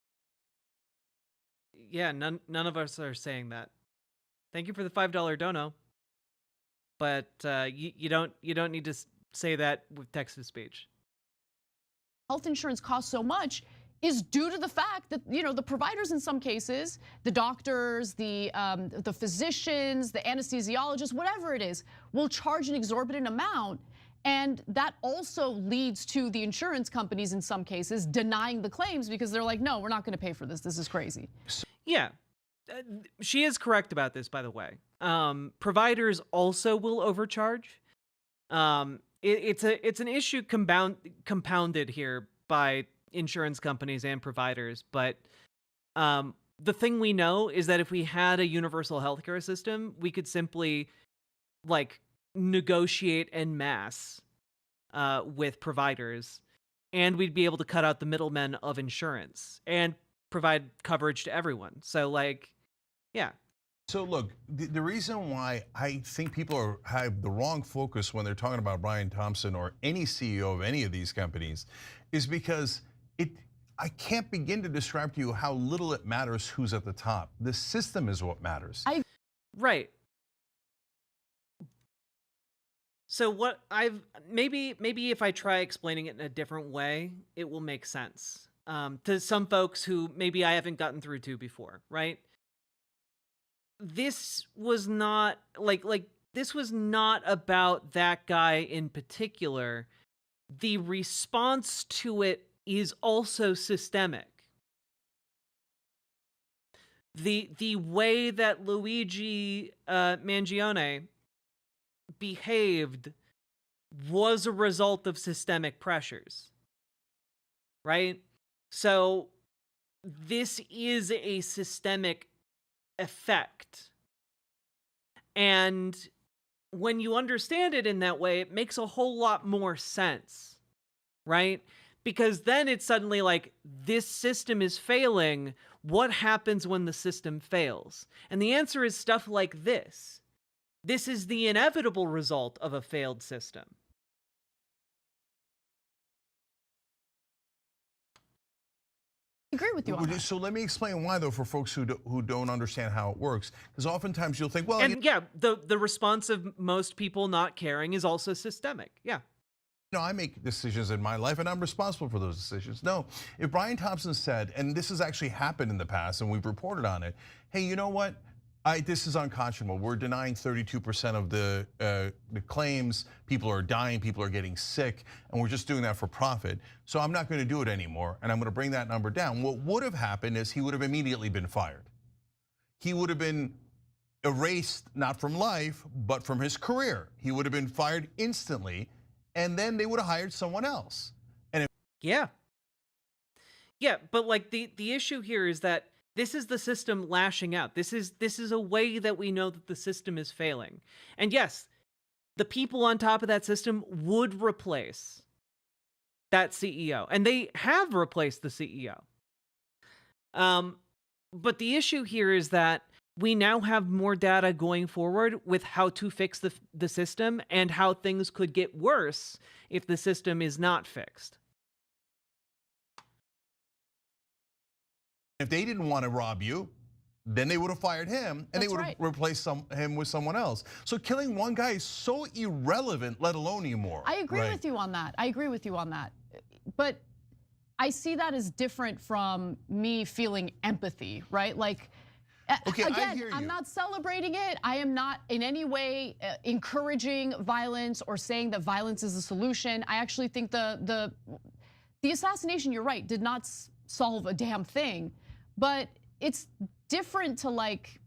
Yeah, none of us are saying that. Thank you for the $5 dono. But you don't need to say that with text-to-speech. Health insurance costs so much is due to the fact that, the providers in some cases, the doctors, the physicians, the anesthesiologists, whatever it is, will charge an exorbitant amount. And that also leads to the insurance companies in some cases denying the claims because they're like, no, we're not going to pay for this. This is crazy. Yeah, she is correct about this, by the way. Providers also will overcharge. It's an issue compounded here by insurance companies and providers, but the thing we know is that if we had a universal healthcare system, we could simply negotiate en masse with providers, and we'd be able to cut out the middlemen of insurance and provide coverage to everyone. So yeah. So look, the reason why I think people have the wrong focus when they're talking about Brian Thompson or any CEO of any of these companies is because I can't begin to describe to you how little it matters who's at the top. The system is what matters. Right. So what maybe if I try explaining it in a different way, it will make sense to some folks who maybe I haven't gotten through to before, right? This was not this was not about that guy in particular. The response to it is also systemic. The way that Luigi Mangione behaved was a result of systemic pressures, right? So this is a systemic effect. And when you understand it in that way, it makes a whole lot more sense, right? Because then it's suddenly like, this system is failing. What happens when the system fails? And the answer is stuff like this. This is the inevitable result of a failed system. I agree with you on that. So let me explain why, though, for folks who don't understand how it works. Because oftentimes you'll think, well, and yeah, the response of most people not caring is also systemic. Yeah. I make decisions in my life and I'm responsible for those decisions. No, if Brian Thompson said, and this has actually happened in the past and we've reported on it, hey, you know what? This is unconscionable. We're denying 32% of the claims. People are dying, people are getting sick, and we're just doing that for profit. So I'm not going to do it anymore, and I'm going to bring that number down. What would have happened is he would have immediately been fired. He would have been erased, not from life, but from his career. He would have been fired instantly, and then they would have hired someone else. And yeah, but like the issue here is that this is the system lashing out. This is a way that we know that the system is failing. And yes, the people on top of that system would replace that CEO, and they have replaced the CEO. But the issue here is that we now have more data going forward with how to fix the system and how things could get worse if the system is not fixed. If they didn't want to rob you, then they would have fired him, and they would have replaced him with someone else. So killing one guy is so irrelevant, let alone immoral. I agree with you on that. I agree with you on that. But I see that as different from me feeling empathy, right? Like, okay, again, I'm not celebrating it. I am not in any way encouraging violence or saying that violence is a solution. I actually think the assassination, you're right, did not solve a damn thing. But it's different to, like,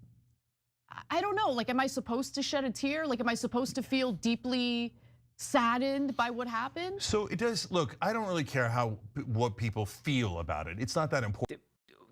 I don't know, like, am I supposed to shed a tear? Like, am I supposed to feel deeply saddened by what happened? So it does, look, I don't really care what people feel about it. It's not that important.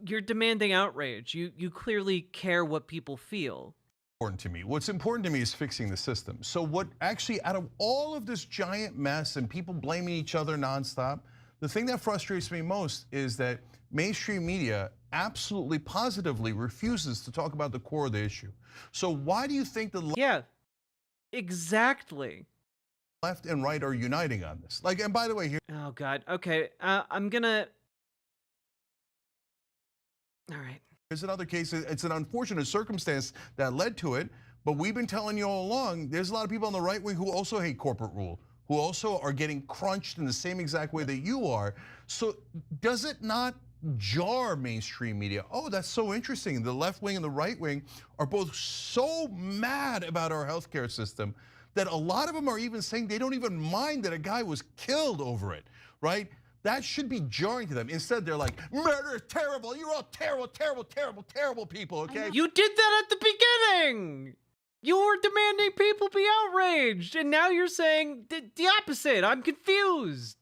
You're demanding outrage. You clearly care what people feel. Important to me. What's important to me is fixing the system. So what actually, out of all of this giant mess and people blaming each other nonstop, the thing that frustrates me most is that mainstream media absolutely positively refuses to talk about the core of the issue. So why do you think the yeah, exactly, left and right are uniting on this? Like, and by the way, here. Oh God. Okay, I'm gonna. All right. There's another case. It's an unfortunate circumstance that led to it, but we've been telling you all along. There's a lot of people on the right wing who also hate corporate rule, who also are getting crunched in the same exact way that you are. So does it not jar mainstream media? Oh, that's so interesting. The left wing and the right wing are both so mad about our healthcare system that a lot of them are even saying they don't even mind that a guy was killed over it, right? That should be jarring to them. Instead, they're like, murder is terrible. You're all terrible, terrible, terrible, terrible people, okay? You did that at the beginning. You were demanding people be outraged, and now you're saying the opposite. I'm confused.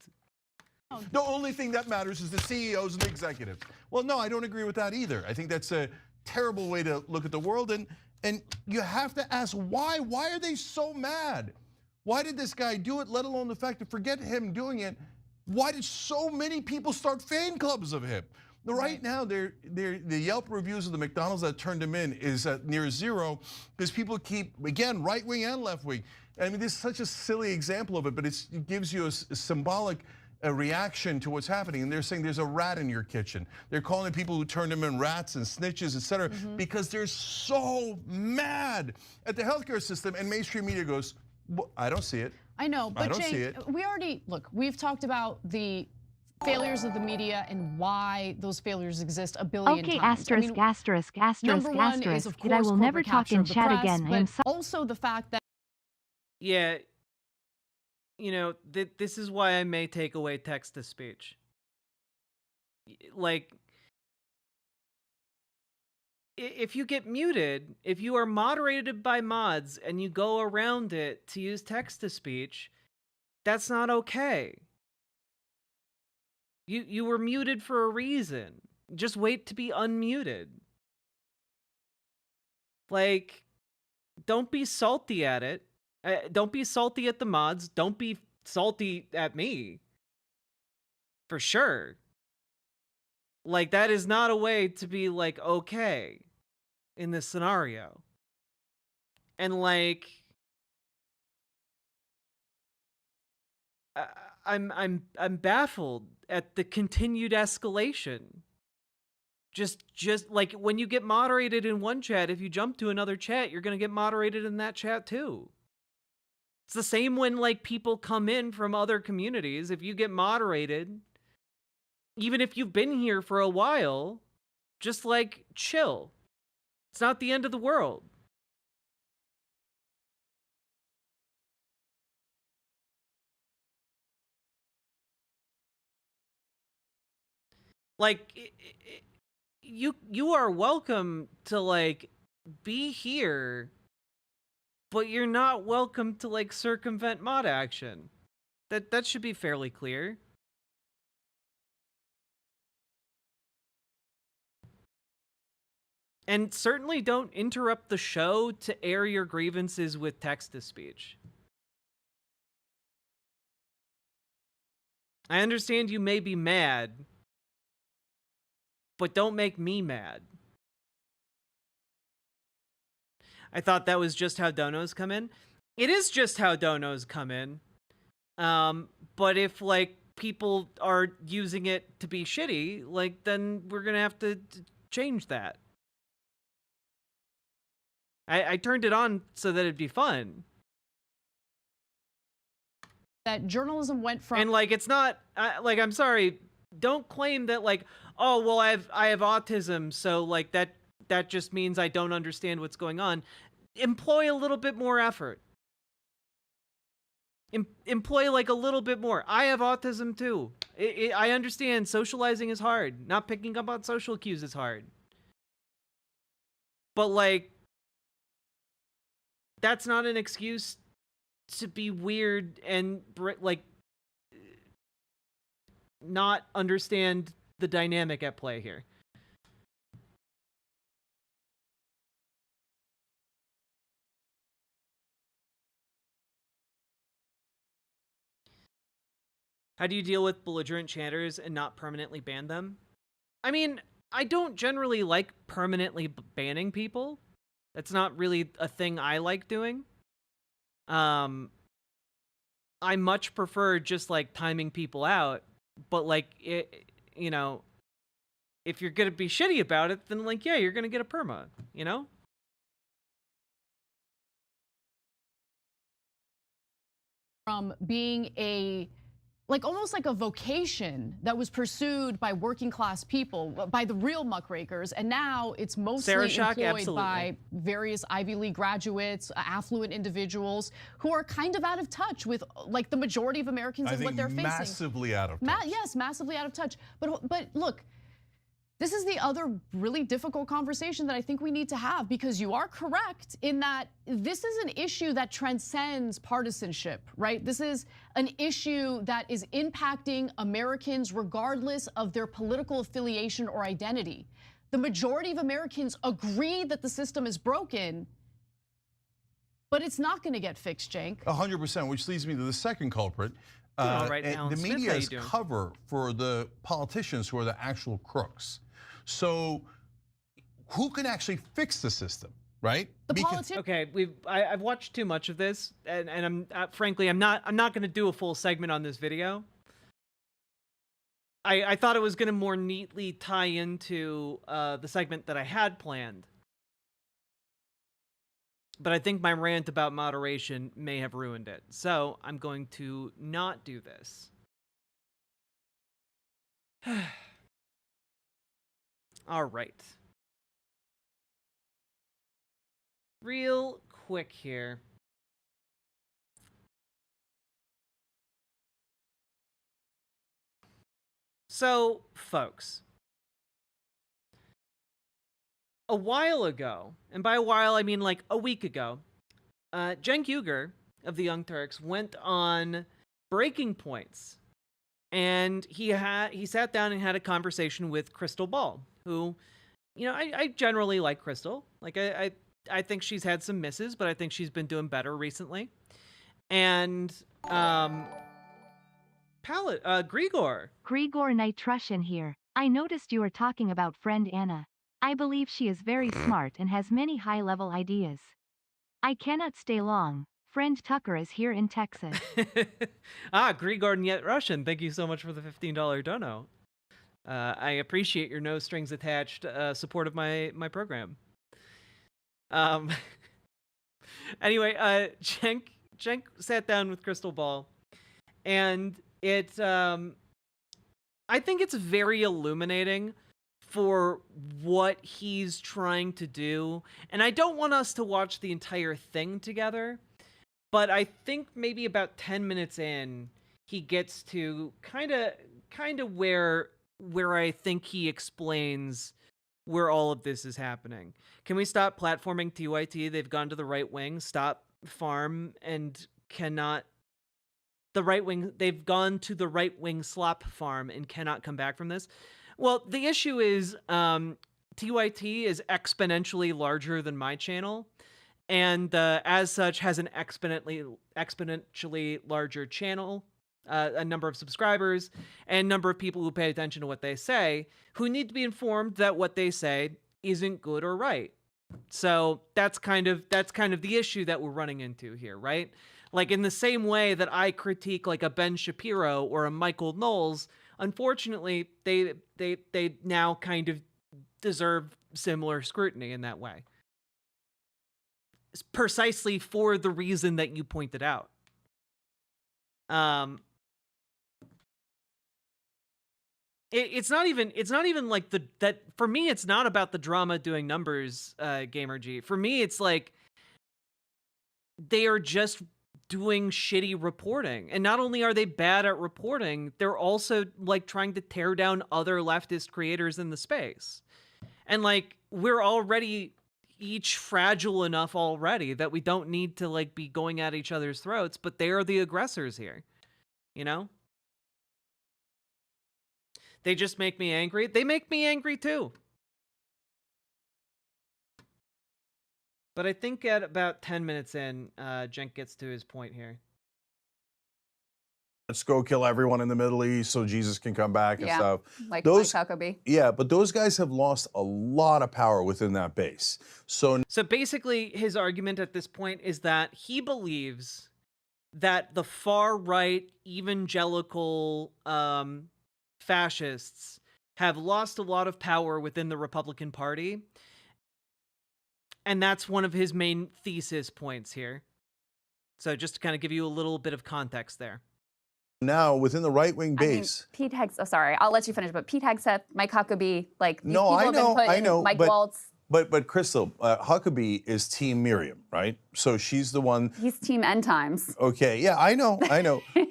The only thing that matters is the CEOs and the executives. Well, no, I don't agree with that either. I think that's a terrible way to look at the world, and you have to ask why. Why are they so mad? Why did this guy do it, let alone the fact that forget him doing it, why did so many people start fan clubs of him? Right now, the Yelp reviews of the McDonald's that turned him in is at near zero because people keep, again, right wing and left wing. I mean, this is such a silly example of it, but it gives you a symbolic reaction to what's happening. And they're saying there's a rat in your kitchen. They're calling people who turned him in rats and snitches, et cetera, because they're so mad at the healthcare system. And mainstream media goes, well, I don't see it. I know, but I don't see Jane, it. we've talked about the failures of the media and why those failures exist a billion okay, times. asterisk, asterisk, asterisk, number one is, asterisk. of Kid, I course, will never corporate talk capture in of the chat press, again. I but am so also the fact that, yeah, you know, this is why I may take away text to speech. Like, if you get muted, if you are moderated by mods and you go around it to use text to speech, that's not okay. You were muted for a reason. Just wait to be unmuted. Like, don't be salty at it. Don't be salty at the mods. Don't be salty at me. For sure. Like, that is not a way to be like, okay, in this scenario. And like, I'm baffled at the continued escalation. Just like when you get moderated in one chat, if you jump to another chat, you're gonna get moderated in that chat too. It's the same when like people come in from other communities. If you get moderated, even if you've been here for a while, just like chill. It's not the end of the world. Like, you are welcome to, like, be here, but you're not welcome to, like, circumvent mod action. That should be fairly clear. And certainly don't interrupt the show to air your grievances with text-to-speech. I understand you may be mad, but don't make me mad. I thought that was just how donos come in. It is just how donos come in. But if, like, people are using it to be shitty, like, then we're gonna have to change that. I turned it on so that it'd be fun. That journalism went from... And, like, it's not... like, I'm sorry, don't claim that, like, oh, well, I have autism, so, like, that just means I don't understand what's going on. Employ a little bit more effort. Employ, like, a little bit more. I have autism, too. I understand socializing is hard. Not picking up on social cues is hard. But, like, that's not an excuse to be weird and, like, not understand the dynamic at play here. How do you deal with belligerent chanters and not permanently ban them? I mean, I don't generally like permanently banning people. That's not really a thing I like doing. I much prefer just, like, timing people out, but, like, you know, if you're gonna be shitty about it, then, like, yeah, you're gonna get a perma, you know? From being a, like, almost like a vocation that was pursued by working class people, by the real muckrakers, and now it's mostly employed by various Ivy League graduates, affluent individuals who are kind of out of touch with, like, the majority of Americans and what they're facing. Massively out of touch. Yes, massively out of touch. But look, this is the other really difficult conversation that I think we need to have, because you are correct in that this is an issue that transcends partisanship, right? This is an issue that is impacting Americans regardless of their political affiliation or identity. The majority of Americans agree that the system is broken, but it's not gonna get fixed, Cenk. 100%, which leads me to the second culprit. The media is cover for the politicians who are the actual crooks. So who can actually fix the system, right? Okay, I've watched too much of this, and I'm frankly I'm not going to do a full segment on this video. I thought it was going to more neatly tie into the segment that I had planned, but I think my rant about moderation may have ruined it. So I'm going to not do this. All right. Real quick here. So, folks, a while ago, and by a while I mean like a week ago, Cenk Uygur of the Young Turks went on Breaking Points, and he sat down and had a conversation with Crystal Ball, who, you know, I generally like Crystal. Like, I think she's had some misses, but I think she's been doing better recently. And Grigor Nitrushin here. I noticed you were talking about friend Anna. I believe she is very smart and has many high-level ideas. I cannot stay long. Friend Tucker is here in Texas. Grigor Nitrushin, thank you so much for the $15 dono. I appreciate your no strings attached support of my program. Anyway, Cenk sat down with Crystal Ball, and I think it's very illuminating for what he's trying to do. And I don't want us to watch the entire thing together, but I think maybe about 10 minutes in, he gets to kind of where I think he explains where all of this is happening. Can we stop platforming TYT? They've gone to the right wing. Stop farm and cannot. The right wing, they've gone to the right wing slop farm and cannot come back from this. Well, the issue is TYT is exponentially larger than my channel, and as such has an exponentially larger channel, a number of subscribers, and number of people who pay attention to what they say, who need to be informed that what they say isn't good or right. So that's kind of the issue that we're running into here, right? Like in the same way that I critique like a Ben Shapiro or a Michael Knowles, unfortunately, they now kind of deserve similar scrutiny in that way. Precisely for the reason that you pointed out. It's not even like that for me. It's not about the drama doing numbers, Gamer G. For me, it's like they are just doing shitty reporting, and not only are they bad at reporting, they're also like trying to tear down other leftist creators in the space. And like we're already each fragile enough already that we don't need to like be going at each other's throats, but they are the aggressors here, you know? They just make me angry. They make me angry too. But I think at about 10 minutes in, Cenk gets to his point here. Let's go kill everyone in the Middle East so Jesus can come back and stuff. Like Those, Mike Huckabee. Yeah, but those guys have lost a lot of power within that base. So basically, his argument at this point is that he believes that the far-right evangelical fascists have lost a lot of power within the Republican Party. And that's one of his main thesis points here. So just to kind of give you a little bit of context there. now within the right-wing base. Pete Hegseth, sorry, I'll let you finish, but Pete Hegseth, Mike Huckabee, like these No, people I have know, been put I in know, Mike but, Waltz. But Crystal, Huckabee is Team Miriam, right? So she's the one. He's Team End Times. Okay, yeah, I know.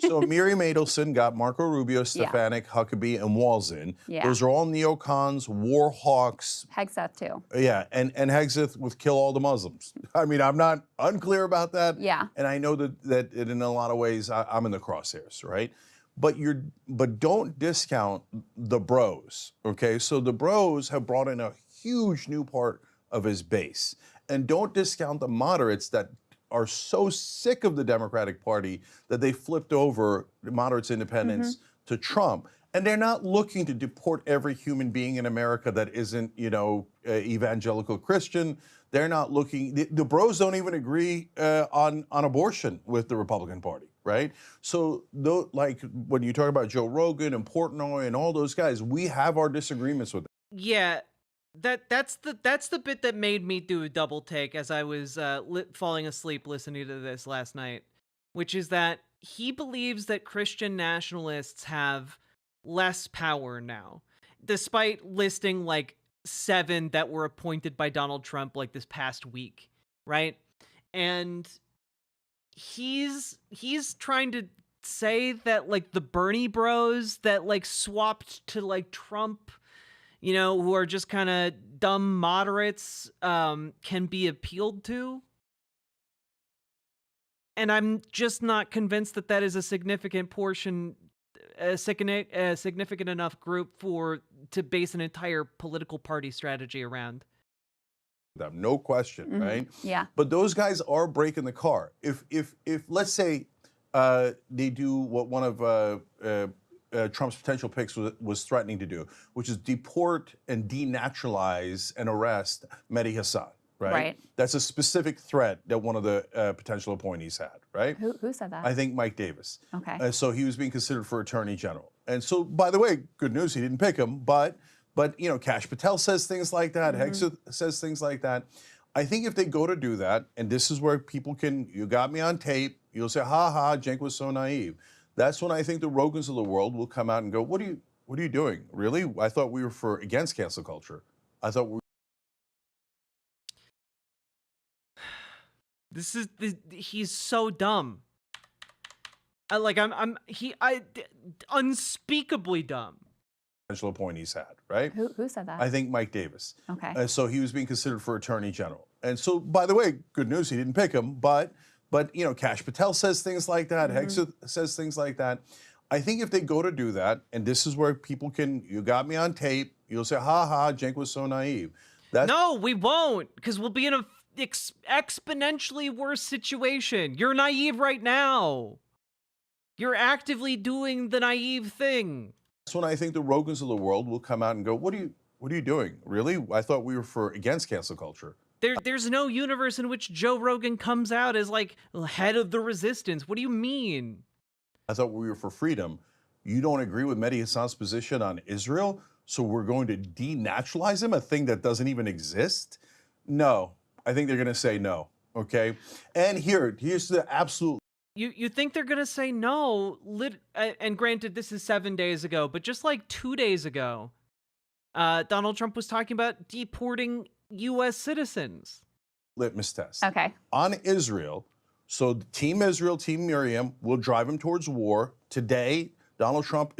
So Miriam Adelson got Marco Rubio, Stefanik, Huckabee, and Walz in. Yeah. Those are all neocons, war hawks. Hegseth too. Yeah, and Hegseth with kill all the Muslims. I mean, I'm not unclear about that. Yeah. And I know that in a lot of ways I'm in the crosshairs, right? But don't discount the bros, okay? So the bros have brought in a huge new part of his base. And don't discount the moderates that are so sick of the Democratic Party that they flipped over moderates, independents to Trump. And they're not looking to deport every human being in America that isn't, evangelical Christian. They're not looking, the bros don't even agree on abortion with the Republican Party, right? So like when you talk about Joe Rogan and Portnoy and all those guys, we have our disagreements with them. Yeah. That's the bit that made me do a double take as I was falling asleep listening to this last night, which is that he believes that Christian nationalists have less power now, despite listing like 7 that were appointed by Donald Trump like this past week, right? And he's trying to say that like the Bernie bros that like swapped to like Trump, who are just kind of dumb moderates, can be appealed to. And I'm just not convinced that that is a significant portion, a significant enough group to base an entire political party strategy around. No question, right? Yeah. But those guys are breaking the car. If let's say they do what one of Trump's potential picks was threatening to do, which is deport and denaturalize and arrest Mehdi Hasan, right? Right. That's a specific threat that one of the potential appointees had, right? Who said that? I think Mike Davis. Okay. So he was being considered for attorney general. And so, by the way, good news, he didn't pick him, but Kash Patel says things like that, Hegseth says things like that. I think if they go to do that, and this is where people you got me on tape, you'll say, ha ha, Cenk was so naive. That's when I think the Rogans of the world will come out and go, what do what are you doing? Really? I thought we were against cancel culture. I thought he's so dumb. Unspeakably dumb. Point he's had, right? Who said that? I think Mike Davis. Okay. So he was being considered for attorney general. And so, by the way, good news, he didn't pick him, but Kash Patel says things like that, Hegseth says things like that. I think if they go to do that, and this is where people you got me on tape, you'll say, ha ha, Cenk was so naive. No, we won't, because we'll be in a exponentially worse situation. You're naive right now. You're actively doing the naive thing. That's when I think the Rogans of the world will come out and go, what are you doing? Really? I thought we were against cancel culture. There's no universe in which Joe Rogan comes out as like head of the resistance. What do you mean? I thought we were for freedom. You don't agree with Mehdi Hassan's position on Israel, so we're going to denaturalize him, a thing that doesn't even exist? No, I think they're going to say no, okay? And here's the absolute... You think they're going to say no, and granted, this is 7 days ago, but just like 2 days ago, Donald Trump was talking about deporting U.S. citizens. Litmus test. Okay. On Israel, so Team Israel, Team Miriam will drive him towards war. Today, Donald Trump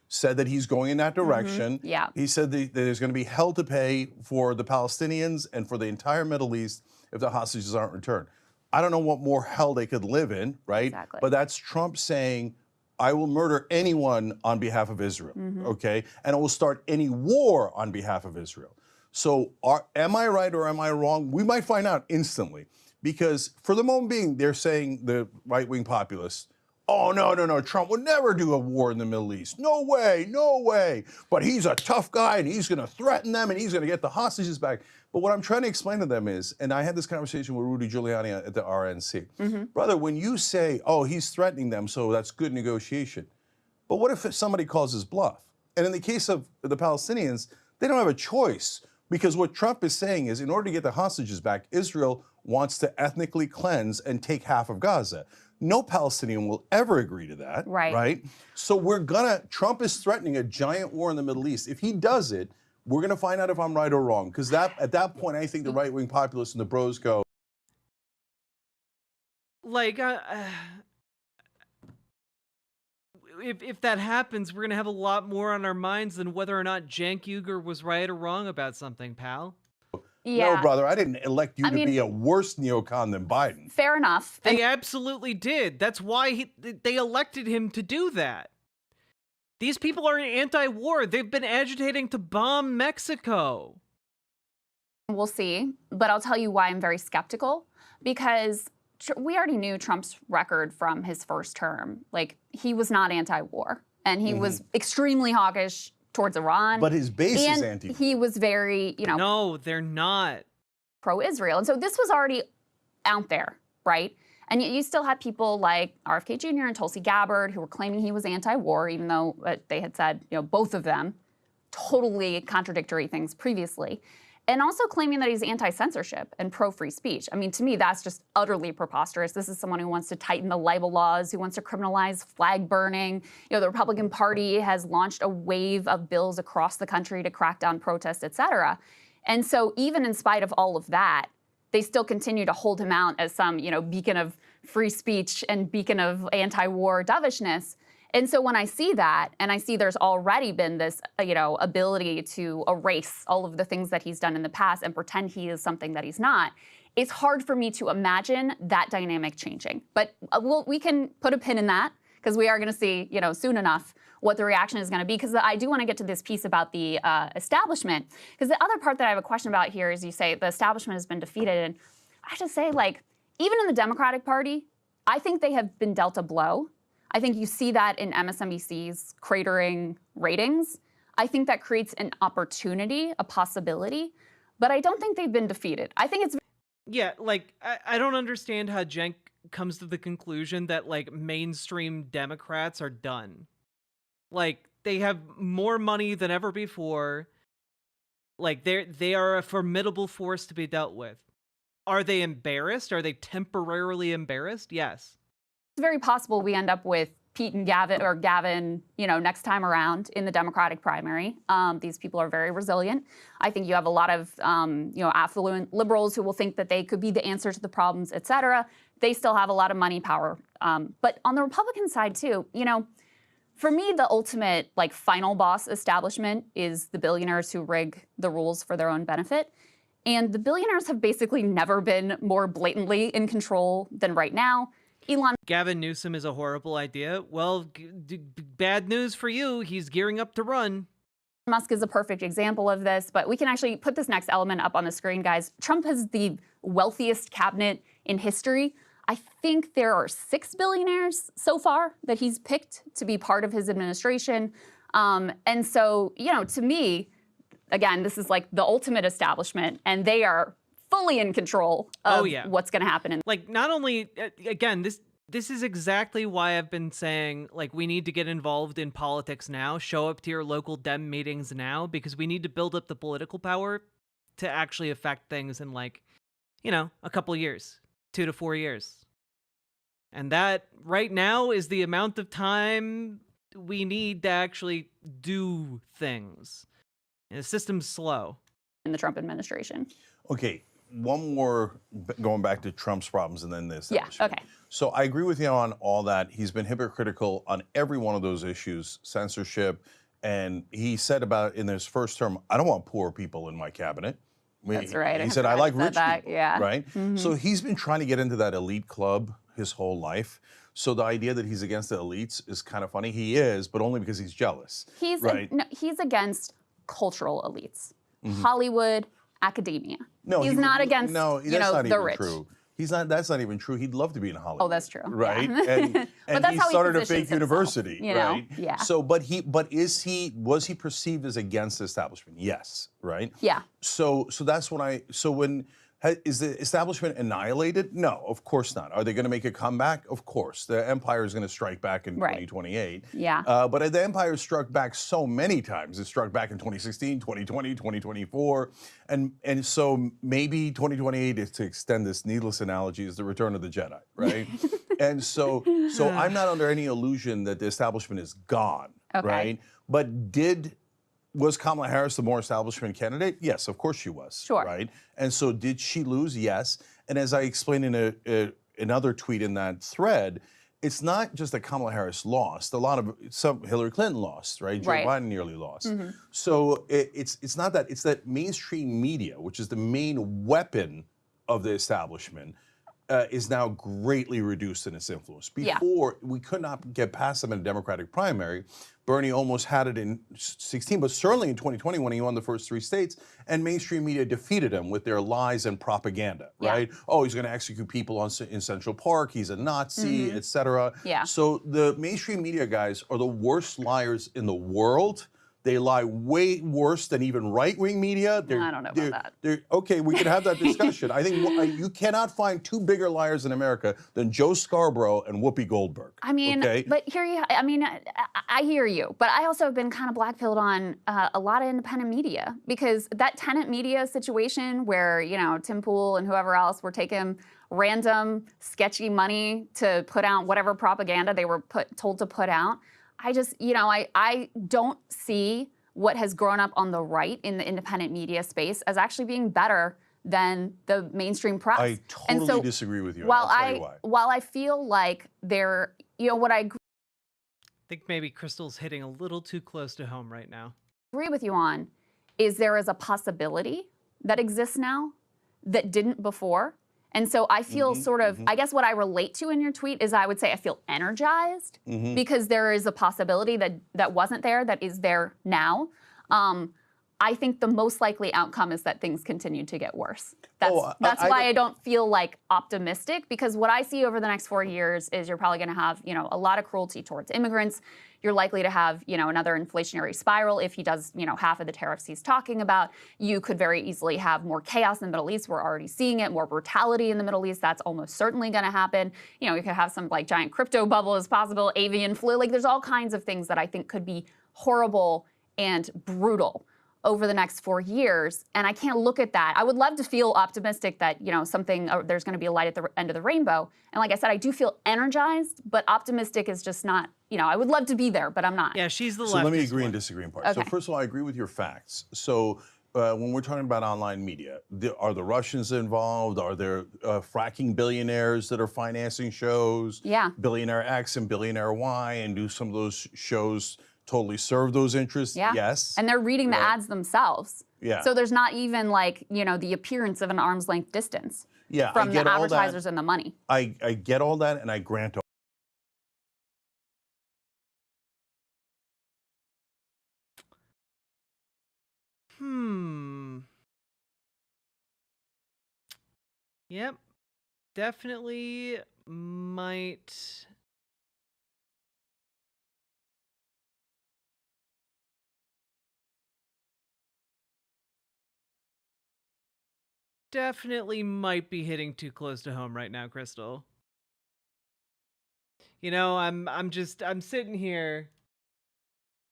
said that he's going in that direction. Yeah. He said that there's going to be hell to pay for the Palestinians and for the entire Middle East if the hostages aren't returned. I don't know what more hell they could live in, right? Exactly. But that's Trump saying, I will murder anyone on behalf of Israel, okay? And I will start any war on behalf of Israel. So am I right or am I wrong? We might find out instantly. Because for the moment being, they're saying, the right-wing populists, oh, no, Trump would never do a war in the Middle East. No way, no way. But he's a tough guy, and he's going to threaten them, and he's going to get the hostages back. But what I'm trying to explain to them is, and I had this conversation with Rudy Giuliani at the RNC. Brother, when you say, oh, he's threatening them, so that's good negotiation. But what if somebody calls his bluff? And in the case of the Palestinians, they don't have a choice. Because what Trump is saying is, in order to get the hostages back, Israel wants to ethnically cleanse and take half of Gaza. No Palestinian will ever agree to that, right? So Trump is threatening a giant war in the Middle East. If he does it, we're gonna find out if I'm right or wrong. Because at that point, I think the right-wing populists and the bros go, like, if that happens, we're gonna have a lot more on our minds than whether or not Cenk Uygur was right or wrong about something, pal. Yeah. no, brother, I didn't elect you to be a worse neocon than Biden. Fair enough. They absolutely did. That's why they elected him to do that. These people are anti-war. They've been agitating to bomb Mexico. We'll see, but I'll tell you why I'm very skeptical, because we already knew Trump's record from his first term. Like, he was not anti-war, and he was extremely hawkish towards Iran. But his base is anti-war. He was very, No, they're not. Pro-Israel. And so this was already out there, right? And yet you still had people like RFK Jr. and Tulsi Gabbard who were claiming he was anti-war, even though they had said, both of them, totally contradictory things previously. And also claiming that he's anti-censorship and pro-free speech. I mean, to me, that's just utterly preposterous. This is someone who wants to tighten the libel laws, who wants to criminalize flag burning. The Republican Party has launched a wave of bills across the country to crack down protests, et cetera. And so even in spite of all of that, they still continue to hold him out as some, beacon of free speech and beacon of anti-war dovishness. And so when I see that, and I see there's already been this, ability to erase all of the things that he's done in the past and pretend he is something that he's not, it's hard for me to imagine that dynamic changing. But we can put a pin in that, because we are going to see, soon enough what the reaction is going to be. Because I do want to get to this piece about the establishment. Because the other part that I have a question about here is you say the establishment has been defeated. And I just say, even in the Democratic Party, I think they have been dealt a blow. I think you see that in MSNBC's cratering ratings. I think that creates an opportunity, a possibility, but I don't think they've been defeated. I think it's... Yeah, I don't understand how Cenk comes to the conclusion that, mainstream Democrats are done. They have more money than ever before. They are a formidable force to be dealt with. Are they embarrassed? Are they temporarily embarrassed? Yes. It's very possible we end up with Pete and Gavin, next time around in the Democratic primary. These people are very resilient. I think you have a lot of, affluent liberals who will think that they could be the answer to the problems, et cetera. They still have a lot of money power. But on the Republican side too, for me, the ultimate final boss establishment is the billionaires who rig the rules for their own benefit. And the billionaires have basically never been more blatantly in control than right now. Gavin Newsom is a horrible idea. Well, bad news for you. He's gearing up to run. Musk is a perfect example of this, but we can actually put this next element up on the screen, guys. Trump has the wealthiest cabinet in history. I think there are 6 billionaires so far that he's picked to be part of his administration. And so, to me, again, this is like the ultimate establishment, and they are fully in control of what's going to happen. Not only, again, this is exactly why I've been saying, we need to get involved in politics now, show up to your local Dem meetings now, because we need to build up the political power to actually affect things in a couple years, 2 to 4 years. And that right now is the amount of time we need to actually do things. And the system's slow. In the Trump administration. Okay, one more, going back to Trump's problems and then this. Yeah, okay. So I agree with you on all that. He's been hypocritical on every one of those issues, censorship. And he said about in his first term, I don't want poor people in my cabinet. That's right. He said, I like rich people, yeah. right? Mm-hmm. So he's been trying to get into that elite club his whole life. So the idea that he's against the elites is kind of funny. He is, but only because he's jealous. He's against cultural elites. Mm-hmm. Hollywood, academia. No, he's not against that's not the even rich. True. That's not even true. He'd love to be in Hollywood. Oh, that's true. Right? Yeah. And that's he how started a positions fake himself, university, right? Yeah. So was he perceived as against the establishment? Yes, right? Yeah. So that's when is the establishment annihilated? No, of course not. Are they going to make a comeback? Of course. The empire is going to strike back in 2028. Yeah. But the empire struck back so many times. It struck back in 2016, 2020, 2024. And so maybe 2028 is, to extend this needless analogy, is the return of the Jedi, right? And so I'm not under any illusion that the establishment is gone, right? But was Kamala Harris the more establishment candidate? Yes, of course she was. Sure. Right? And so did she lose? Yes. And as I explained in another tweet in that thread, it's not just that Kamala Harris lost. Some Hillary Clinton lost, right? Joe Biden nearly lost. Mm-hmm. So it's not that. It's that mainstream media, which is the main weapon of the establishment, is now greatly reduced in its influence. Before, we could not get past them in a Democratic primary. Bernie almost had it in 2016, but certainly in 2020 when he won the first 3 states, and mainstream media defeated him with their lies and propaganda, right? Oh, he's going to execute people in Central Park, he's a Nazi, et cetera. Yeah. So the mainstream media guys are the worst liars in the world. They lie way worse than even right-wing media. I don't know about that. Okay, we can have that discussion. I think you cannot find 2 bigger liars in America than Joe Scarborough and Whoopi Goldberg. I mean, but I hear you. But I also have been kind of blackpilled on a lot of independent media, because that tenant media situation where, Tim Pool and whoever else were taking random sketchy money to put out whatever propaganda they were told to put out. I just, I don't see what has grown up on the right in the independent media space as actually being better than the mainstream press. I totally disagree with you. While I'll tell you why. While I feel like what I think maybe Crystal's hitting a little too close to home right now. Agree with you on is there is a possibility that exists now that didn't before. And so I feel I guess what I relate to in your tweet is I would say I feel energized because there is a possibility that wasn't there, that is there now. I think the most likely outcome is that things continue to get worse. That's why I don't feel like optimistic, because what I see over the next 4 years is you're probably going to have, a lot of cruelty towards immigrants. You're likely to have, another inflationary spiral if he does, half of the tariffs he's talking about. You could very easily have more chaos in the Middle East. We're already seeing it. More brutality in the Middle East. That's almost certainly going to happen. You could have some giant crypto bubble as possible, avian flu. There's all kinds of things that I think could be horrible and brutal. over the next 4 years. And I can't look at that. I would love to feel optimistic that, there's going to be a light at the end of the rainbow. And like I said, I do feel energized, but optimistic is just not, I would love to be there, but I'm not. Yeah, she's the So let me agree and disagree in part. So Okay. first of all, I agree with your facts. So when we're talking about online media, are the Russians involved? Are there fracking billionaires that are financing shows? Yeah. Billionaire X and Billionaire Y, and do some of those shows totally serve those interests? Yeah. Yes. And they're reading the ads themselves. Yeah. So there's not even like, the appearance of an arm's length distance Yeah, from I the get all that. advertisers and the money. I get all that, and I grant all. Yep. Definitely might. Definitely might be hitting too close to home right now, Crystal. I'm sitting here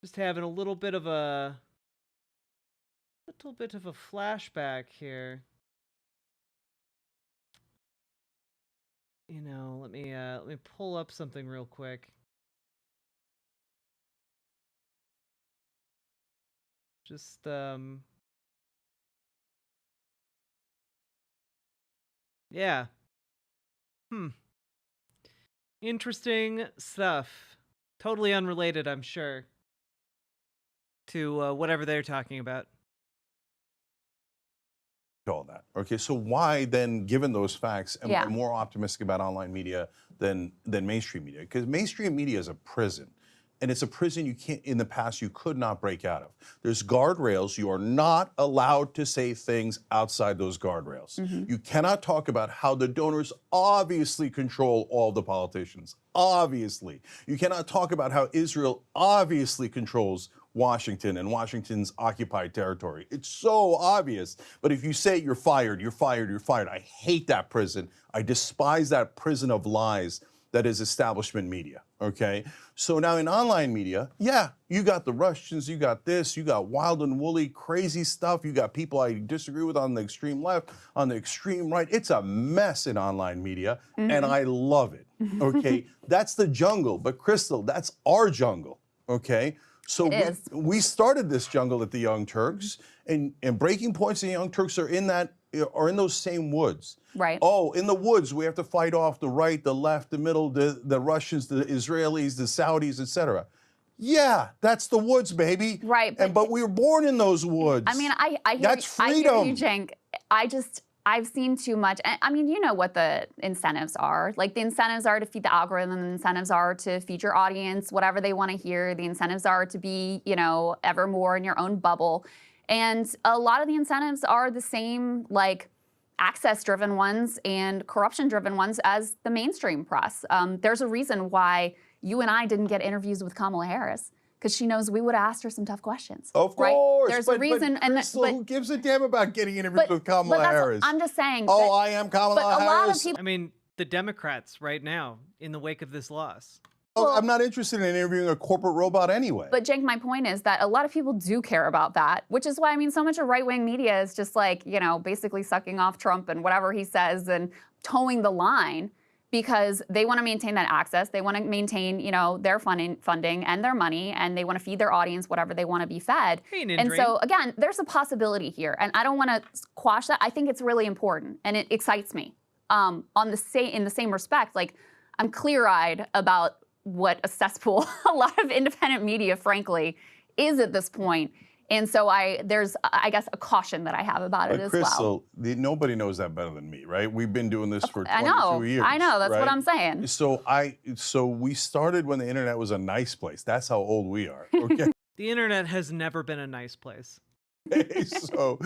just having a little bit of a flashback here. Let me pull up something real quick. Just yeah. Interesting stuff. Totally unrelated, I'm sure, to whatever they're talking about. All that. Okay, so why then, given those facts, am Yeah. I more optimistic about online media than mainstream media? Because mainstream media is a prison. And it's a prison you can't, in the past, you could not break out of. There's guardrails. You are not allowed to say things outside those guardrails. You cannot talk about how the donors obviously control all the politicians. Obviously. You cannot talk about how Israel obviously controls Washington and Washington's occupied territory. It's so obvious. But if you say you're fired, you're fired, you're fired. I hate that prison. I despise that prison of lies that is establishment media, okay? So now in online media, yeah, you got the Russians, you got this, you got wild and woolly, crazy stuff, you got people I disagree with on the extreme left, on the extreme right. It's a mess in online media, and I love it, okay? That's the jungle, but Crystal, that's our jungle, okay? So we started this jungle at the Young Turks, and Breaking Points and Young Turks are in those same woods. Right. Oh, in the woods, we have to fight off the right, the left, the middle, the Russians, the Israelis, the Saudis, etc. Yeah, that's the woods, baby. Right. But we were born in those woods. I mean, I hear That's I hear you, freedom. Cenk. I've seen too much. I mean, you know what the incentives are. Like, the incentives are to feed the algorithm. The incentives are to feed your audience whatever they want to hear. The incentives are to be, ever more in your own bubble. And a lot of the incentives are the same, like, access-driven ones and corruption-driven ones as the mainstream press. There's a reason why you and I didn't get interviews with Kamala Harris, because she knows we would have asked her some tough questions. Of right? course. There's but, a reason. But Crystal, who gives a damn about getting interviewed with Kamala Harris? I'm just saying. Oh, I am Kamala Harris. But a lot of people. I mean, the Democrats right now, in the wake of this loss. Oh, I'm not interested in interviewing a corporate robot anyway. But Cenk, my point is that a lot of people do care about that, which is why, I mean, so much of right-wing media is just like, basically sucking off Trump and whatever he says and towing the line, because they want to maintain that access. They want to maintain, their funding and their money, and they want to feed their audience whatever they want to be fed. And so, again, there's a possibility here, and I don't want to quash that. I think it's really important, and it excites me. In the same respect, like, I'm clear-eyed about what a cesspool a lot of independent media, frankly, is at this point. And so there's, I guess, a caution that I have about it as well. Crystal, nobody knows that better than me, right? We've been doing this for 22 years. I know, that's right? what I'm saying. So we started when the internet was a nice place. That's how old we are, okay? The internet has never been a nice place. So,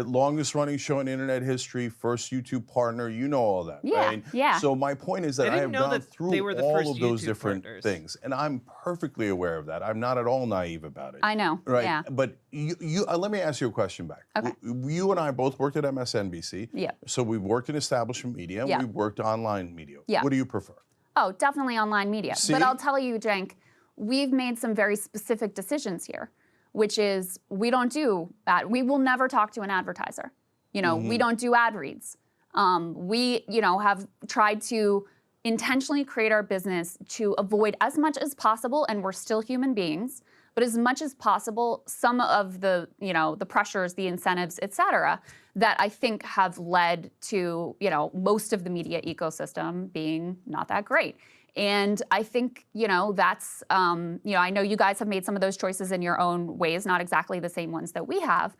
longest running show in internet history, first YouTube partner, you know all that, Yeah, right? yeah. So my point is that I have gone through they were the all first of those YouTube different partners. things, and I'm perfectly aware of that. I'm not at all naive about it. I know, right? yeah. But let me ask you a question back. Okay. You and I both worked at MSNBC. Yeah. So we've worked in establishment media, and Yeah. we've worked online media. Yeah. What do you prefer? Oh, definitely online media. See? But I'll tell you, Cenk, we've made some very specific decisions here. which is we don't do that. We will never talk to an advertiser. You know, we don't do ad reads. We, you know, have tried to intentionally create our business to avoid as much as possible, and we're still human beings, but as much as possible, some of the, you know, the pressures, the incentives, et cetera, that I think have led to, you know, most of the media ecosystem being not that great. And I think, you know, that's, you know, I know you guys have made some of those choices in your own ways, not exactly the same ones that we have,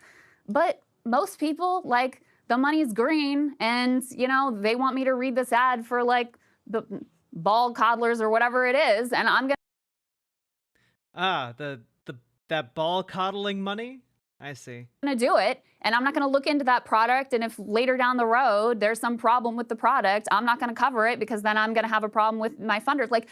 but most people, like, the money's green and, you know, they want me to read this ad for, like, the ball coddlers or whatever it is, and I'm gonna... that ball coddling money? I see. Gonna do it, and I'm not gonna look into that product, and if later down the road there's some problem with the product, I'm not gonna cover it because then I'm gonna have a problem with my funders. Like,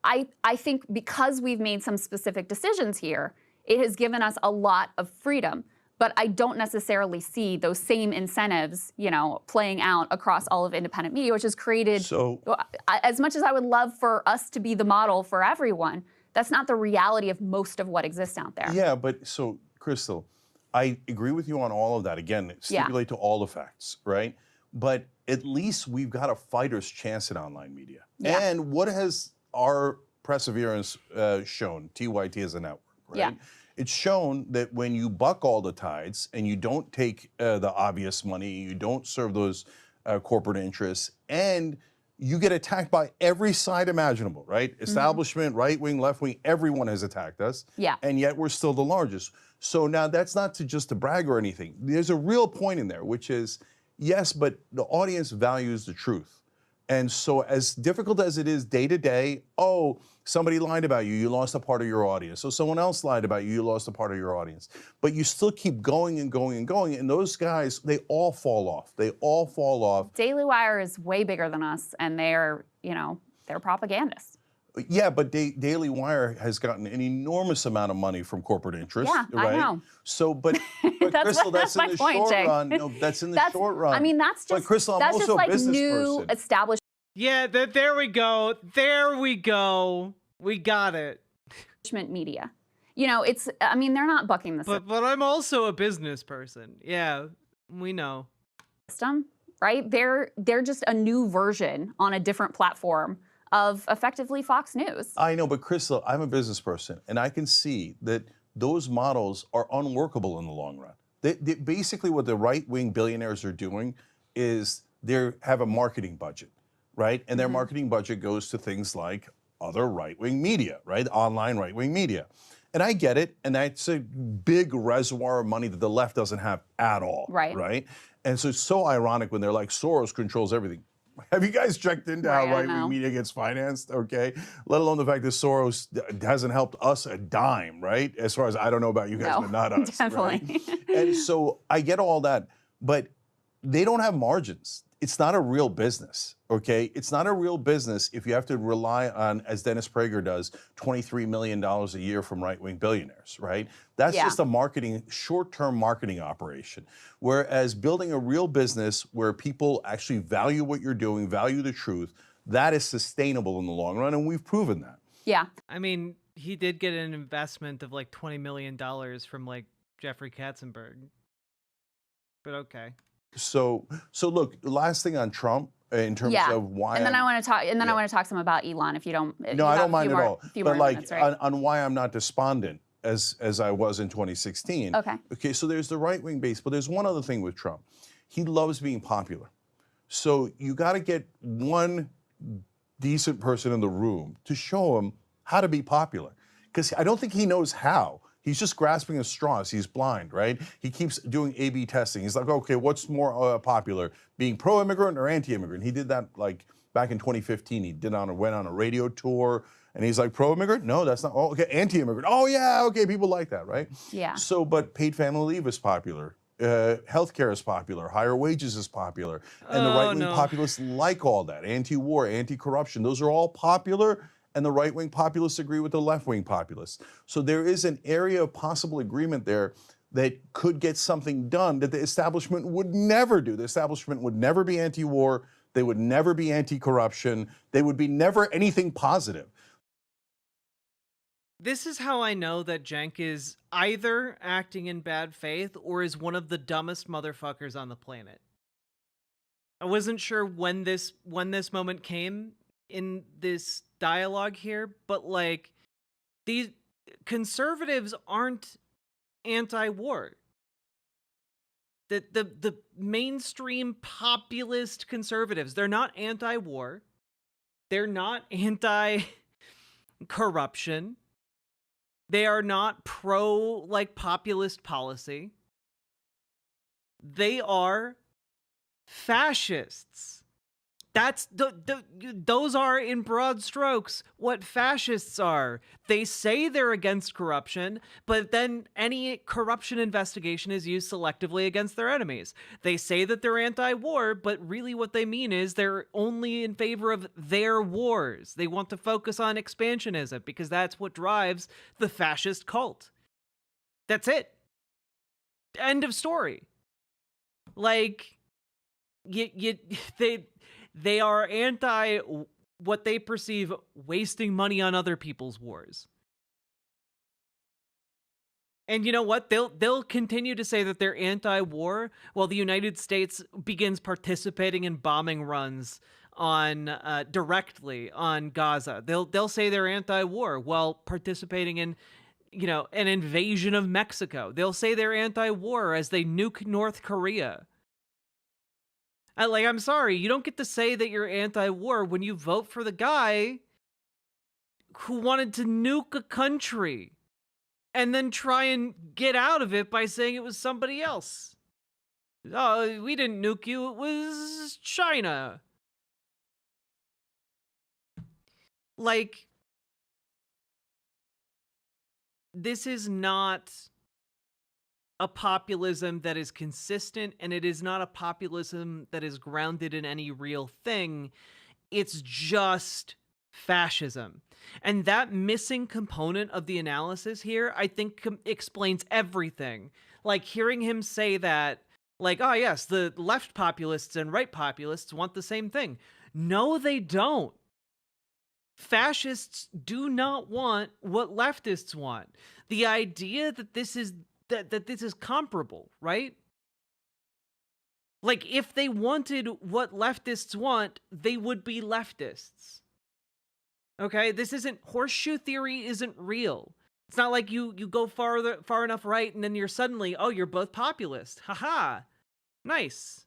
I think because we've made some specific decisions here, it has given us a lot of freedom. But I don't necessarily see those same incentives, you know, playing out across all of independent media, which has created, as much as I would love for us to be the model for everyone, that's not the reality of most of what exists out there. Yeah, but so, Crystal, I agree with you on all of that. Again, stipulate to all the facts, right? But at least we've got a fighter's chance in online media. Yeah. And what has our perseverance shown, TYT as a network, right? Yeah. It's shown that when you buck all the tides and you don't take the obvious money, you don't serve those corporate interests, and you get attacked by every side imaginable, right? Establishment, right wing, left wing, everyone has attacked us. Yeah. And yet we're still the largest. So now that's not just to brag or anything. There's a real point in there, which is, yes, but the audience values the truth. And so as difficult as it is day to day, oh, somebody lied about you, you lost a part of your audience. So someone else lied about you, you lost a part of your audience. But you still keep going and going and going. And those guys, they all fall off. They all fall off. Daily Wire is way bigger than us, and they're, you know, they're propagandists. Yeah, but Daily Wire has gotten an enormous amount of money from corporate interests, Yeah, right? I know. So, but Crystal, that's in the short run. No, that's in the short run. I mean, that's just, but Crystal, I'm that's also just like a business new person. established. Yeah, there we go. There we go. We got it. Media. You know, it's, I mean, they're not bucking the But I'm also a business person. Yeah, we know. System, right? They're just a new version on a different platform of effectively Fox News. I know, but Crystal, I'm a business person, and I can see that those models are unworkable in the long run. Basically, what the right-wing billionaires are doing is they have a marketing budget, right? And their marketing budget goes to things like other right-wing media, right? Online right-wing media. And I get it, and that's a big reservoir of money that the left doesn't have at all, right? And so it's so ironic when they're like, Soros controls everything. Have you guys checked into how right-wing media gets financed, okay? Let alone the fact that Soros hasn't helped us a dime, right? As far as I don't know about you guys, but not us. Definitely. Right? And so I get all that, but they don't have margins. It's not a real business, okay? It's not a real business if you have to rely on, as Dennis Prager does, $23 million a year from right-wing billionaires, right? That's just a marketing, short-term marketing operation. Whereas building a real business where people actually value what you're doing, value the truth, that is sustainable in the long run, and we've proven that. Yeah. I mean, he did get an investment of like $20 million from like Jeffrey Katzenberg. But okay. So look, last thing on Trump in terms of why. And then I want to talk. And then I want to talk some about Elon. If you don't. No, I don't mind at all. But like minutes, right? on why I'm not despondent as I was in 2016. Okay. Okay. So there's the right wing base, but there's one other thing with Trump. He loves being popular. So you got to get one decent person in the room to show him how to be popular, because I don't think he knows how. He's just grasping at straws. He's blind, right? He keeps doing A/B testing. He's like, okay, what's more popular, being pro-immigrant or anti-immigrant? He did that like back in 2015. He went on a radio tour, and he's like, pro-immigrant? No, that's not. Oh, okay, anti-immigrant. Oh yeah, okay, people like that, right? Yeah. So, but paid family leave is popular. Healthcare is popular. Higher wages is popular, and the right-wing populists like all that. Anti-war, anti-corruption. Those are all popular. And the right-wing populists agree with the left-wing populists. So there is an area of possible agreement there that could get something done that the establishment would never do. The establishment would never be anti-war. They would never be anti-corruption. They would be never anything positive. This is how I know that Cenk is either acting in bad faith or is one of the dumbest motherfuckers on the planet. I wasn't sure when this moment came in this dialogue here, but like, these conservatives aren't anti-war. The mainstream populist conservatives, they're not anti-war. They're not anti-corruption. They are not pro like populist policy. They are fascists. That's those are in broad strokes what fascists are. They say they're against corruption, but then any corruption investigation is used selectively against their enemies. They say that they're anti-war, but really what they mean is they're only in favor of their wars. They want to focus on expansionism because that's what drives the fascist cult. That's it. End of story. Like, they are anti what they perceive wasting money on other people's wars. And you know what? They'll continue to say that they're anti-war while the United States begins participating in bombing runs on directly on Gaza. They'll say they're anti-war while participating in, you know, an invasion of Mexico. They'll say they're anti-war as they nuke North Korea. Like, I'm sorry, you don't get to say that you're anti-war when you vote for the guy who wanted to nuke a country and then try and get out of it by saying it was somebody else. Oh, we didn't nuke you, it was China. Like, this is not a populism that is consistent, and it is not a populism that is grounded in any real thing. It's just fascism. And that missing component of the analysis here, I think, explains everything. Like, hearing him say that, like, oh yes, the left populists and right populists want the same thing. No, they don't. Fascists do not want what leftists want. The idea that this is that this is comparable, right? Like, if they wanted what leftists want, they would be leftists. Okay? This isn't, horseshoe theory isn't real. It's not like you go far enough right and then you're suddenly, oh, you're both populist. Haha. Nice.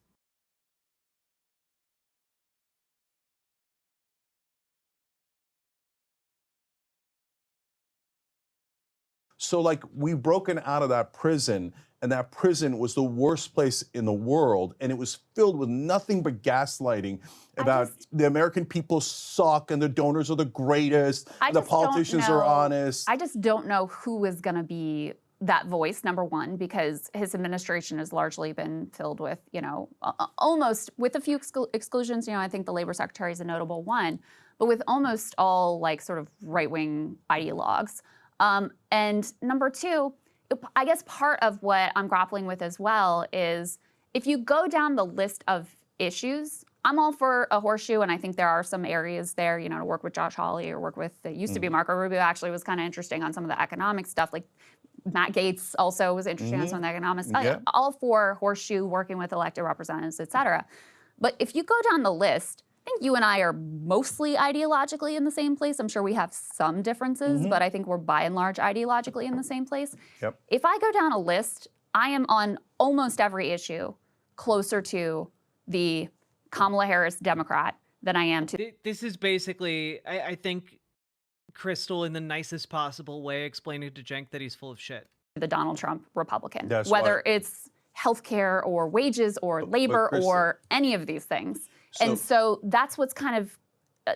So, like, we've broken out of that prison, and that prison was the worst place in the world, and it was filled with nothing but gaslighting about the American people suck, and the donors are the greatest, the politicians are honest. I just don't know who is going to be that voice, number one, because his administration has largely been filled with, you know, almost, with a few exclusions, you know, I think the labor secretary is a notable one, but with almost all, like, sort of right-wing ideologues. And number two, I guess part of what I'm grappling with as well is if you go down the list of issues, I'm all for a horseshoe, and I think there are some areas there, you know, to work with Josh Hawley or work with, it used to be Marco Rubio actually was kind of interesting on some of the economic stuff, like Matt Gaetz also was interesting on some of the economics. Yeah. All for horseshoe, working with elected representatives, et cetera. But if you go down the list, I think you and I are mostly ideologically in the same place. I'm sure we have some differences, but I think we're by and large ideologically in the same place. Yep. If I go down a list, I am on almost every issue closer to the Kamala Harris Democrat than I am to. This is basically, I think, Crystal in the nicest possible way explaining to Cenk that he's full of shit. The Donald Trump Republican. That's whether why. It's healthcare or wages or labor Crystal, or any of these things. And so that's what's kind of,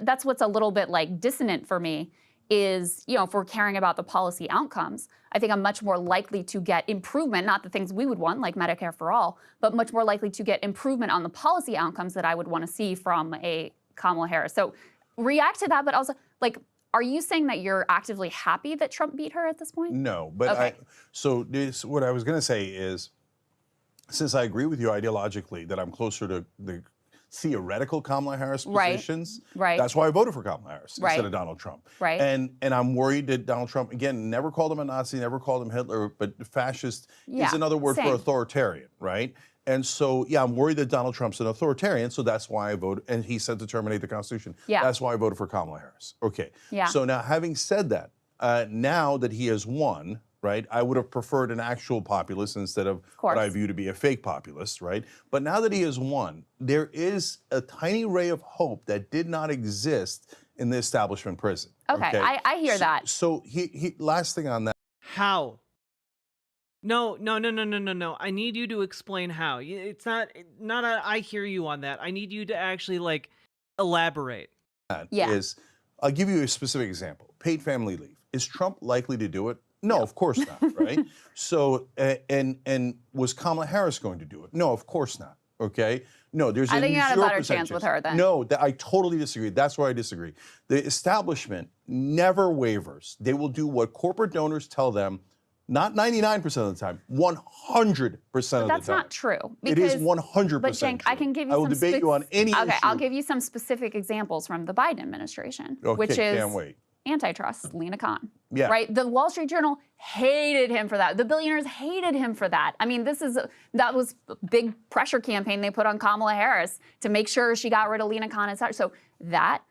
that's what's a little bit like dissonant for me is, you know, if we're caring about the policy outcomes, I think I'm much more likely to get improvement, not the things we would want, like Medicare for all, but much more likely to get improvement on the policy outcomes that I would want to see from a Kamala Harris. So react to that, but also, like, are you saying that you're actively happy that Trump beat her at this point? No, but Okay. what I was going to say is, since I agree with you ideologically that I'm closer to the theoretical Kamala Harris Right. positions. Right. That's why I voted for Kamala Harris Right. instead of Donald Trump. Right. And I'm worried that Donald Trump, again, never called him a Nazi, never called him Hitler, but fascist Yeah, is another word same. for authoritarian, right? And so, yeah, I'm worried that Donald Trump's an authoritarian, so that's why I voted, and he said to terminate the Constitution. Yeah. That's why I voted for Kamala Harris. Okay. Yeah. So now, having said that, now that he has won, right, I would have preferred an actual populist instead of what I view to be a fake populist, right? But now that he has won, there is a tiny ray of hope that did not exist in the establishment prison. Okay, I hear that. So he last thing on that. How? No. I need you to explain how. It's not I hear you on that. I need you to actually like elaborate. Is, I'll give you a specific example. Paid family leave. Is Trump likely to do it? No, of course not, right? So, and was Kamala Harris going to do it? No, of course not, okay? No, there's I think you had a 0% better chance with her then. No, I totally disagree. That's where I disagree. The establishment never wavers. They will do what corporate donors tell them, not 99% of the time, 100% of the time. That's not true. It is 100% But Cenk, I can give you I will some debate you on any Okay, issue. I'll give you some specific examples from the Biden administration, Okay, which is can't wait. antitrust, Lena Khan. Yeah. Right? The Wall Street Journal hated him for that. The billionaires hated him for that. I mean, that was a big pressure campaign they put on Kamala Harris to make sure she got rid of Lena Khan and such. So that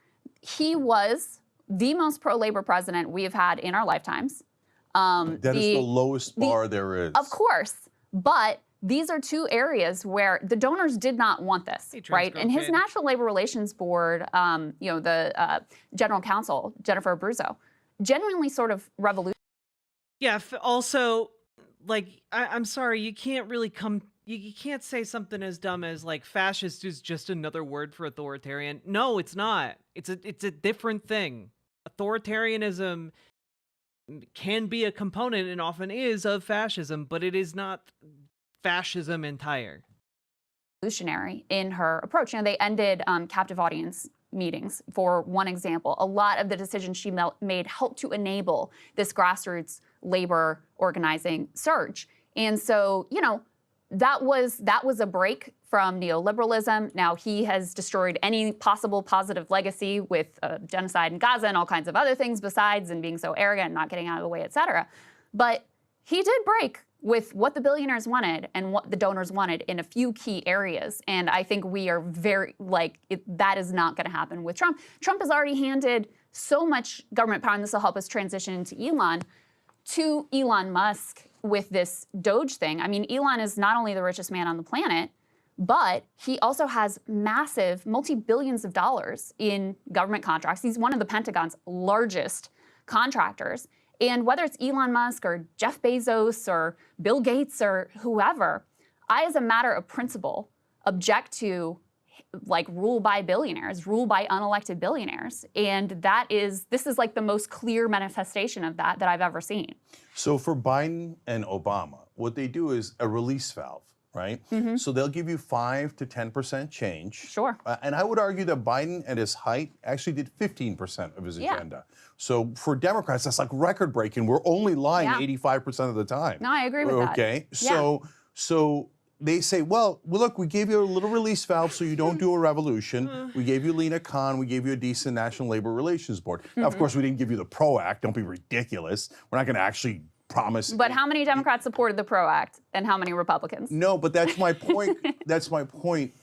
he was the most pro-labor president we have had in our lifetimes. That is the lowest bar there is. Of course, but these are two areas where the donors did not want this, right? And his National Labor Relations Board, the General Counsel, Jennifer Abruzzo, genuinely sort of revolutionary. Yeah. Also, like, I'm sorry, you can't really you can't say something as dumb as like fascist is just another word for authoritarian. No, it's not. It's a different thing. Authoritarianism can be a component and often is of fascism, but it is not fascism entire. Revolutionary in her approach. They ended captive audience meetings, for one example. A lot of the decisions she made helped to enable this grassroots labor organizing surge. And so, that was a break from neoliberalism. Now, he has destroyed any possible positive legacy with genocide in Gaza and all kinds of other things besides, and being so arrogant and not getting out of the way, et cetera. But he did break with what the billionaires wanted and what the donors wanted in a few key areas. And I think we are very, that is not going to happen with Trump. Trump has already handed so much government power, and this will help us transition into to Elon Musk with this Doge thing. I mean, Elon is not only the richest man on the planet, but he also has massive, multi-billions of dollars in government contracts. He's one of the Pentagon's largest contractors. And whether it's Elon Musk or Jeff Bezos or Bill Gates or whoever, I, as a matter of principle, object to rule by billionaires, rule by unelected billionaires. And this is like the most clear manifestation of that I've ever seen. So for Biden and Obama, what they do is a release valve, right? Mm-hmm. So they'll give you 5 to 10% change. Sure. And I would argue that Biden at his height actually did 15% of his agenda. So for Democrats, that's like record breaking. We're only lying 85% of the time. No, I agree with that. Okay. Yeah. So they say, well, look, we gave you a little release valve so you don't do a revolution. We gave you Lena Khan. We gave you a decent National Labor Relations Board. Now, of course, we didn't give you the PRO Act. Don't be ridiculous. We're not going to actually promise. But how many Democrats supported the PRO Act and how many Republicans? No, but that's my point. That's my point.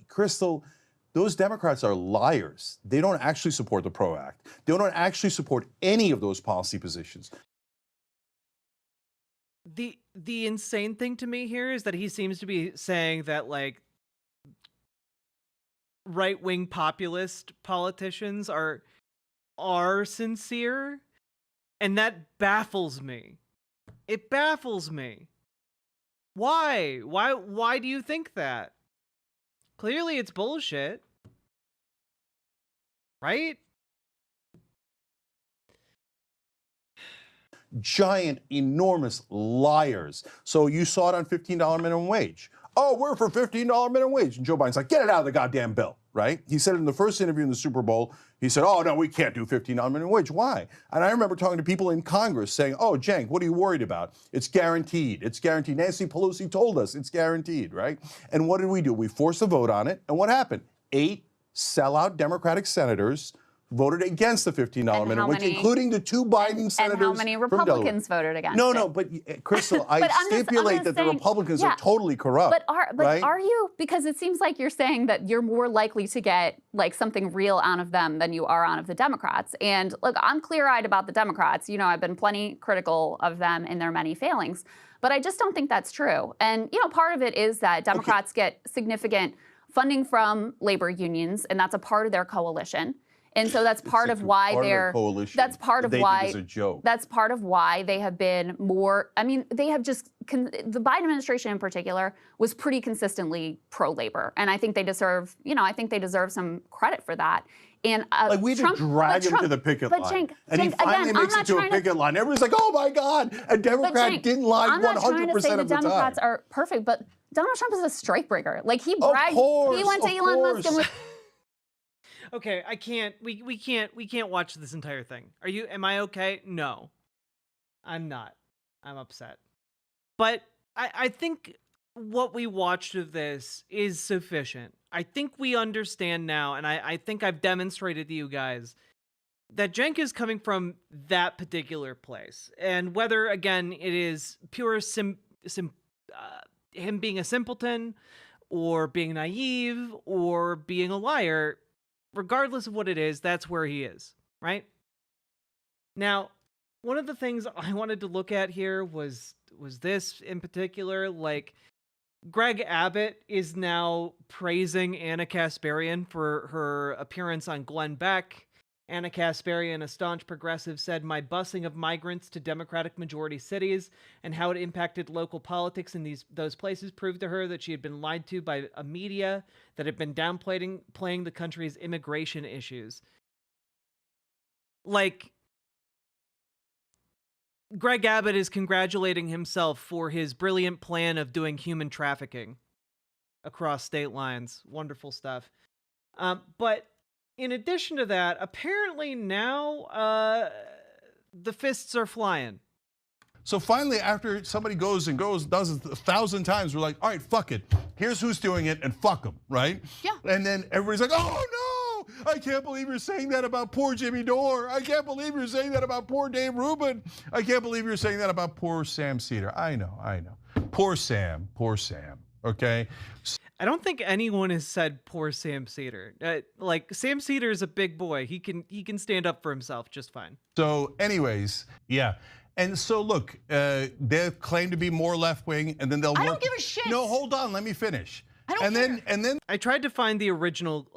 Crystal, those Democrats are liars. They don't actually support the PRO Act. They don't actually support any of those policy positions. The insane thing to me here is that he seems to be saying that right-wing populist politicians are sincere, and that baffles me. It baffles me. Why? Why do you think that? Clearly it's bullshit. Right? Giant, enormous liars. So you saw it on $15 minimum wage. Oh, we're for $15 minimum wage. And Joe Biden's like, get it out of the goddamn bill, right? He said it in the first interview in the Super Bowl. He said, oh, no, we can't do $15 minimum wage. Why? And I remember talking to people in Congress saying, oh, Cenk, what are you worried about? It's guaranteed. It's guaranteed. Nancy Pelosi told us it's guaranteed, right? And what did we do? We forced a vote on it. And what happened? 8 sellout Democratic senators voted against the $15 minimum wage, including the 2 Biden senators. And how many Republicans voted against No, it? no, but Crystal, I stipulate that the Republicans are totally corrupt. But right? are you? Because it seems like you're saying that you're more likely to get like something real out of them than you are out of the Democrats. And look, I'm clear-eyed about the Democrats. You know, I've been plenty critical of them in their many failings, but I just don't think that's true. And you know, part of it is that Democrats get significant funding from labor unions, and that's a part of their coalition. And so that's part of why they're that's part of why that's part of why they have been more. I mean, they have just the Biden administration in particular was pretty consistently pro-labor, and I think they deserve, you know, I think they deserve some credit for that. And like we had to drag him to the picket line, and he finally makes it to a picket line. Everyone's like, "Oh my God, a Democrat didn't lie 100% of the time." I'm not trying to say the Democrats are perfect, but Donald Trump is a strikebreaker. Like he bragged, he went to Elon Musk and was. Okay, I can't. We can't watch this entire thing. Are you? Am I okay? No, I'm not. I'm upset. But I think what we watched of this is sufficient. I think we understand now, and I think I've demonstrated to you guys that Cenk is coming from that particular place, and whether again it is pure him being a simpleton, or being naive, or being a liar. Regardless of what it is, that's where he is, right? Now, one of the things I wanted to look at here was this in particular. Like, Greg Abbott is now praising Anna Kasparian for her appearance on Glenn Beck. Anna Kasparian, a staunch progressive, said, "My busing of migrants to Democratic majority cities and how it impacted local politics in those places proved to her that she had been lied to by a media that had been downplaying the country's immigration issues." Like, Greg Abbott is congratulating himself for his brilliant plan of doing human trafficking across state lines. Wonderful stuff. But in addition to that, apparently now the fists are flying. So finally, after somebody does it 1,000 times, we're like, all right, fuck it. Here's who's doing it, and fuck them, right? Yeah. And then everybody's like, oh no, I can't believe you're saying that about poor Jimmy Dore. I can't believe you're saying that about poor Dave Rubin. I can't believe you're saying that about poor Sam Cedar. I know. Poor Sam, okay? I don't think anyone has said poor Sam Cedar. Like, Sam Cedar is a big boy. He can stand up for himself just fine. So anyways, yeah. And so look, they claim to be more left-wing, and then they'll I don't give a shit. No, hold on, let me finish. I don't care. And then I tried to find the original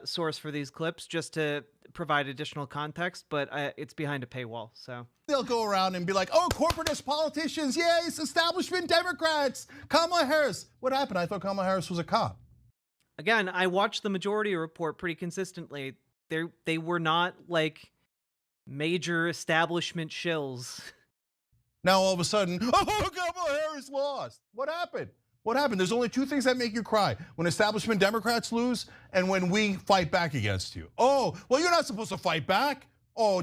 source for these clips just to provide additional context, but it's behind a paywall, so. They'll go around and be like, oh, corporatist politicians, yes, establishment Democrats, Kamala Harris. What happened? I thought Kamala Harris was a cop. Again, I watched the Majority Report pretty consistently. They were not like major establishment shills. Now all of a sudden, oh, Kamala Harris lost. What happened? What happened? There's only 2 things that make you cry: when establishment Democrats lose, and when we fight back against you. Oh, well, you're not supposed to fight back. No,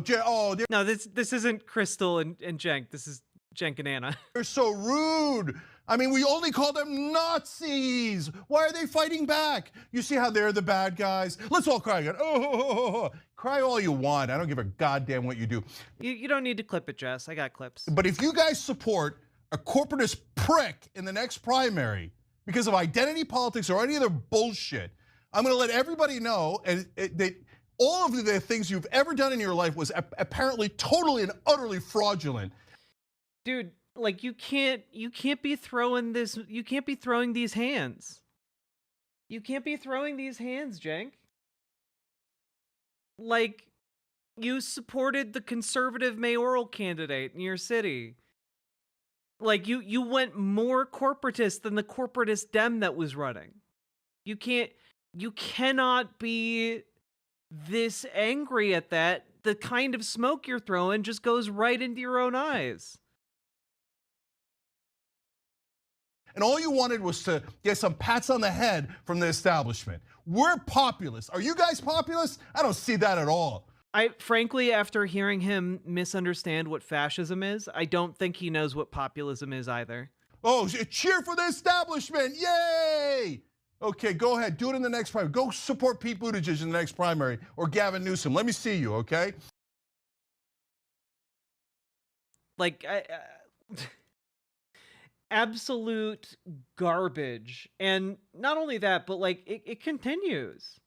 this isn't Crystal and Cenk. This is Cenk and Anna. They're so rude. I mean, we only call them Nazis. Why are they fighting back? You see how they're the bad guys? Let's all cry again. Oh, cry all you want. I don't give a goddamn what you do. You don't need to clip it, Jess. I got clips. But if you guys support a corporatist prick in the next primary because of identity politics or any other bullshit, I'm going to let everybody know that all of the things you've ever done in your life was apparently totally and utterly fraudulent. Dude, like you can't be throwing this. You can't be throwing these hands. You can't be throwing these hands, Cenk. Like, you supported the conservative mayoral candidate in your city. Like, you went more corporatist than the corporatist Dem that was running. You cannot be this angry at that. The kind of smoke you're throwing just goes right into your own eyes. and all you wanted was to get some pats on the head from the establishment. We're populist. Are you guys populist? I don't see that at all. I frankly, after hearing him misunderstand what fascism is, I don't think he knows what populism is either. Oh, cheer for the establishment. Yay! Okay, go ahead. Do it in the next primary. Go support Pete Buttigieg in the next primary or Gavin Newsom. Let me see you, okay? Like, absolute garbage. And not only that, but like, it continues.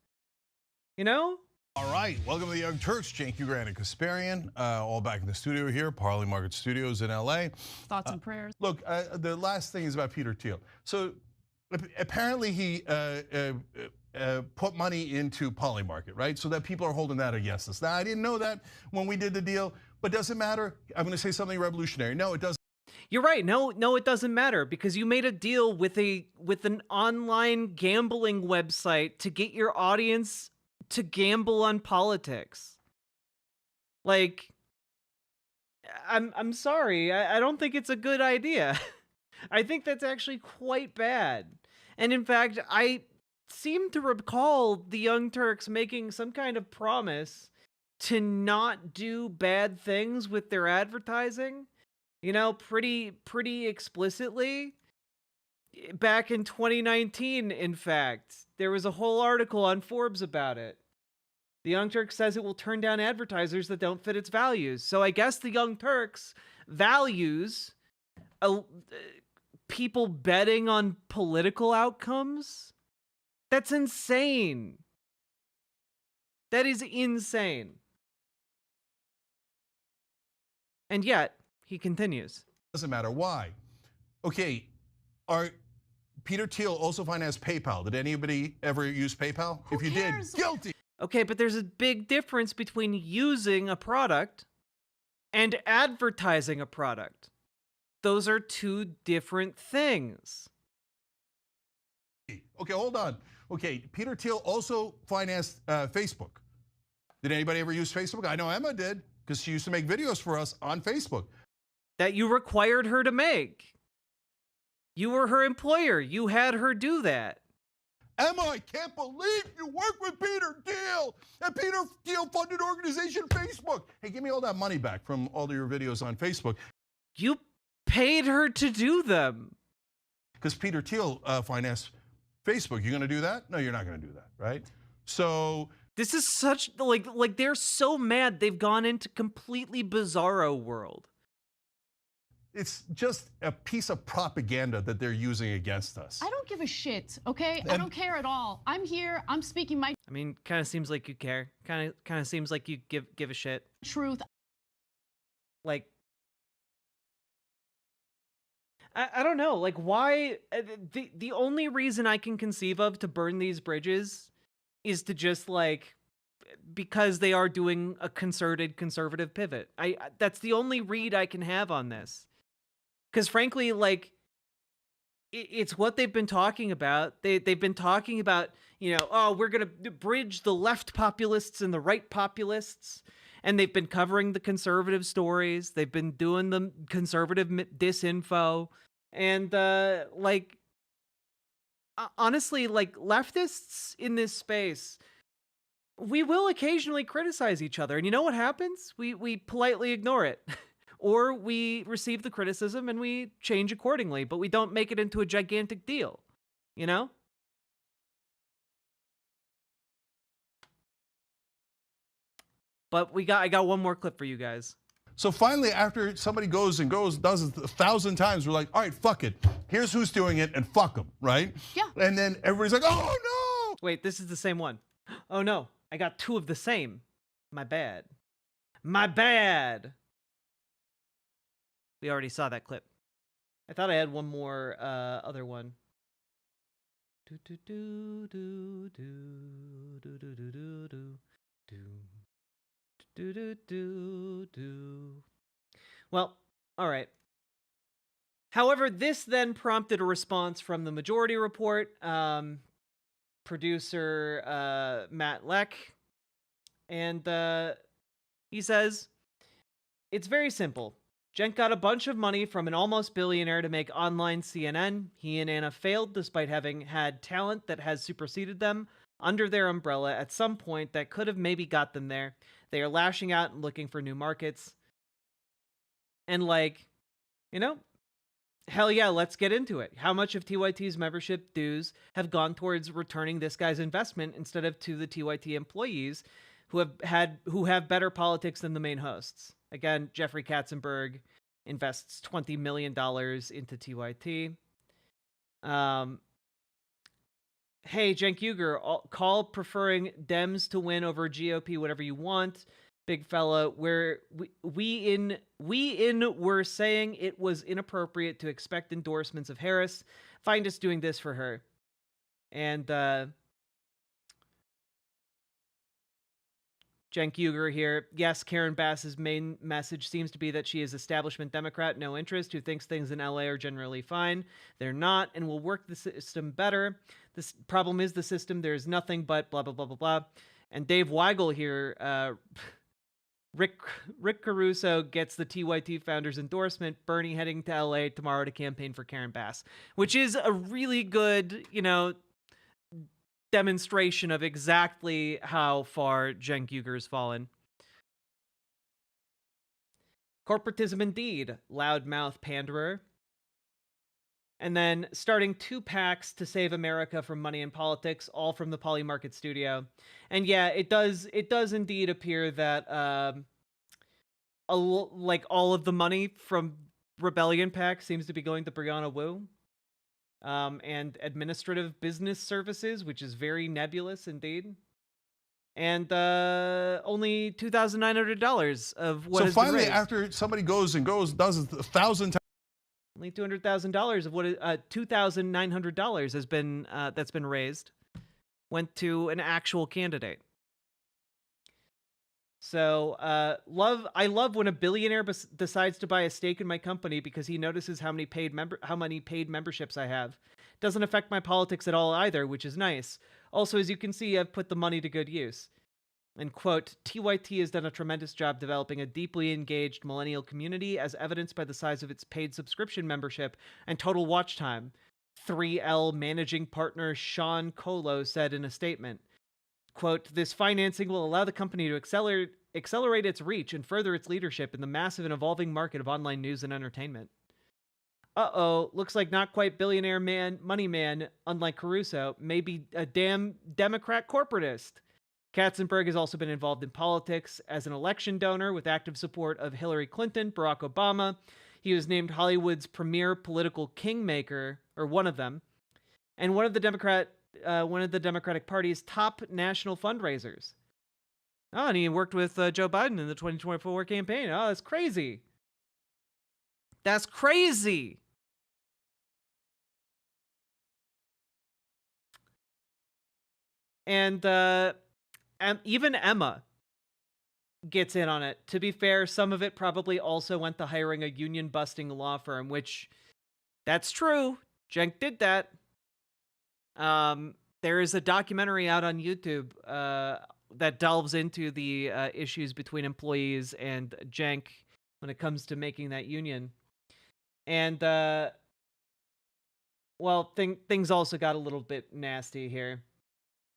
You know? All right, welcome to the Young Turks. Cenk Ugran and Kasparian, all back in the studio here, Parley Market Studios in LA. Thoughts and prayers. Look, the last thing is about Peter Thiel. So apparently he put money into Polymarket, right? So that people are holding that against us. Now, I didn't know that when we did the deal, but does it matter? I'm going to say something revolutionary. No, it doesn't. You're right. No, it doesn't matter because you made a deal with an online gambling website to get your audience to gamble on politics. Like, I'm sorry. I don't think it's a good idea. I think that's actually quite bad. And in fact, I seem to recall the Young Turks making some kind of promise to not do bad things with their advertising, you know, pretty explicitly. Back in 2019, in fact, there was a whole article on Forbes about it. The Young Turks says it will turn down advertisers that don't fit its values. So I guess the Young Turks values people betting on political outcomes. That's insane. That is insane. And yet, he continues. Doesn't matter. Why? Okay, Peter Thiel also financed PayPal. Did anybody ever use PayPal? If you did, guilty. Okay, but there's a big difference between using a product and advertising a product. Those are two different things. Okay, hold on. Okay, Peter Thiel also financed Facebook. Did anybody ever use Facebook? I know Emma did, because she used to make videos for us on Facebook. That you required her to make. You were her employer. You had her do that. Emma, I can't believe you work with Peter Thiel. And Peter Thiel funded organization Facebook. Hey, give me all that money back from all of your videos on Facebook. You paid her to do them. Because Peter Thiel financed Facebook. You're going to do that? No, you're not going to do that, right? So this is such, like they're so mad they've gone into completely bizarro world. It's just a piece of propaganda that they're using against us. I don't give a shit, okay? I don't care at all. I'm here, I'm speaking my I mean, kind of seems like you care. Kind of seems like you give a shit. Truth. Like, I don't know, like why, the only reason I can conceive of to burn these bridges is to just like, because they are doing a concerted conservative pivot. That's the only read I can have on this. Because frankly, like, it's what they've been talking about. They've been talking about, you know, oh, we're going to bridge the left populists and the right populists. And they've been covering the conservative stories. They've been doing the conservative disinfo. And, like, honestly, like, leftists in this space, we will occasionally criticize each other. And you know what happens? We politely ignore it. Or we receive the criticism and we change accordingly, but we don't make it into a gigantic deal, you know? But I got one more clip for you guys. So finally, after somebody does it 1,000 times, we're like, all right, fuck it. Here's who's doing it and fuck them, right? Yeah. And then everybody's like, oh no! Wait, this is the same one. Oh no, I got two of the same. My bad. My bad. We already saw that clip. I thought I had one more other one. Well, all right. However, this then prompted a response from the Majority Report, producer Matt Leck, and he says, it's very simple. Cenk got a bunch of money from an almost billionaire to make online CNN. He and Anna failed despite having had talent that has superseded them under their umbrella at some point that could have maybe got them there. They are lashing out and looking for new markets. And like, you know, hell yeah, let's get into it. How much of TYT's membership dues have gone towards returning this guy's investment instead of to the TYT employees who have better politics than the main hosts? Again, Jeffrey Katzenberg invests $20 million into TYT. Hey, Cenk Uygur, call preferring Dems to win over GOP, whatever you want. Big fella, where we were saying it was inappropriate to expect endorsements of Harris. Find us doing this for her. And Cenk Uygur here. Yes, Karen Bass's main message seems to be that she is establishment Democrat, no interest, who thinks things in LA are generally fine. They're not, and will work the system better. This problem is the system. There's nothing but blah, blah, blah, blah, blah. And Dave Weigel here, Rick Caruso gets the TYT founder's endorsement. Bernie heading to LA tomorrow to campaign for Karen Bass, which is a really good, demonstration of exactly how far Cenk Uygur's fallen. Corporatism indeed, loudmouth panderer. And then starting 2 PACs to save America from money in politics, all from the Polymarket studio. And yeah, it does indeed appear that like all of the money from Rebellion PAC seems to be going to Brianna Wu. And administrative business services, which is very nebulous indeed. And only $2,900 of what has been finally, raised. after somebody does it 1,000 times. Only $200,000 of what $2,900 has been that's been raised went to an actual candidate. So I love when a billionaire decides to buy a stake in my company because he notices how many paid memberships I have. Doesn't affect my politics at all either, which is nice. Also, as you can see, I've put the money to good use. And quote, TYT has done a tremendous job developing a deeply engaged millennial community as evidenced by the size of its paid subscription membership and total watch time. 3L managing partner Sean Colo said in a statement. Quote, this financing will allow the company to accelerate its reach and further its leadership in the massive and evolving market of online news and entertainment. Uh-oh, looks like not quite billionaire money man, unlike Caruso, maybe a damn Democrat corporatist. Katzenberg has also been involved in politics as an election donor with active support of Hillary Clinton, Barack Obama. He was named Hollywood's premier political kingmaker, or one of them, and one of the Democratic Party's top national fundraisers. Oh, and he worked with Joe Biden in the 2024 campaign. Oh, that's crazy. That's crazy. And even Emma gets in on it. To be fair, some of it probably also went to hiring a union-busting law firm, which, that's true. Cenk did that. There is a documentary out on YouTube that delves into the issues between employees and Cenk when it comes to making that union. And, well, things also got a little bit nasty here.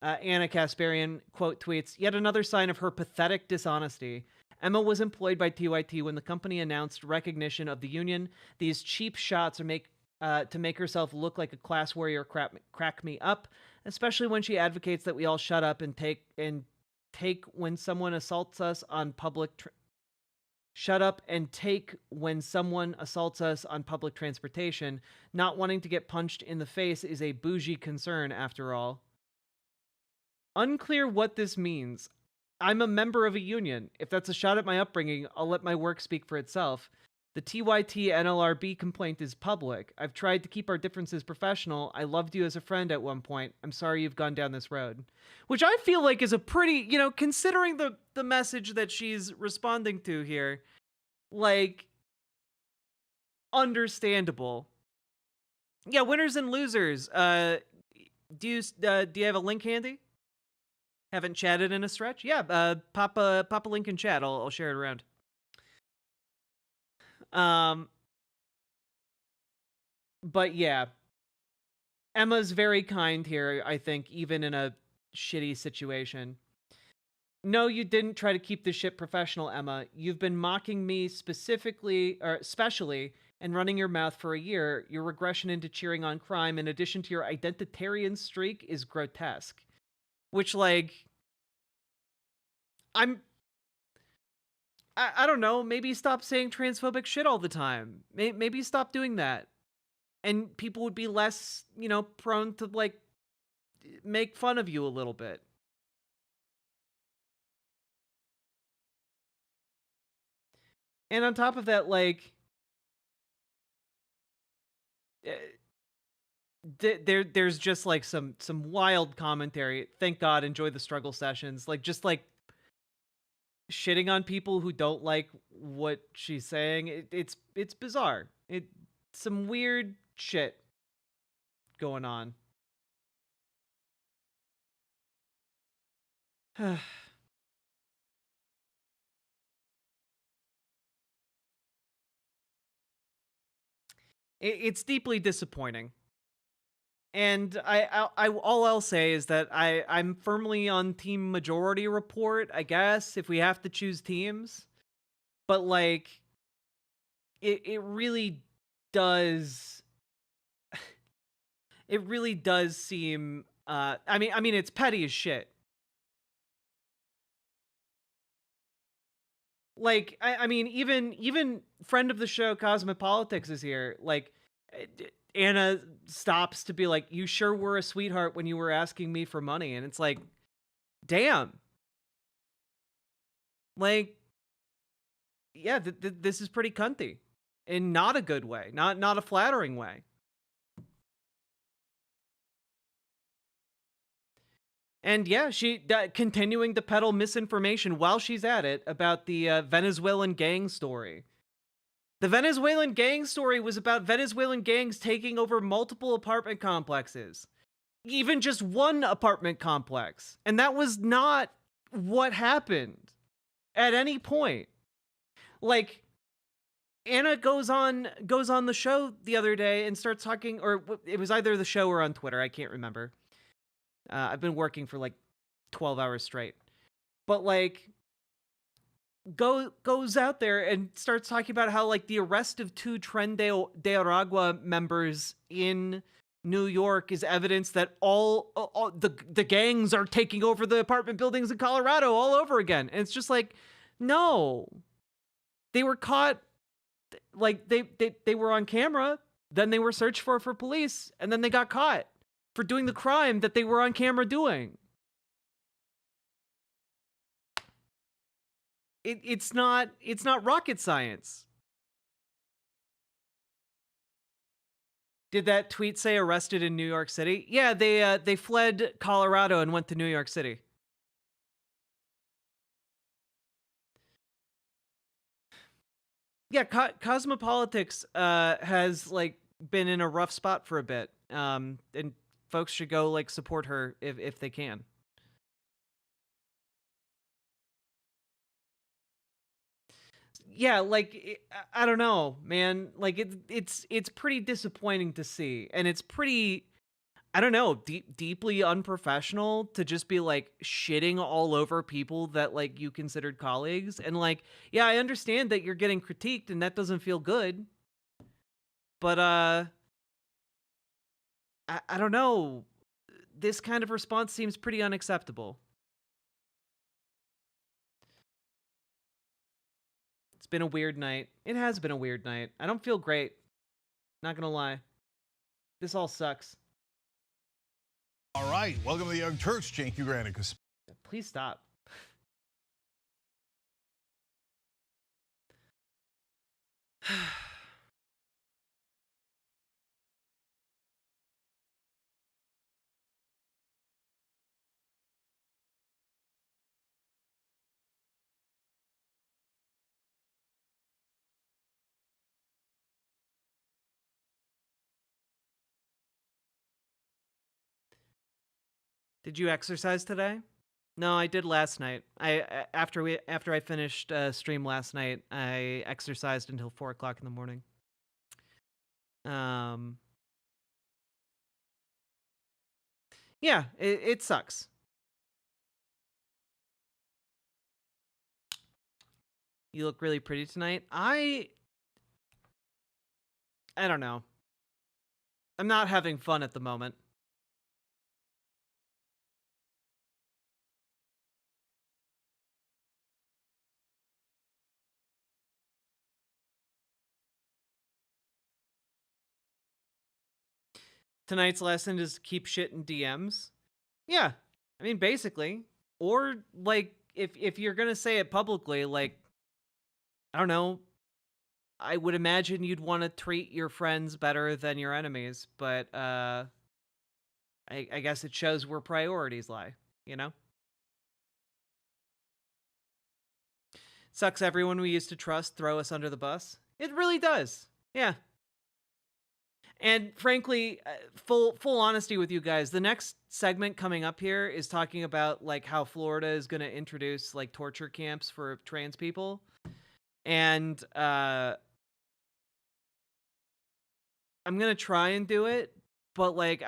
Anna Kasparian, quote, tweets, yet another sign of her pathetic dishonesty. Emma was employed by TYT when the company announced recognition of the union. These cheap shots are to make herself look like a class warrior crack me up, especially when she advocates that we all shut up and take when someone assaults us on public shut up and take when someone assaults us on public transportation. Not wanting to get punched in the face is a bougie concern after all. Unclear what this means. I'm a member of a union. If that's a shot at my upbringing, I'll let my work speak for itself. The TYT NLRB complaint is public. I've tried to keep our differences professional. I loved you as a friend at one point. I'm sorry you've gone down this road. Which I feel like is a pretty, considering the message that she's responding to here, like, understandable. Yeah, winners and losers. Do you have a link handy? Haven't chatted in a stretch? Yeah, pop a link in chat. I'll share it around. But yeah, Emma's very kind here, I think, even in a shitty situation. No, you didn't try to keep this shit professional, Emma. You've been mocking me specifically, or especially, and running your mouth for a year. Your regression into cheering on crime, in addition to your identitarian streak, is grotesque. Which, like, I don't know, maybe stop saying transphobic shit all the time. Maybe stop doing that. And people would be less, you know, prone to, like, make fun of you a little bit. And on top of that, like, there's just like some wild commentary. Thank God, enjoy the struggle sessions. Like, just like shitting on people who don't like what she's saying. It's bizarre. Some weird shit going on. It's deeply disappointing. And all I'll say is that I'm firmly on team majority report, I guess, if we have to choose teams. But like it really does seem I mean it's petty as shit. Like I mean even friend of the show Cosmopolitics is here. Like Anna stops to be like, you sure were a sweetheart when you were asking me for money. And it's like, damn. Like, yeah, this is pretty cunty. In not a good way. Not a flattering way. And yeah, she continuing to peddle misinformation while she's at it about the Venezuelan gang story. The Venezuelan gang story was about Venezuelan gangs taking over multiple apartment complexes. Even just one apartment complex. And that was not what happened at any point. Like, Anna goes on the show the other day and starts talking, or it was either the show or on Twitter, I can't remember. I've been working for like 12 hours straight. But like, goes out there and starts talking about how like the arrest of 2 Tren de Aragua members in New York is evidence that all the gangs are taking over the apartment buildings in Colorado all over again. And it's just like, no. They were caught, like they were on camera, then they were searched for police, and then they got caught for doing the crime that they were on camera doing. It's not rocket science. Did that tweet say arrested in New York City? Yeah, they fled Colorado and went to New York City. Yeah, Cosmopolitics has like been in a rough spot for a bit. And folks should go like support her if they can. Yeah, like I don't know, man. Like it's pretty disappointing to see, and it's pretty, I don't know, deeply unprofessional to just be like shitting all over people that like you considered colleagues. And like, yeah, I understand that you're getting critiqued and that doesn't feel good. But I don't know. This kind of response seems pretty unacceptable. It's been a weird night. It has been a weird night. I don't feel great. Not gonna lie. This all sucks. All right, welcome to the Young Turks, Cenk Ugranicus. Please stop. Did you exercise today? No, I did last night. After I finished stream last night, I exercised until 4 o'clock in the morning. Yeah, it sucks. You look really pretty tonight. I don't know. I'm not having fun at the moment. Tonight's lesson is keep shit in DMs. Yeah, I mean, basically. Or, like, if you're gonna say it publicly, like, I don't know, I would imagine you'd want to treat your friends better than your enemies, but I guess it shows where priorities lie, you know? Sucks everyone we used to trust throw us under the bus. It really does. Yeah. And frankly, full honesty with you guys, the next segment coming up here is talking about like how Florida is going to introduce like torture camps for trans people. And I'm going to try and do it, but like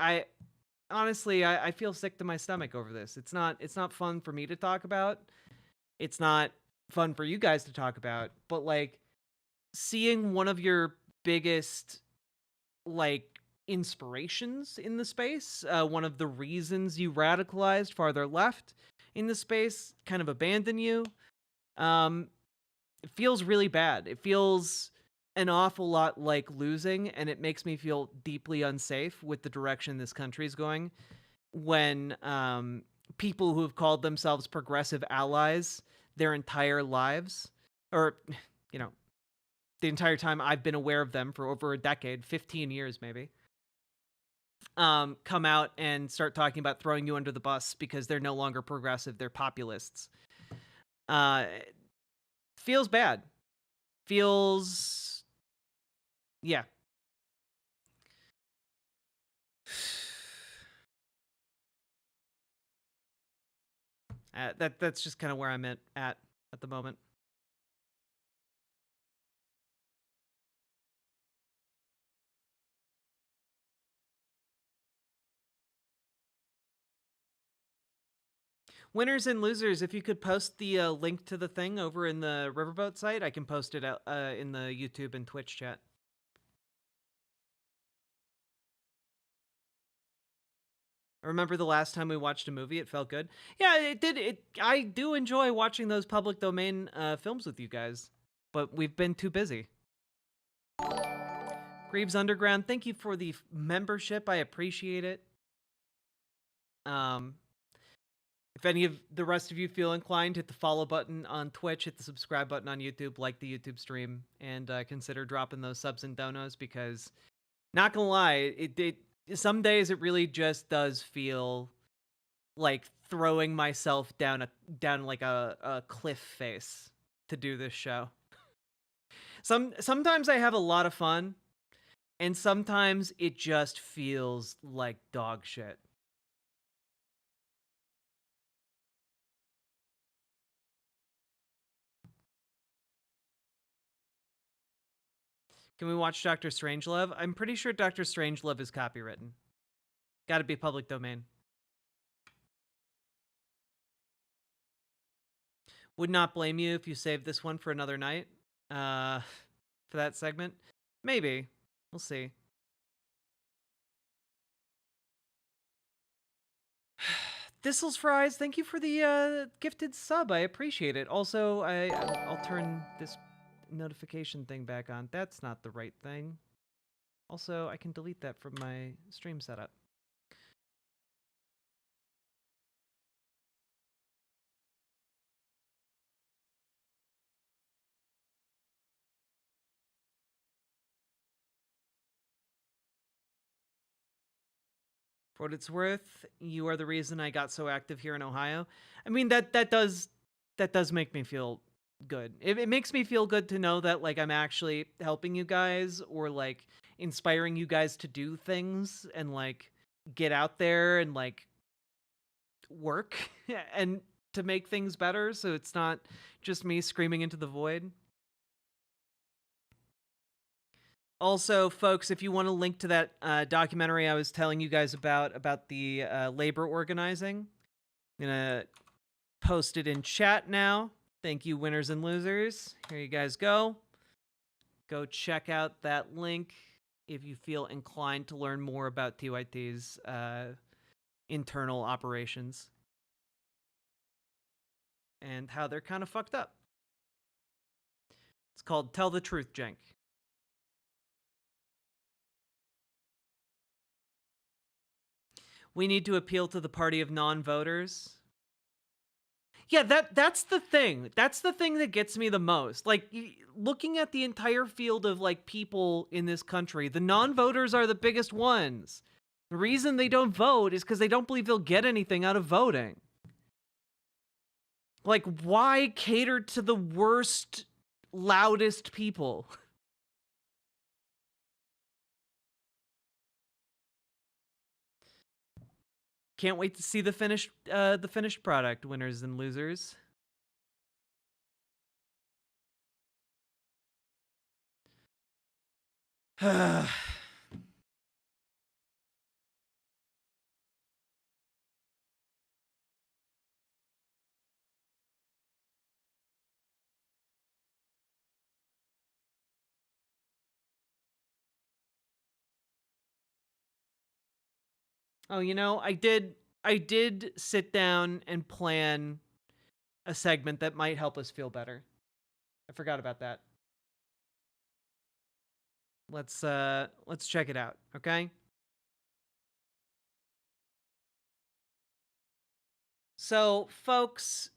honestly, I feel sick to my stomach over this. It's not fun for me to talk about. It's not fun for you guys to talk about, but like seeing one of your biggest like inspirations in the space, one of the reasons you radicalized farther left in the space kind of abandon you, it feels really bad. It feels an awful lot like losing, and it makes me feel deeply unsafe with the direction this country is going when people who have called themselves progressive allies their entire lives, or you know, the entire time I've been aware of them for over a decade, 15 years maybe, come out and start talking about throwing you under the bus because they're no longer progressive, they're populists. Feels bad. Feels... yeah. That's just kind of where I'm at the moment. Winners and losers, if you could post the link to the thing over in the Riverboat site, I can post it out in the YouTube and Twitch chat. I remember the last time we watched a movie, it felt good. Yeah, it did. I do enjoy watching those public domain films with you guys, but we've been too busy. Greaves Underground, thank you for the membership. I appreciate it. If any of the rest of you feel inclined, hit the follow button on Twitch, hit the subscribe button on YouTube, like the YouTube stream, and consider dropping those subs and donos because, not gonna lie, some days it really just does feel like throwing myself down like a cliff face to do this show. Sometimes I have a lot of fun, and sometimes it just feels like dog shit. Can we watch Dr. Strangelove? I'm pretty sure Dr. Strangelove is copywritten. Gotta be public domain. Would not blame you if you saved this one for another night. For that segment. Maybe. We'll see. Thistles Fries, thank you for the gifted sub. I appreciate it. Also, I'll turn this notification thing back on. That's not the right thing. Also, I can delete that from my stream setup. For what it's worth, you are the reason I got so active here in Ohio. I mean, that does make me feel good. It makes me feel good to know that like I'm actually helping you guys or like inspiring you guys to do things and like get out there and like work. And to make things better, so it's not just me screaming into the void. Also, folks, if you want to link to that documentary I was telling you guys about the labor organizing, I'm going to post it in chat now. Thank you, winners and losers. Here you guys go. Go check out that link if you feel inclined to learn more about TYT's internal operations and how they're kind of fucked up. It's called Tell the Truth, Jenk. We need to appeal to the party of non-voters. Yeah, that's the thing. That's the thing that gets me the most. Like, looking at the entire field of, like, people in this country, the non-voters are the biggest ones. The reason they don't vote is because they don't believe they'll get anything out of voting. Like, why cater to the worst, loudest people? Can't wait to see the finished product, winners and losers. Oh, you know, I did sit down and plan a segment that might help us feel better. I forgot about that. Let's check it out, okay? So, folks,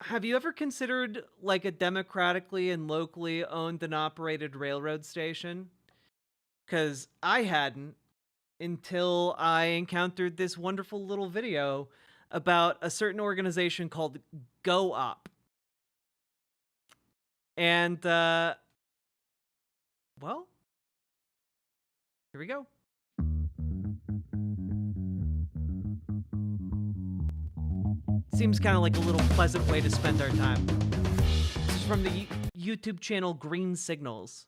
have you ever considered like a democratically and locally owned and operated railroad station? Because I hadn't until I encountered this wonderful little video about a certain organization called Go Up. And, well, here we go. Seems kind of like a little pleasant way to spend our time. This is from the YouTube channel Green Signals.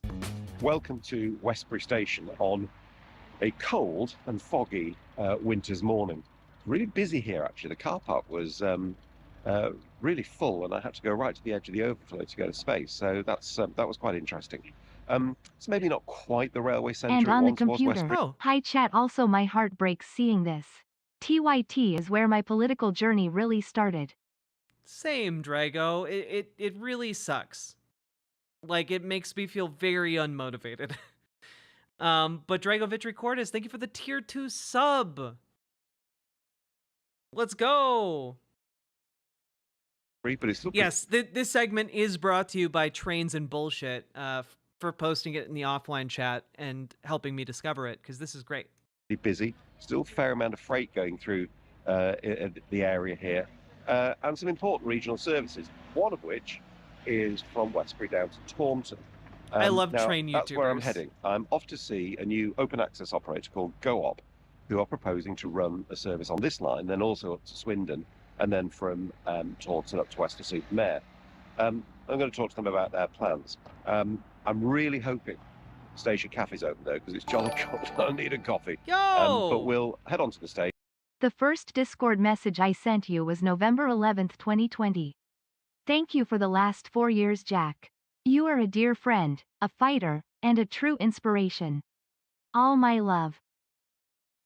Welcome to Westbury Station on a cold and foggy winter's morning. Really busy here, actually. The car park was really full, and I had to go right to the edge of the overflow to go to space. So that was quite interesting. It's maybe not quite the railway centre And it on the once was, computer. Westbury. Oh. Hi chat, also my heart breaks seeing this. TYT is where my political journey really started. Same, Drago. It really sucks. Like, it makes me feel very unmotivated. But Drago Vitricordis, thank you for the tier 2 sub. Let's go. But it's still Yes, this segment is brought to you by Trains and Bullshit for posting it in the offline chat and helping me discover it, because this is great. pretty busy. Still a fair amount of freight going through the area here, and some important regional services, one of which is from Westbury down to Taunton. I love now, train That's where I'm YouTubers. heading. I'm off to see a new open access operator called GoOp, who are proposing to run a service on this line, then also up to Swindon, and then from Taunton up to Wester-super-Mare. I'm going to talk to them about their plans. I'm really hoping Station Cafe's open though, because it's jolly cold. I need a coffee. Yo! But we'll head on to the station. The first Discord message I sent you was November 11th, 2020. Thank you for the last 4 years, Jack. You are a dear friend, a fighter, and a true inspiration. All my love.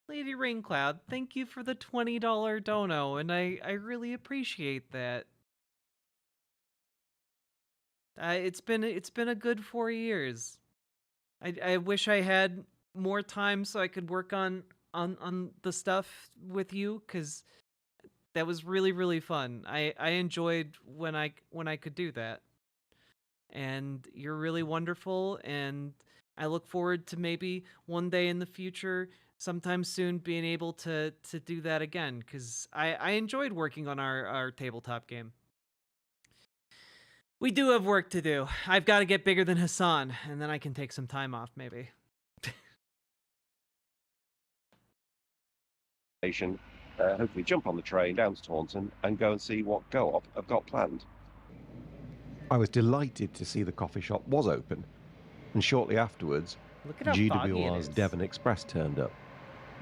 Lady Raincloud, thank you for the $20 dono, and I really appreciate that. It's been a good 4 years. I wish I had more time so I could work on the stuff with you, because that was really fun. I enjoyed when I could do that. And you're really wonderful, and I look forward to maybe one day in the future, sometime soon, being able to do that again, because I enjoyed working on our tabletop game. We do have work to do. I've got to get bigger than Hassan, and then I can take some time off, maybe. Station. hopefully jump on the train down to Taunton and go and see what Go-op have got planned. I was delighted to see the coffee shop was open, and shortly afterwards, Look at how foggy it GWR's is. Devon Express turned up,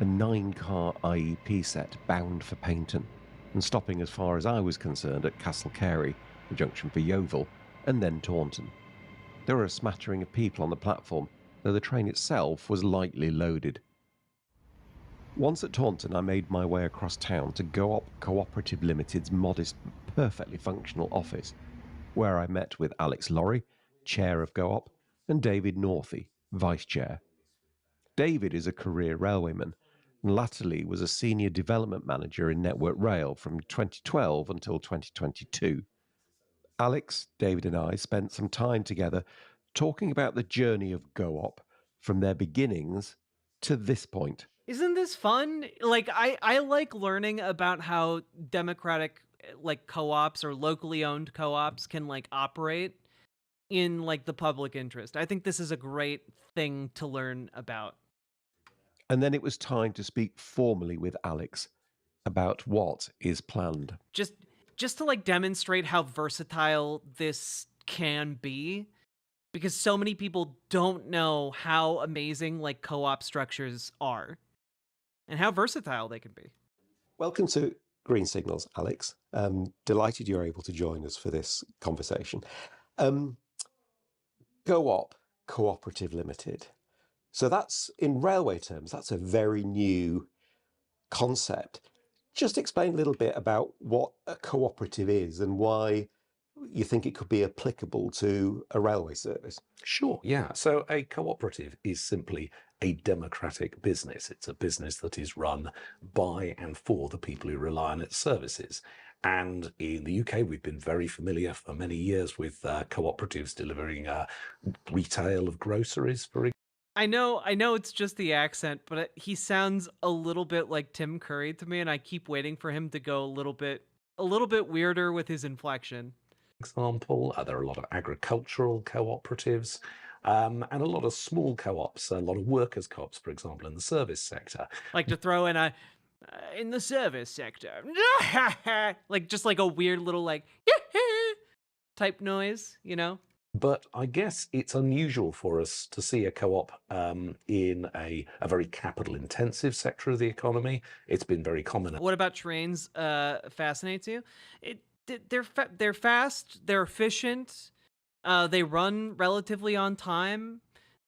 a 9-car IEP set bound for Paynton, and stopping as far as I was concerned at Castle Carey, the junction for Yeovil, and then Taunton. There were a smattering of people on the platform, though the train itself was lightly loaded. Once at Taunton, I made my way across town to Go-op Cooperative Limited's modest, perfectly functional office, where I met with Alex Lorry, chair of Go-op, and David Northey, vice chair. David is a career railwayman, and latterly was a senior development manager in Network Rail from 2012 until 2022. Alex, David, and I spent some time together talking about the journey of Go-op from their beginnings to this point. Isn't this fun? Like, I like learning about how democratic, like, co-ops or locally owned co-ops can, like, operate in, like, the public interest. I think this is a great thing to learn about. And then it was time to speak formally with Alex about what is planned. Just to, like, demonstrate how versatile this can be, because so many people don't know how amazing, like, co-op structures are and how versatile they can be. Welcome to Green Signals, Alex. Delighted you're able to join us for this conversation. Go-op Cooperative Limited. So that's, in railway terms, that's a very new concept. Just explain a little bit about what a cooperative is and why you think it could be applicable to a railway service. Sure, yeah. So a cooperative is simply a democratic business. It's a business that is run by and for the people who rely on its services. And in the UK, we've been very familiar for many years with cooperatives delivering retail of groceries, for example. I know it's just the accent, but he sounds a little bit like Tim Curry to me, and I keep waiting for him to go a little bit weirder with his inflection. Example, there are a lot of agricultural cooperatives and a lot of small co-ops, a lot of workers' co-ops, for example, in the service sector. Like to throw in in the service sector, like just like a weird little like type noise, you know? But I guess it's unusual for us to see a co-op in a very capital-intensive sector of the economy. It's been very common. What about trains fascinates you? They're fast, they're efficient, they run relatively on time,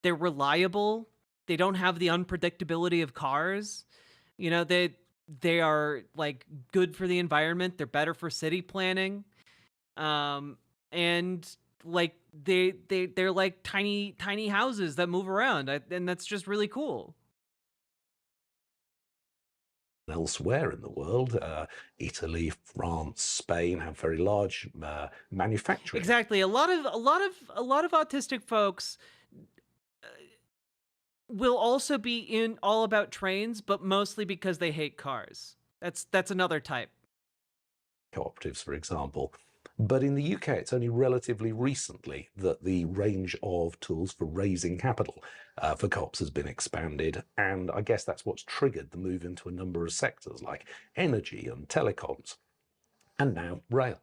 they're reliable, they don't have the unpredictability of cars. You know, they are like good for the environment, they're better for city planning, and like they're like tiny houses that move around, and that's just really cool. Elsewhere in the world, Italy, France, Spain have very large manufacturing. Exactly. A lot of autistic folks will also be in all about trains, but mostly because they hate cars. That's another type. Cooperatives, for example. But in the UK, it's only relatively recently that the range of tools for raising capital for co-ops has been expanded. And I guess that's what's triggered the move into a number of sectors like energy and telecoms, and now rail.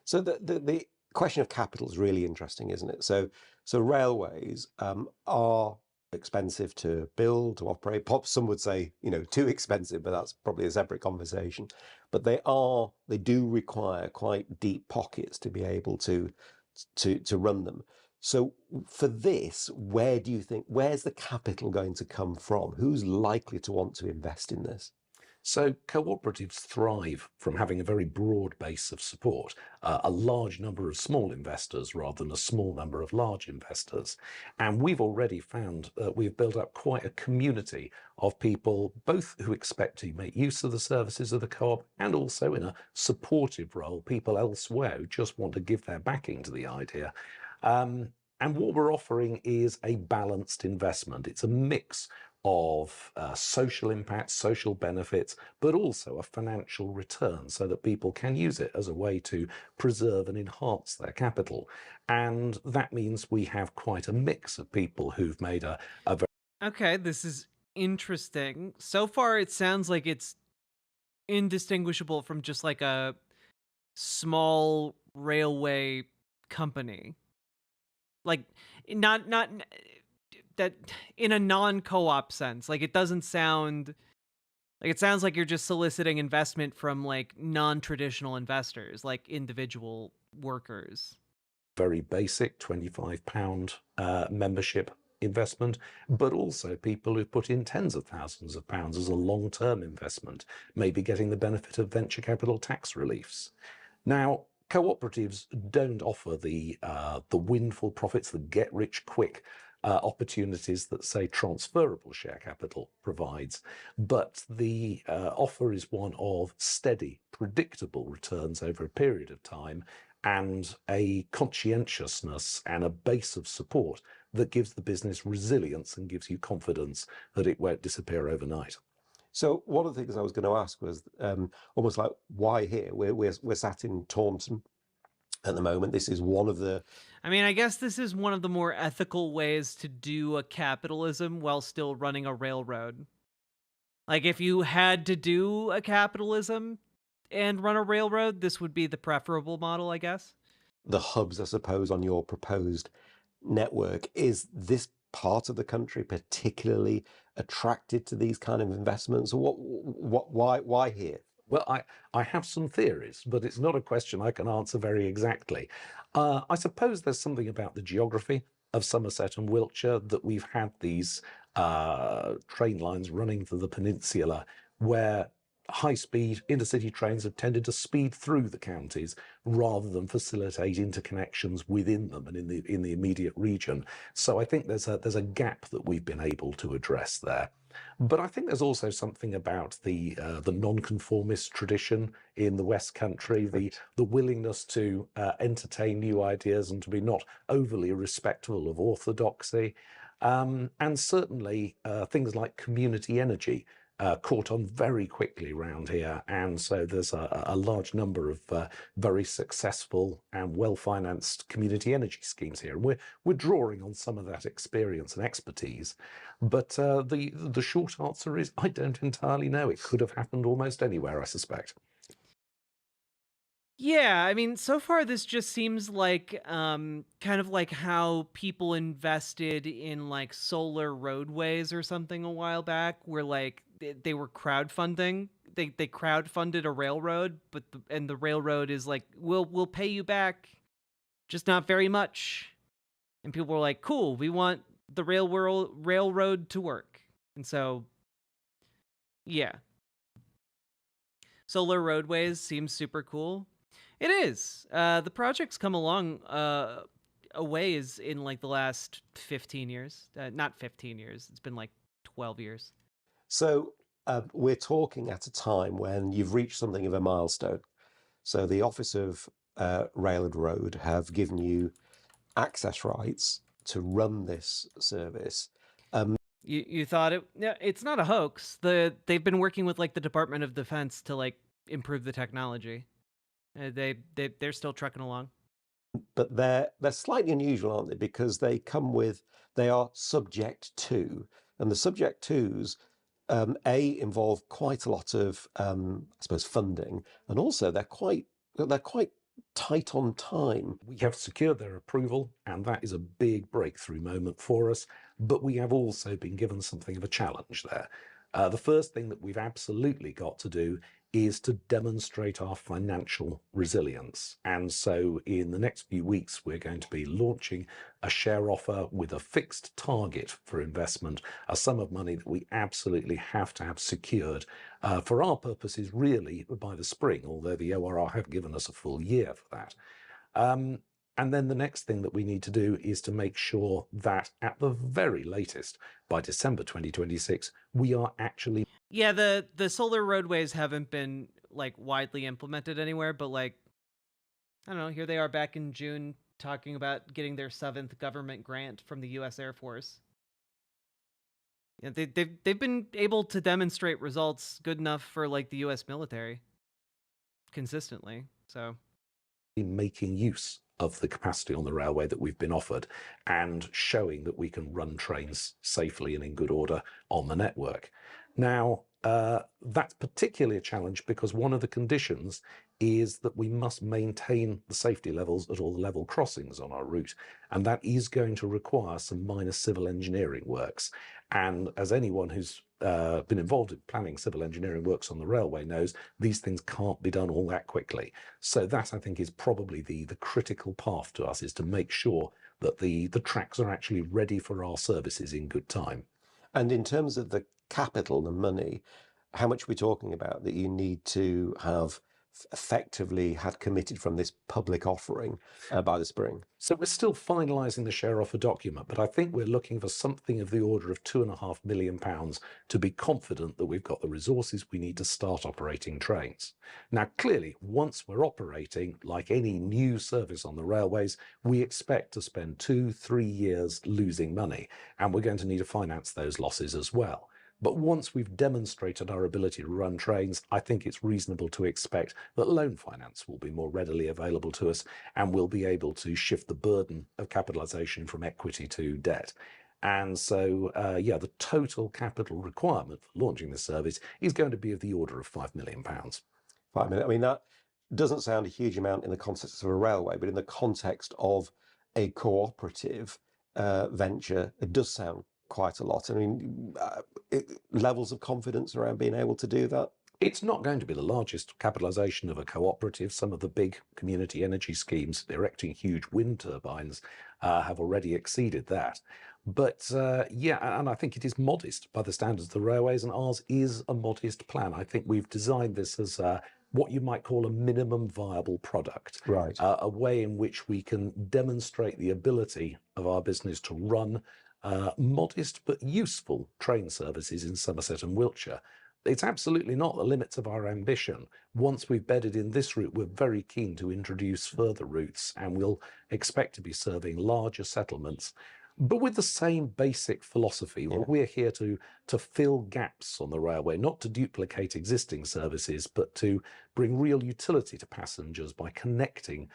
So the question of capital is really interesting, isn't it? So railways are expensive to build, to operate. Some would say, you know, too expensive, but that's probably a separate conversation. But they do require quite deep pockets to be able to run them. So for this, where do you think, where's the capital going to come from? Who's likely to want to invest in this? So cooperatives thrive from having a very broad base of support, a large number of small investors rather than a small number of large investors. And we've already found that we've built up quite a community of people, both who expect to make use of the services of the co-op and also in a supportive role, people elsewhere who just want to give their backing to the idea. And what we're offering is a balanced investment. It's a mix of social impact, social benefits, but also a financial return so that people can use it as a way to preserve and enhance their capital. And that means we have quite a mix of people who've made a very... Okay, this is interesting. So far, it sounds like it's indistinguishable from just like a small railway company. Like not that in a non-co-op sense. Like it doesn't sound like, it sounds like you're just soliciting investment from like non-traditional investors, like individual workers. Very basic £25 membership investment, but also people who put in tens of thousands of pounds as a long-term investment, maybe getting the benefit of venture capital tax reliefs. Now, cooperatives don't offer the windfall profits, the get-rich-quick opportunities that, say, transferable share capital provides, but the offer is one of steady, predictable returns over a period of time, and a conscientiousness and a base of support that gives the business resilience and gives you confidence that it won't disappear overnight. So one of the things I was going to ask was almost like, why here? We're sat in Taunton at the moment. This is one of the... I mean, I guess this is one of the more ethical ways to do a capitalism while still running a railroad. Like, if you had to do a capitalism and run a railroad, this would be the preferable model, I guess. The hubs, I suppose, on your proposed network. Is this part of the country particularly attracted to these kind of investments? Why here? Well, I have some theories, but it's not a question I can answer very exactly. I suppose there's something about the geography of Somerset and Wiltshire that we've had these train lines running through the peninsula where high-speed intercity trains have tended to speed through the counties rather than facilitate interconnections within them and in the immediate region. So I think there's a gap that we've been able to address there. But I think there's also something about the nonconformist tradition in the West Country, the willingness to entertain new ideas and to be not overly respectful of orthodoxy, and certainly things like community energy caught on very quickly around here, and so there's a large number of very successful and well-financed community energy schemes here. And we're drawing on some of that experience and expertise, but the short answer is I don't entirely know. It could have happened almost anywhere, I suspect. Yeah, I mean, so far this just seems like kind of like how people invested in like solar roadways or something a while back, where like they were crowdfunding. They crowdfunded a railroad, but the railroad is like, we'll pay you back, just not very much. And people were like, cool, we want the railroad to work. And so, yeah, solar roadways seems super cool. It is. The project's come along a ways in like the last 15 years. Not 15 years. It's been like 12 years. So we're talking at a time when you've reached something of a milestone. So the Office of Rail and Road have given you access rights to run this service. You thought it? Yeah, it's not a hoax. They've been working with like the Department of Defense to like improve the technology. They're still trucking along. But they're slightly unusual, aren't they? Because they are subject to, and the subject twos involve quite a lot of I suppose funding, and also they're quite tight on time. We have secured their approval, and that is a big breakthrough moment for us, but we have also been given something of a challenge there. The first thing that we've absolutely got to do is to demonstrate our financial resilience. And so in the next few weeks, we're going to be launching a share offer with a fixed target for investment, a sum of money that we absolutely have to have secured for our purposes, really by the spring, although the ORR have given us a full year for that. And then the next thing that we need to do is to make sure that at the very latest, by December 2026, we are actually... Yeah, the solar roadways haven't been like widely implemented anywhere, but like, I don't know, here they are back in June talking about getting their 7th government grant from the US Air Force. Yeah, they've been able to demonstrate results good enough for like the US military consistently. So making use of the capacity on the railway that we've been offered and showing that we can run trains safely and in good order on the network. Now, That's particularly a challenge because one of the conditions is that we must maintain the safety levels at all the level crossings on our route. And that is going to require some minor civil engineering works. And as anyone who's been involved in planning civil engineering works on the railway knows, these things can't be done all that quickly. So that, I think, is probably the critical path to us, is to make sure that the tracks are actually ready for our services in good time. And in terms of the capital, the money, how much are we talking about that you need to have effectively had committed from this public offering by the spring? So we're still finalising the share offer document, but I think we're looking for something of the order of £2.5 million to be confident that we've got the resources we need to start operating trains. Now, clearly, once we're operating, like any new service on the railways, we expect to spend 2-3 years losing money, and we're going to need to finance those losses as well. But once we've demonstrated our ability to run trains, I think it's reasonable to expect that loan finance will be more readily available to us, and we'll be able to shift the burden of capitalisation from equity to debt. And so, the total capital requirement for launching this service is going to be of the order of £5 million. £5 million. I mean, that doesn't sound a huge amount in the context of a railway, but in the context of a cooperative venture, it does sound quite a lot. I mean, levels of confidence around being able to do that? It's not going to be the largest capitalisation of a cooperative. Some of the big community energy schemes erecting huge wind turbines have already exceeded that. But and I think it is modest by the standards of the railways, and ours is a modest plan. I think we've designed this as what you might call a minimum viable product. Right. A way in which we can demonstrate the ability of our business to run modest but useful train services in Somerset and Wiltshire. It's absolutely not the limits of our ambition. Once we've bedded in this route, we're very keen to introduce further routes, and we'll expect to be serving larger settlements, but with the same basic philosophy. Yeah. We're here to fill gaps on the railway, not to duplicate existing services, but to bring real utility to passengers by connecting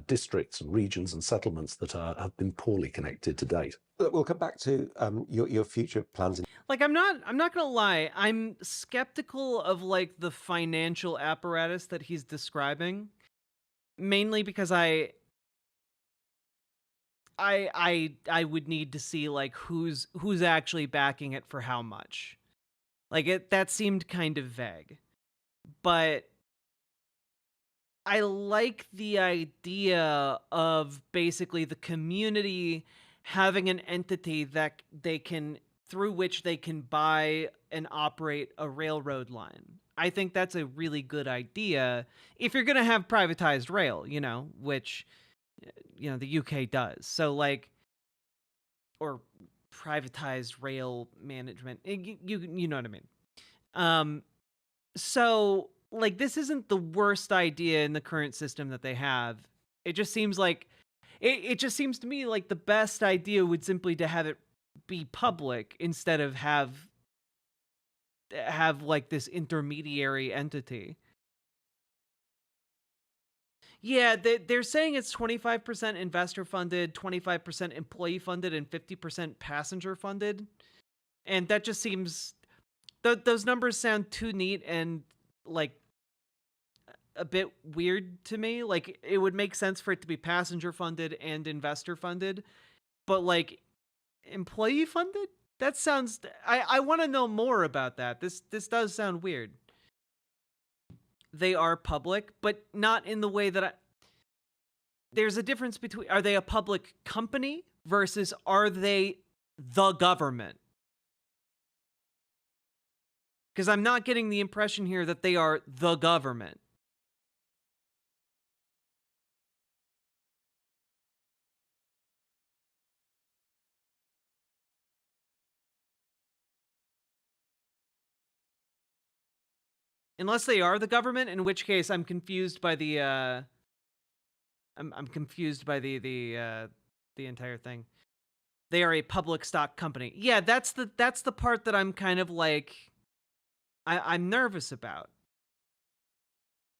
districts and regions and settlements that have been poorly connected to date. We'll come back to your future plans. Like, I'm not gonna lie, I'm skeptical of like the financial apparatus that he's describing, mainly because I would need to see like who's actually backing it for how much. Like, that seemed kind of vague. But I like the idea of basically the community having an entity that through which they can buy and operate a railroad line. I think that's a really good idea if you're going to have privatized rail, which the UK does. So like, or privatized rail management, you know what I mean? So like, this isn't the worst idea in the current system that they have. It just seems like, it just seems to me like the best idea would simply to have it be public instead of have like this intermediary entity. Yeah, they're saying it's 25% investor funded, 25% employee funded, and 50% passenger funded. And that just seems, those numbers sound too neat and like a bit weird to me. Like, it would make sense for it to be passenger funded and investor funded, but like employee funded? That sounds, I want to know more about that. This does sound weird. They are public, but not in the way that there's a difference between, are they a public company versus are they the government? Because I'm not getting the impression here that they are the government. Unless they are the government, in which case I'm confused by the I'm confused by the entire thing. They are a public stock company. Yeah, that's the part that I'm kind of like I'm nervous about.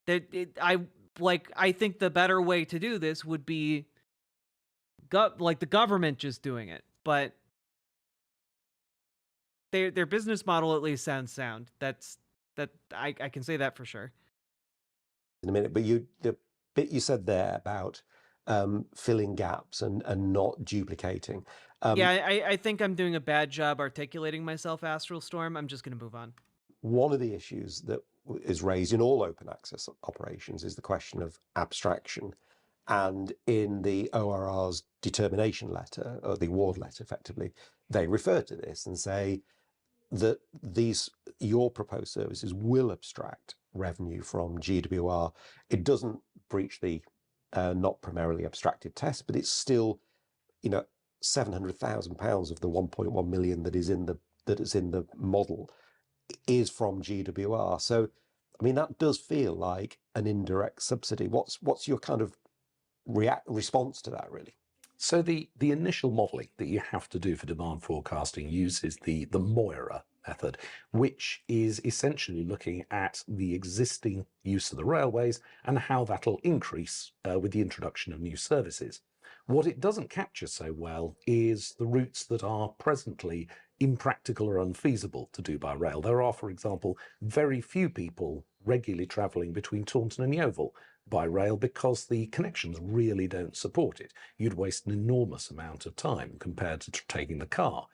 I think the better way to do this would be like the government just doing it, but their business model at least sounds sound. That's That I can say that for sure. In a minute, but the bit you said there about filling gaps and not duplicating. Yeah, I think I'm doing a bad job articulating myself, Astral Storm. I'm just going to move on. One of the issues that is raised in all open access operations is the question of abstraction. And in the ORR's determination letter, or the award letter effectively, they refer to this and say that your proposed services will abstract revenue from GWR. It doesn't breach the not primarily abstracted test, but it's still, £700,000 of the 1.1 million that is in the model is from GWR. So, I mean, that does feel like an indirect subsidy. What's your kind of response to that, really? So the initial modelling that you have to do for demand forecasting uses the Moira method, which is essentially looking at the existing use of the railways and how that'll increase with the introduction of new services. What it doesn't capture so well is the routes that are presently impractical or unfeasible to do by rail. There are, for example, very few people regularly travelling between Taunton and Yeovil by rail because the connections really don't support it. You'd waste an enormous amount of time compared to taking the car.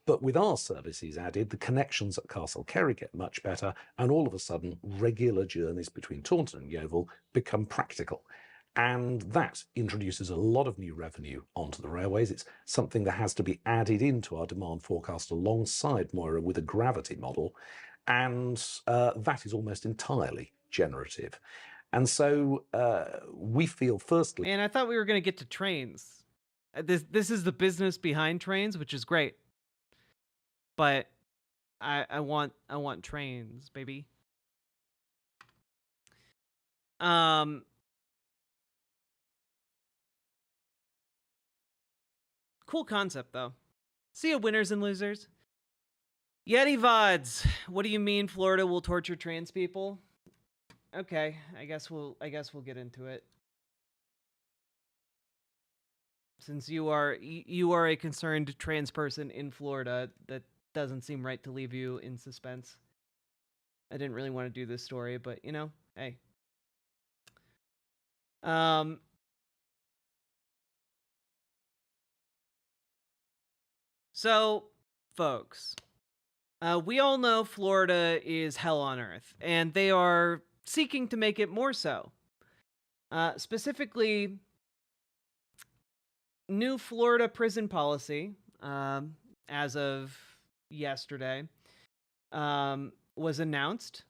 But with our services added, the connections at Castle Kerry get much better, and all of a sudden, regular journeys between Taunton and Yeovil become practical. And that introduces a lot of new revenue onto the railways. It's something that has to be added into our demand forecast alongside Moira with a gravity model, and that is almost entirely generative. And so we feel, firstly... And I thought we were going to get to trains. This is the business behind trains, which is great. But I want trains, baby. Cool concept, though. See ya, winners and losers. Yeti VODs. What do you mean Florida will torture trans people? Okay, I guess we'll get into it. Since you are a concerned trans person in Florida, that doesn't seem right to leave you in suspense. I didn't really want to do this story, but hey. So, folks, we all know Florida is hell on earth, and they are seeking to make it more so. Specifically, new Florida prison policy, as of yesterday, was announced.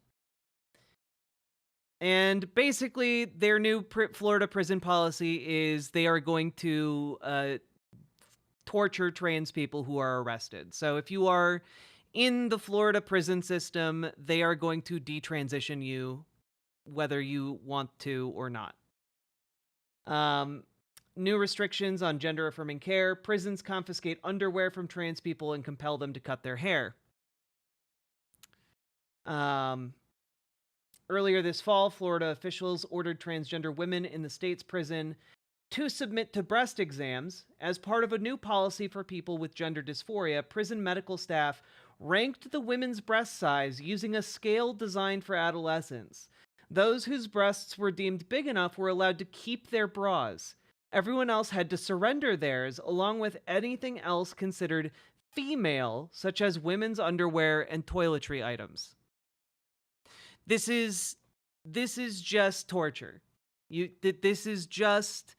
And basically, their new Florida prison policy is they are going to torture trans people who are arrested. So if you are in the Florida prison system, they are going to detransition you, whether you want to or not. New restrictions on gender-affirming care. Prisons confiscate underwear from trans people and compel them to cut their hair. Earlier this fall, Florida officials ordered transgender women in the state's prison to submit to breast exams. As part of a new policy for people with gender dysphoria, prison medical staff ranked the women's breast size using a scale designed for adolescents. Those whose breasts were deemed big enough were allowed to keep their bras. Everyone else had to surrender theirs, along with anything else considered female, such as women's underwear and toiletry items. This is just torture. This is just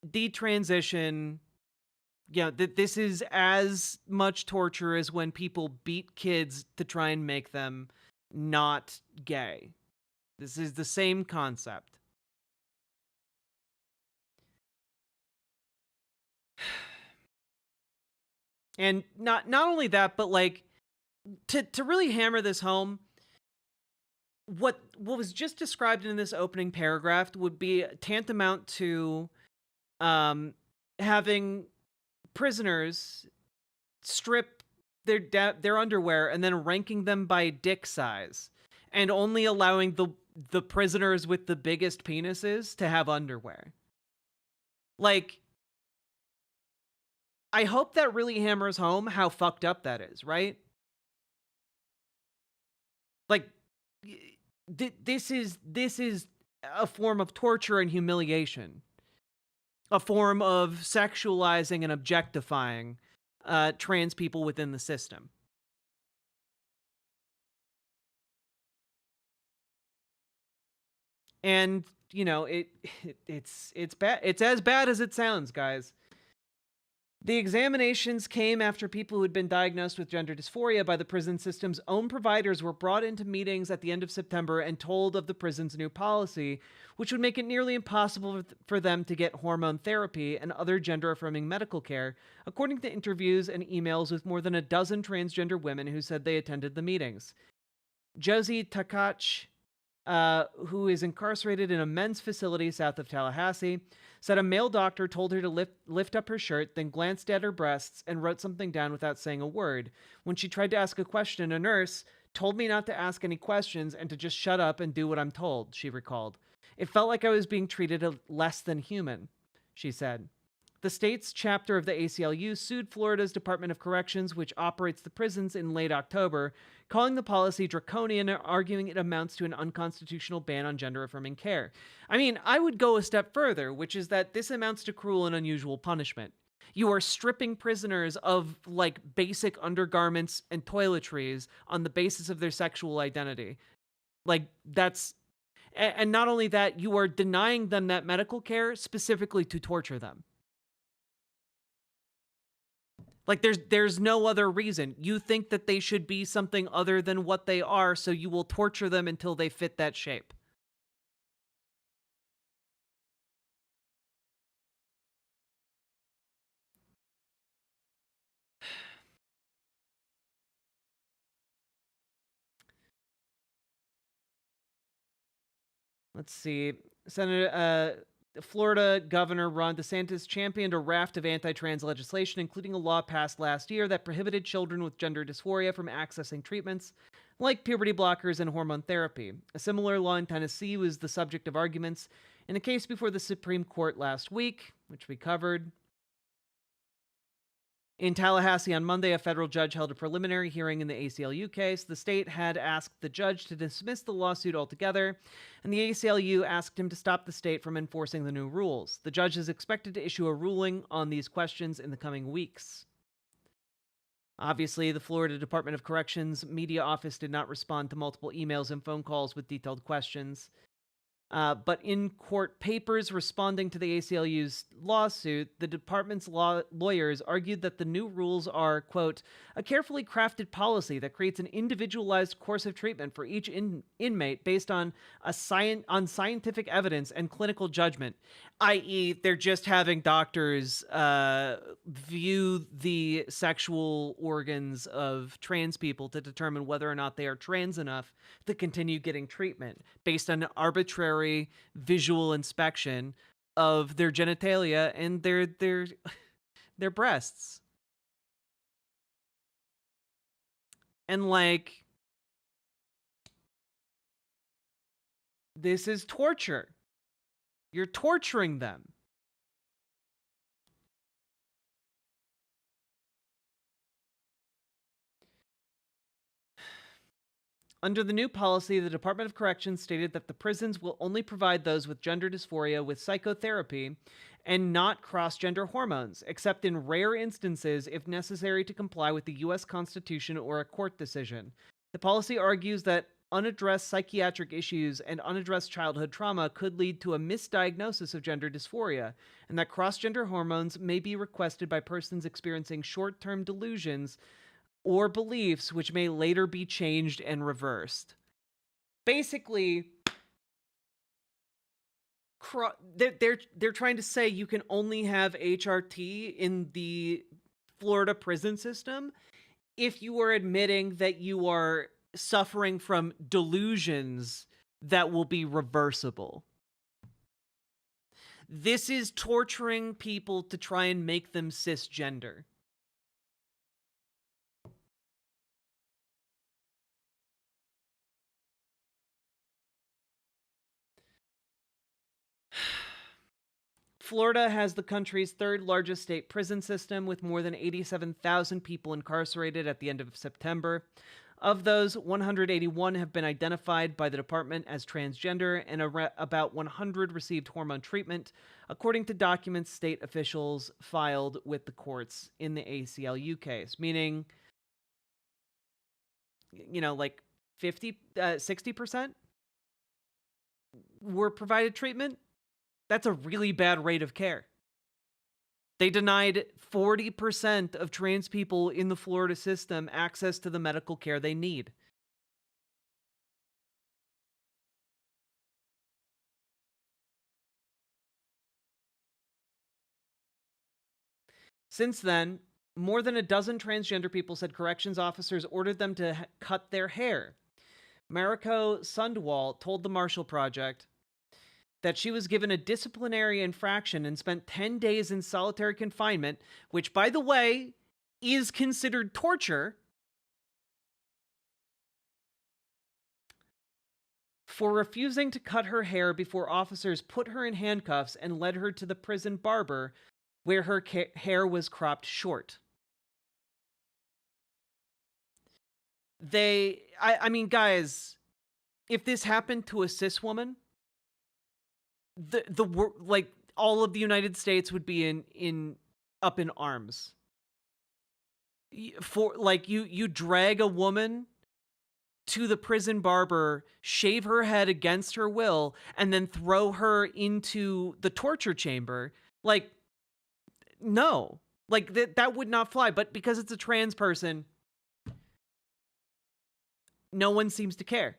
detransition. This is as much torture as when people beat kids to try and make them not gay. This is the same concept. And not only that, but like to really hammer this home, what was just described in this opening paragraph would be tantamount to having prisoners strip their underwear and then ranking them by dick size, and only allowing the prisoners with the biggest penises to have underwear. Like, I hope that really hammers home how fucked up that is, right? Like, this is a form of torture and humiliation, a form of sexualizing and objectifying trans people within the system. And you know, it's bad. It's as bad as it sounds, guys. The examinations came after people who had been diagnosed with gender dysphoria by the prison system's own providers were brought into meetings at the end of September and told of the prison's new policy, which would make it nearly impossible for them to get hormone therapy and other gender-affirming medical care, according to interviews and emails with more than a dozen transgender women who said they attended the meetings. Josie Takach, who is incarcerated in a men's facility south of Tallahassee, said a male doctor told her to lift up her shirt, then glanced at her breasts and wrote something down without saying a word. When she tried to ask a question, a nurse told me not to ask any questions and to just shut up and do what I'm told, she recalled. It felt like I was being treated less than human, she said. The state's chapter of the ACLU sued Florida's Department of Corrections, which operates the prisons, in late October, calling the policy draconian and arguing it amounts to an unconstitutional ban on gender-affirming care. I mean, I would go a step further, which is that this amounts to cruel and unusual punishment. You are stripping prisoners of, like, basic undergarments and toiletries on the basis of their sexual identity. Like, that's... And not only that, you are denying them that medical care specifically to torture them. Like, there's no other reason. You think that they should be something other than what they are, so you will torture them until they fit that shape. Let's see. Florida Governor Ron DeSantis championed a raft of anti-trans legislation, including a law passed last year that prohibited children with gender dysphoria from accessing treatments like puberty blockers and hormone therapy. A similar law in Tennessee was the subject of arguments in a case before the Supreme Court last week, which we covered. In Tallahassee on Monday, a federal judge held a preliminary hearing in the ACLU case. The state had asked the judge to dismiss the lawsuit altogether, and the ACLU asked him to stop the state from enforcing the new rules. The judge is expected to issue a ruling on these questions in the coming weeks. Obviously, the Florida Department of Corrections media office did not respond to multiple emails and phone calls with detailed questions. But in court papers responding to the ACLU's lawsuit, the department's lawyers argued that the new rules are, quote, a carefully crafted policy that creates an individualized course of treatment for each inmate based on scientific evidence and clinical judgment, i.e., they're just having doctors view the sexual organs of trans people to determine whether or not they are trans enough to continue getting treatment based on arbitrary visual inspection of their genitalia and their breasts. And like, this is torture. You're torturing them. Under the new policy, the Department of Corrections stated that the prisons will only provide those with gender dysphoria with psychotherapy and not cross-gender hormones, except in rare instances if necessary to comply with the U.S. Constitution or a court decision. The policy argues that unaddressed psychiatric issues and unaddressed childhood trauma could lead to a misdiagnosis of gender dysphoria, and that cross-gender hormones may be requested by persons experiencing short-term delusions or beliefs which may later be changed and reversed. Basically, they're trying to say you can only have HRT in the Florida prison system if you are admitting that you are suffering from delusions that will be reversible. This is torturing people to try and make them cisgender. Florida has the country's third largest state prison system with more than 87,000 people incarcerated at the end of September. Of those, 181 have been identified by the department as transgender, and about 100 received hormone treatment, according to documents state officials filed with the courts in the ACLU case, meaning, you know, like 60% were provided treatment. That's a really bad rate of care. They denied 40% of trans people in the Florida system access to the medical care they need. Since then, more than a dozen transgender people said corrections officers ordered them to cut their hair. Mariko Sundwall told the Marshall Project that she was given a disciplinary infraction and spent 10 days in solitary confinement, which, by the way, is considered torture, for refusing to cut her hair before officers put her in handcuffs and led her to the prison barber, where her hair was cropped short. I mean, guys, if this happened to a cis woman, like all of the United States would be up in arms. For like you drag a woman to the prison barber, shave her head against her will, and then throw her into the torture chamber. Like, no, like that would not fly. But because it's a trans person, no one seems to care.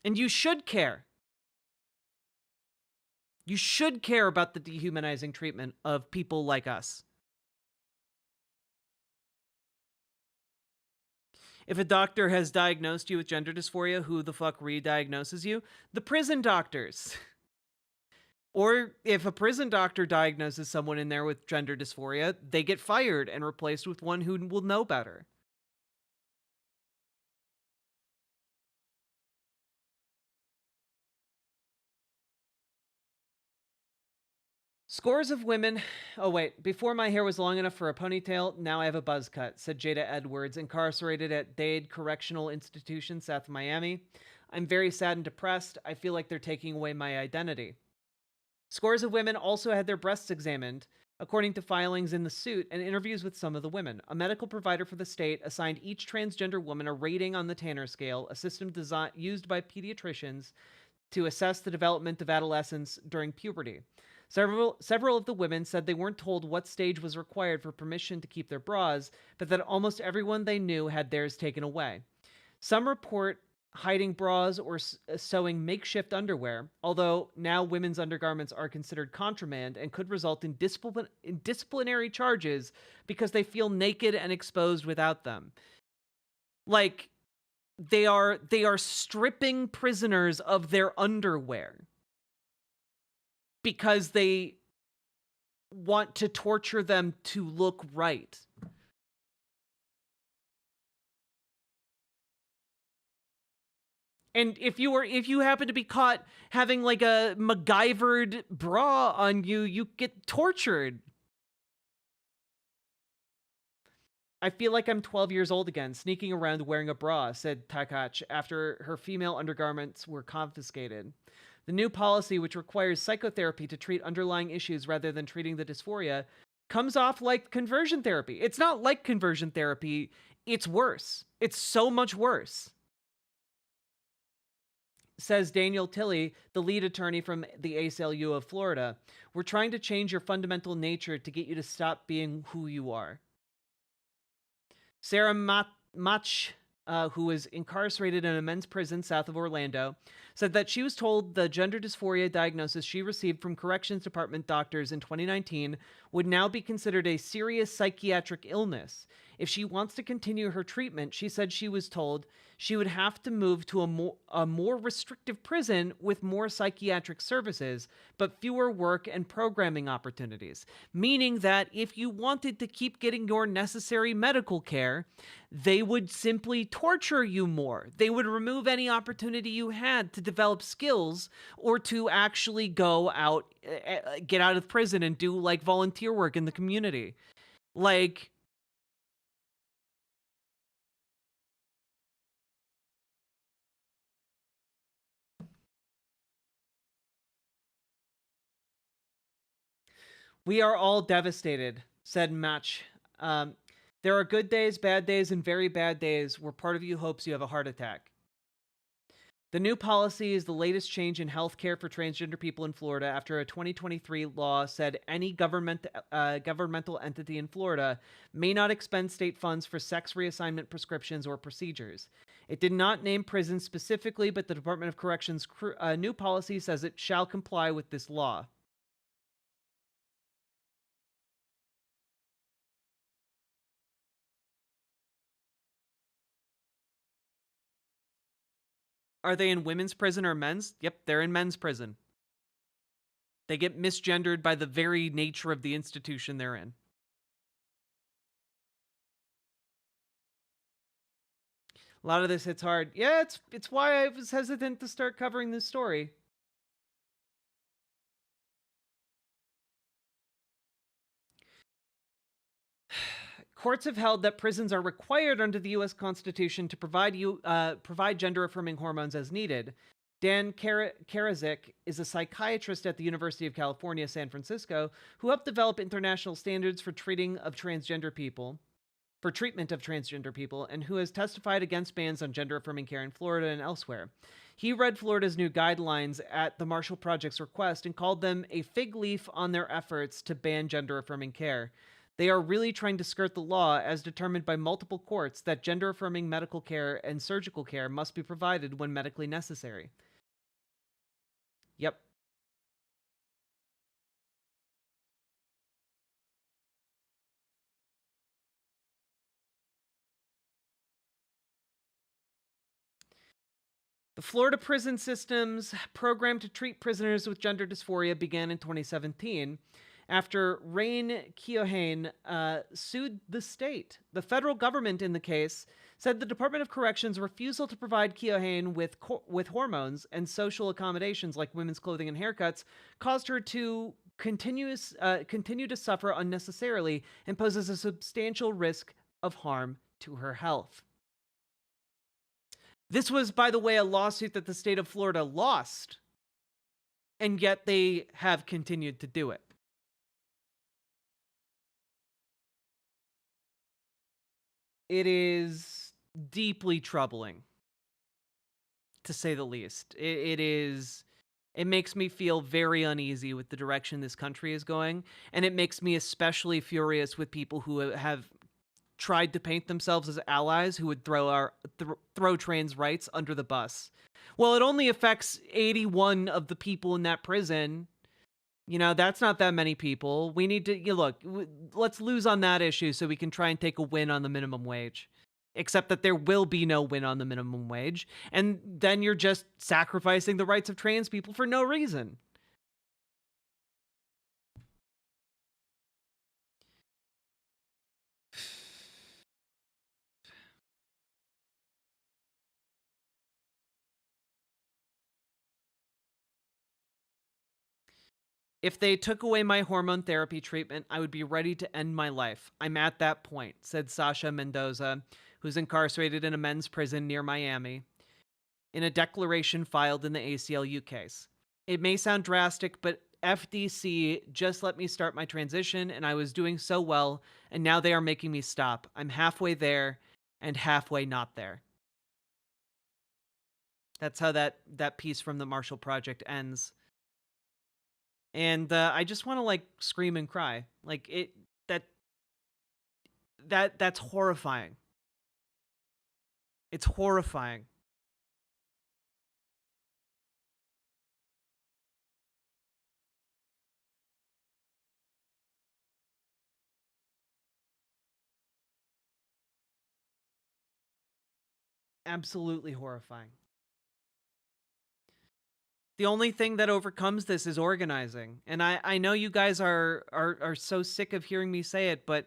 And you should care. You should care about the dehumanizing treatment of people like us. If a doctor has diagnosed you with gender dysphoria, who the fuck re-diagnoses you? The prison doctors. Or if a prison doctor diagnoses someone in there with gender dysphoria, they get fired and replaced with one who will know better. Scores of women... Oh, wait. Before my hair was long enough for a ponytail, now I have a buzz cut, said Jada Edwards, incarcerated at Dade Correctional Institution, south of Miami. I'm very sad and depressed. I feel like they're taking away my identity. Scores of women also had their breasts examined, according to filings in the suit and interviews with some of the women. A medical provider for the state assigned each transgender woman a rating on the Tanner scale, a system used by pediatricians to assess the development of adolescents during puberty. Several of the women said they weren't told what stage was required for permission to keep their bras, but that almost everyone they knew had theirs taken away. Some report hiding bras or sewing makeshift underwear, although now women's undergarments are considered contraband and could result in disciplinary charges because they feel naked and exposed without them. Like, they are stripping prisoners of their underwear because they want to torture them to look right. And if you happen to be caught having like a MacGyvered bra on you, you get tortured. I feel like I'm 12 years old again, sneaking around wearing a bra, said Takach after her female undergarments were confiscated. The new policy, which requires psychotherapy to treat underlying issues rather than treating the dysphoria, comes off like conversion therapy. It's not like conversion therapy. It's worse. It's so much worse. Says Daniel Tilley, the lead attorney from the ACLU of Florida. We're trying to change your fundamental nature to get you to stop being who you are. Sarah Mach, who was incarcerated in a men's prison south of Orlando, said that she was told the gender dysphoria diagnosis she received from corrections department doctors in 2019 would now be considered a serious psychiatric illness. If she wants to continue her treatment, she said she was told she would have to move to a more restrictive prison with more psychiatric services, but fewer work and programming opportunities. Meaning that if you wanted to keep getting your necessary medical care, they would simply torture you more. They would remove any opportunity you had to develop skills or to actually go out, get out of prison and do like volunteer work in the community. Like, We are all devastated, said Match. There are good days, bad days, and very bad days where part of you hopes you have a heart attack. The new policy is the latest change in health care for transgender people in Florida after a 2023 law said any governmental entity in Florida may not expend state funds for sex reassignment prescriptions or procedures. It did not name prisons specifically, but the Department of Corrections' new policy says it shall comply with this law. Are they in women's prison or men's? Yep, they're in men's prison. They get misgendered by the very nature of the institution they're in. A lot of this hits hard. Yeah, it's why I was hesitant to start covering this story. Courts have held that prisons are required under the U.S. Constitution to provide gender-affirming hormones as needed. Dan Karazik is a psychiatrist at the University of California, San Francisco, who helped develop international standards for treatment of transgender people, and who has testified against bans on gender-affirming care in Florida and elsewhere. He read Florida's new guidelines at the Marshall Project's request and called them a fig leaf on their efforts to ban gender-affirming care. They are really trying to skirt the law as determined by multiple courts that gender-affirming medical care and surgical care must be provided when medically necessary. Yep. The Florida prison system's program to treat prisoners with gender dysphoria began in 2017 after Rain Keohane sued the state. The federal government in the case said the Department of Corrections' refusal to provide Keohane with hormones and social accommodations like women's clothing and haircuts caused her to continue to suffer unnecessarily and poses a substantial risk of harm to her health. This was, by the way, a lawsuit that the state of Florida lost, and yet they have continued to do it. It is deeply troubling, to say the least. It makes me feel very uneasy with the direction this country is going, and it makes me especially furious with people who have tried to paint themselves as allies who would throw trans rights under the bus. Well, it only affects 81 of the people in that prison. You know, that's not that many people. We need to, look, let's lose on that issue so we can try and take a win on the minimum wage. Except that there will be no win on the minimum wage. And then you're just sacrificing the rights of trans people for no reason. If they took away my hormone therapy treatment, I would be ready to end my life. I'm at that point, said Sasha Mendoza, who's incarcerated in a men's prison near Miami, in a declaration filed in the ACLU case. It may sound drastic, but FDC just let me start my transition, and I was doing so well, and now they are making me stop. I'm halfway there and halfway not there. That's how that piece from the Marshall Project ends. And I just want to like scream and cry. Like that's horrifying. It's horrifying. Absolutely horrifying. The only thing that overcomes this is organizing. And I know you guys are so sick of hearing me say it, but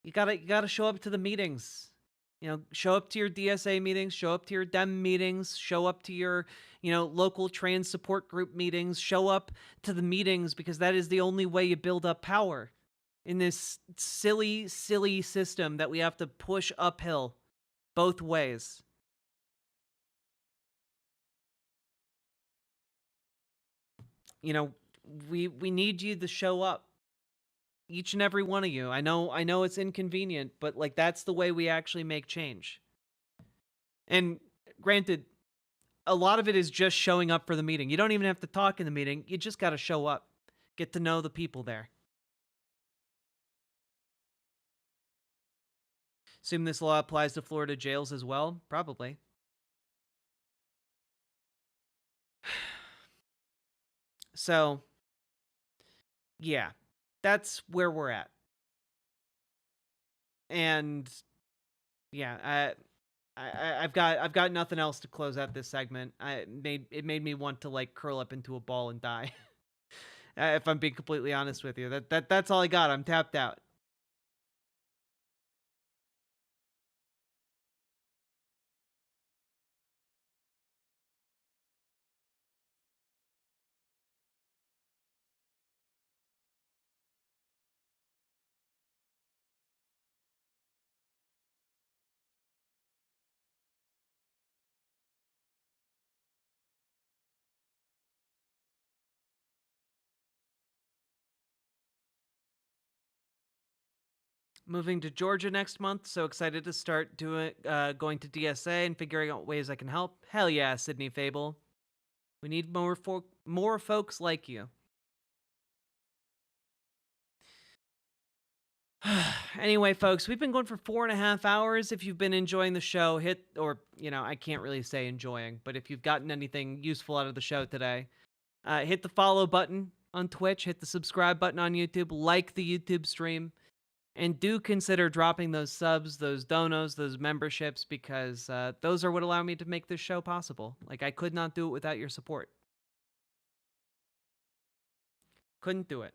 you gotta show up to the meetings. You know, show up to your DSA meetings, show up to your DEM meetings, show up to your, local trans support group meetings, show up to the meetings, because that is the only way you build up power in this silly, silly system that we have to push uphill both ways. We need you to show up. each and every one of you. I know it's inconvenient, but like that's the way we actually make change. And granted, a lot of it is just showing up for the meeting. You don't even have to talk in the meeting. You just got to show up. Get to know the people there. Assume this law applies to Florida jails as well? Probably. So, yeah, that's where we're at. And yeah, I've got nothing else to close out this segment. It made me want to like curl up into a ball and die. If I'm being completely honest with you, that's all I got. I'm tapped out. Moving to Georgia next month, so excited to start going to DSA and figuring out ways I can help. Hell yeah, Sydney Fable. We need more folks like you. Anyway, folks, we've been going for 4.5 hours. If you've been enjoying the show, I can't really say enjoying, but if you've gotten anything useful out of the show today, hit the follow button on Twitch, hit the subscribe button on YouTube, like the YouTube stream. And do consider dropping those subs, those donos, those memberships, because those are what allow me to make this show possible. Like, I could not do it without your support. Couldn't do it.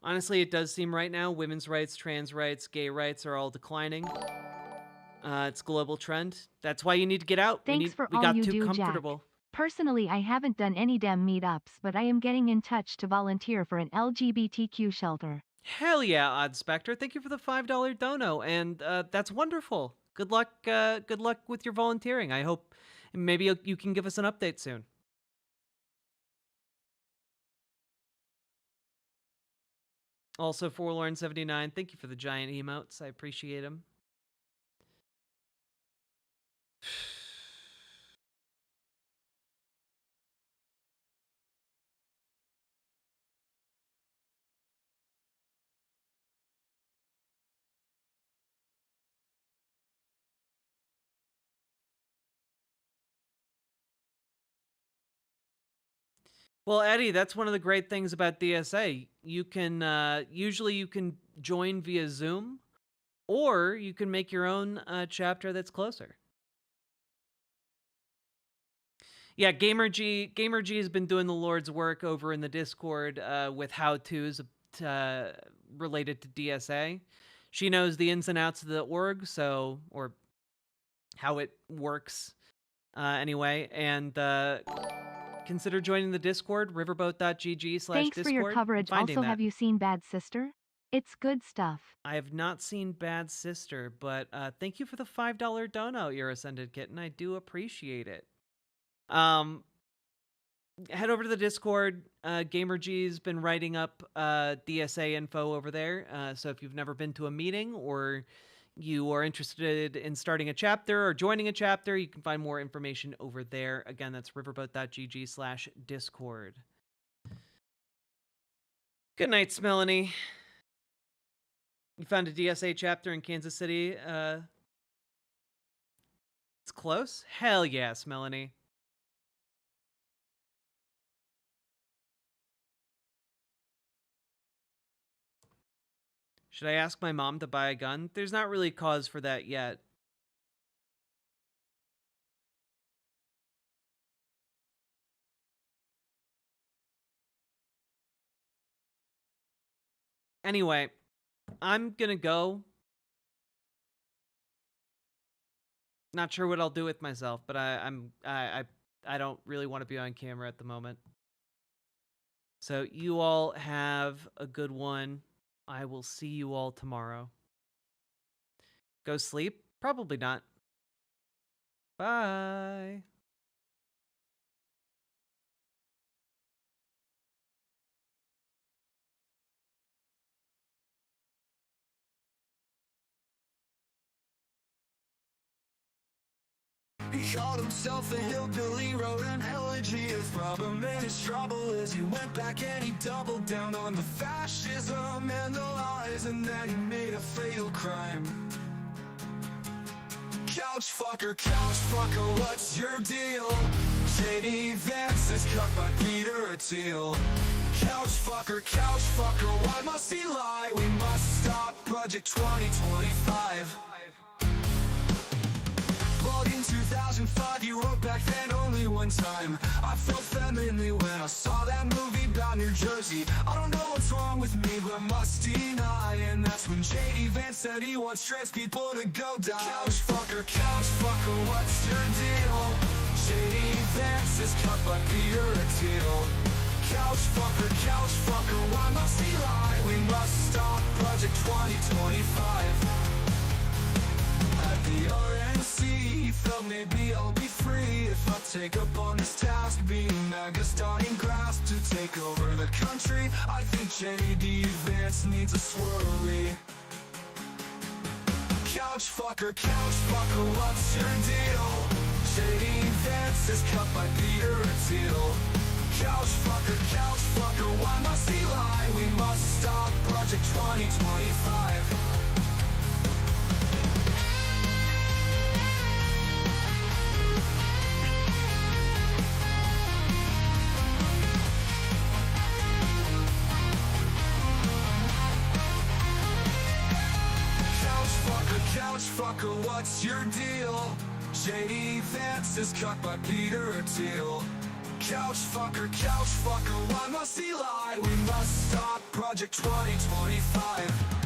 Honestly, it does seem right now women's rights, trans rights, gay rights are all declining. It's a global trend. That's why you need to get out. Thanks for we all got you too do, comfortable. Jack. Personally, I haven't done any damn meetups, but I am getting in touch to volunteer for an LGBTQ shelter. Hell yeah, Odd Spectre. Thank you for the $5 dono, and that's wonderful. Good luck with your volunteering. I hope maybe you can give us an update soon. Also, Forlorn79, thank you for the giant emotes. I appreciate them. Well, Eddie, that's one of the great things about DSA. You can usually you can join via Zoom, or you can make your own chapter that's closer. Yeah, GamerG has been doing the Lord's work over in the Discord with how-tos related to DSA. She knows the ins and outs of the org, or how it works anyway, and consider joining the Discord, riverboat.gg/Discord. Thanks for your coverage. Also, have you seen Bad Sister? It's good stuff. I have not seen Bad Sister, but thank you for the $5 dono, Your Ascended Kitten. I do appreciate it. Head over to the Discord. GamerG's been writing up DSA info over there. So if you've never been to a meeting or you are interested in starting a chapter or joining a chapter, you can find more information over there. Again, that's riverboat.gg/Discord. Good night, Melanie. You found a DSA chapter in Kansas City. It's close? Hell yes, Melanie. Should I ask my mom to buy a gun? There's not really cause for that yet. Anyway, I'm gonna go. Not sure what I'll do with myself, but I don't really want to be on camera at the moment. So you all have a good one. I will see you all tomorrow. Go sleep? Probably not. Bye. He called himself a hillbilly, wrote an elegy of problem and his trouble as he went back and he doubled down on the fascism and the lies, and then he made a fatal crime. Couch fucker, what's your deal? J.D. Vance is cut by Peter Thiel. Couch fucker, why must he lie? We must stop Project 2025. But in 2005 you wrote back then only one time. I felt femininely when I saw that movie about New Jersey. I don't know what's wrong with me, but I must deny. And that's when J.D. Vance said he wants trans people to go die. Couch fucker, what's your deal? J.D. Vance is cut by Peter Thiel. Couch fucker, why must he lie? We must stop Project 2025. At the RNC, he felt maybe I'll be free if I take up on this task, being MAGA starting grass to take over the country. I think J.D. Vance needs a swirly. Couch fucker, what's your deal? J.D. Vance is cut by Peter Thiel. Couch fucker, why must he lie? We must stop Project 2025. Couch fucker, what's your deal? J.D. Vance is cut by Peter Thiel. Couch fucker, why must he lie? We must stop Project 2025.